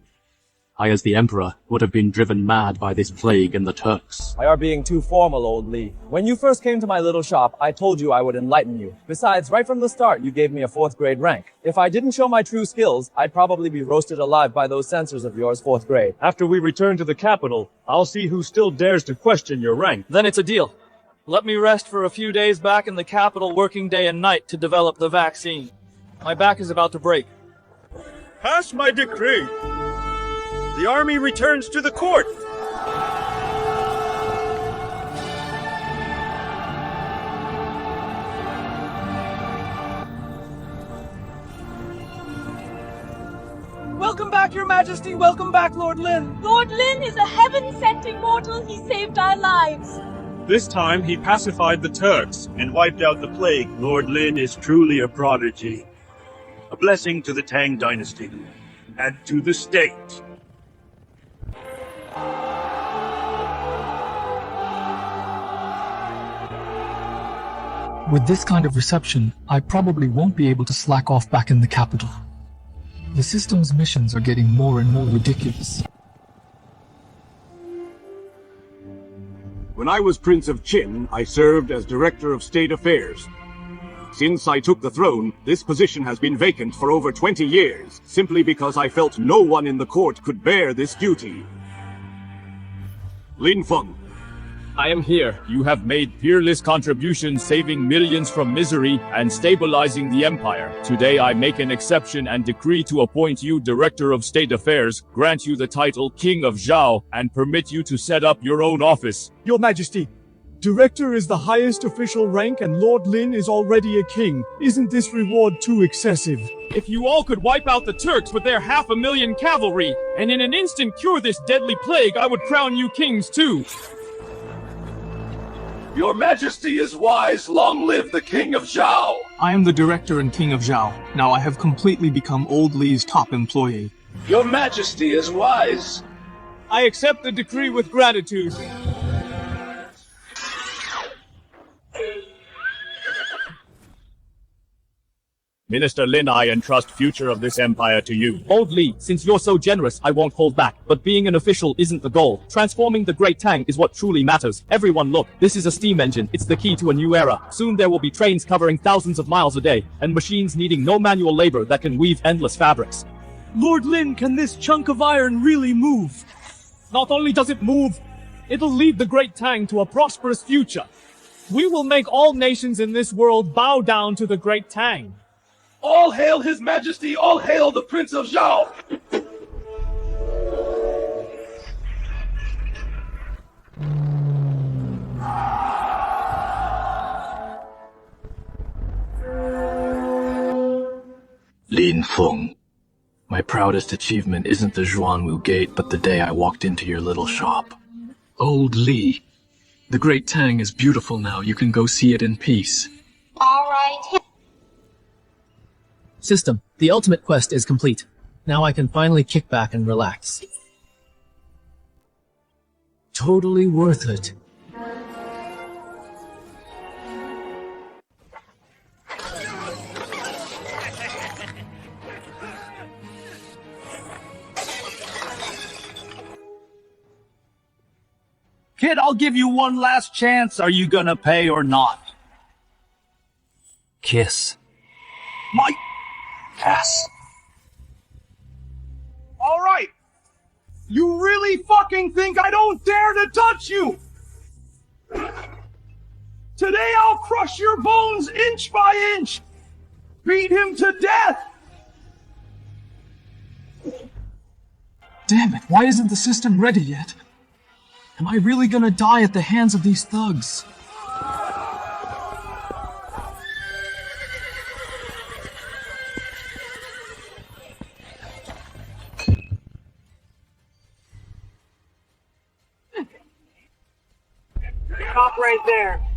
S7: I, as the Emperor, would have been driven mad by this plague and the Turks.
S19: You are being too formal, Old Li. When you first came to my little shop, I told you I would enlighten you. Besides, right from the start, you gave me a 4th grade rank. If I didn't show my true skills, I'd probably be roasted alive by those censors of yours 4th grade.
S17: After we return to the capital, I'll see who still dares to question your rank.
S16: Then it's a deal. Let me rest for a few days back in the capital, working day and night to develop the vaccine. My back is about to break.
S17: Pass my decree. The army returns to the court.
S22: Welcome back, Your Majesty. Welcome back, Lord Lin.
S5: Lord Lin is a heaven-sent immortal. He saved our lives.
S17: This time he pacified the Turks and wiped out the plague. Lord Lin is truly a prodigy. A blessing to the Tang Dynasty and to the state.
S21: With this kind of reception, I probably won't be able to slack off back in the capital. The system's missions are getting more and more ridiculous.
S17: When I was Prince of Qin, I served as Director of State Affairs. Since I took the throne, this position has been vacant for over 20 years, simply because I felt no one in the court could bear this duty. Lin Feng.
S23: I am here. You have made peerless contributions, saving millions from misery and stabilizing the empire. Today I make an exception and decree to appoint you Director of State Affairs, grant you the title King of Zhao, and permit you to set up your own office.
S10: Your Majesty, Director is the highest official rank and Lord Lin is already a king. Isn't this reward too excessive?
S23: If you all could wipe out the Turks with their 500,000 cavalry, and in an instant cure this deadly plague, I would crown you kings too.
S4: Your Majesty is wise. Long live the King of Zhao!
S21: I am the Director and King of Zhao. Now I have completely become Old Li's top employee.
S4: Your Majesty is wise.
S10: I accept the decree with gratitude.
S23: Minister Lin, I entrust future of this empire to you.
S8: Old Li, since you're so generous, I won't hold back. But being an official isn't the goal. Transforming the Great Tang is what truly matters. Everyone look, this is a steam engine. It's the key to a new era. Soon there will be trains covering thousands of miles a day, and machines needing no manual labor that can weave endless fabrics.
S10: Lord Lin, can this chunk of iron really move?
S23: Not only does it move, it'll lead the Great Tang to a prosperous future.
S10: We will make all nations in this world bow down to the Great Tang.
S4: All hail His Majesty! All hail the Prince of Zhao!
S3: Lin Feng. My proudest achievement isn't the Zhuanwu Gate, but the day I walked into your little shop. Old Li. The Great Tang is beautiful now. You can go see it in peace.
S5: All right.
S8: System, the ultimate quest is complete. Now I can finally kick back and relax. Totally worth it.
S4: Kid, I'll give you one last chance. Are you gonna pay or not?
S21: Kiss.
S4: My ass. All right. You really fucking think I don't dare to touch you? Today I'll crush your bones inch by inch. Beat him to death.
S21: Damn it, why isn't the system ready yet? Am I really gonna die at the hands of these thugs?
S22: Stop right there.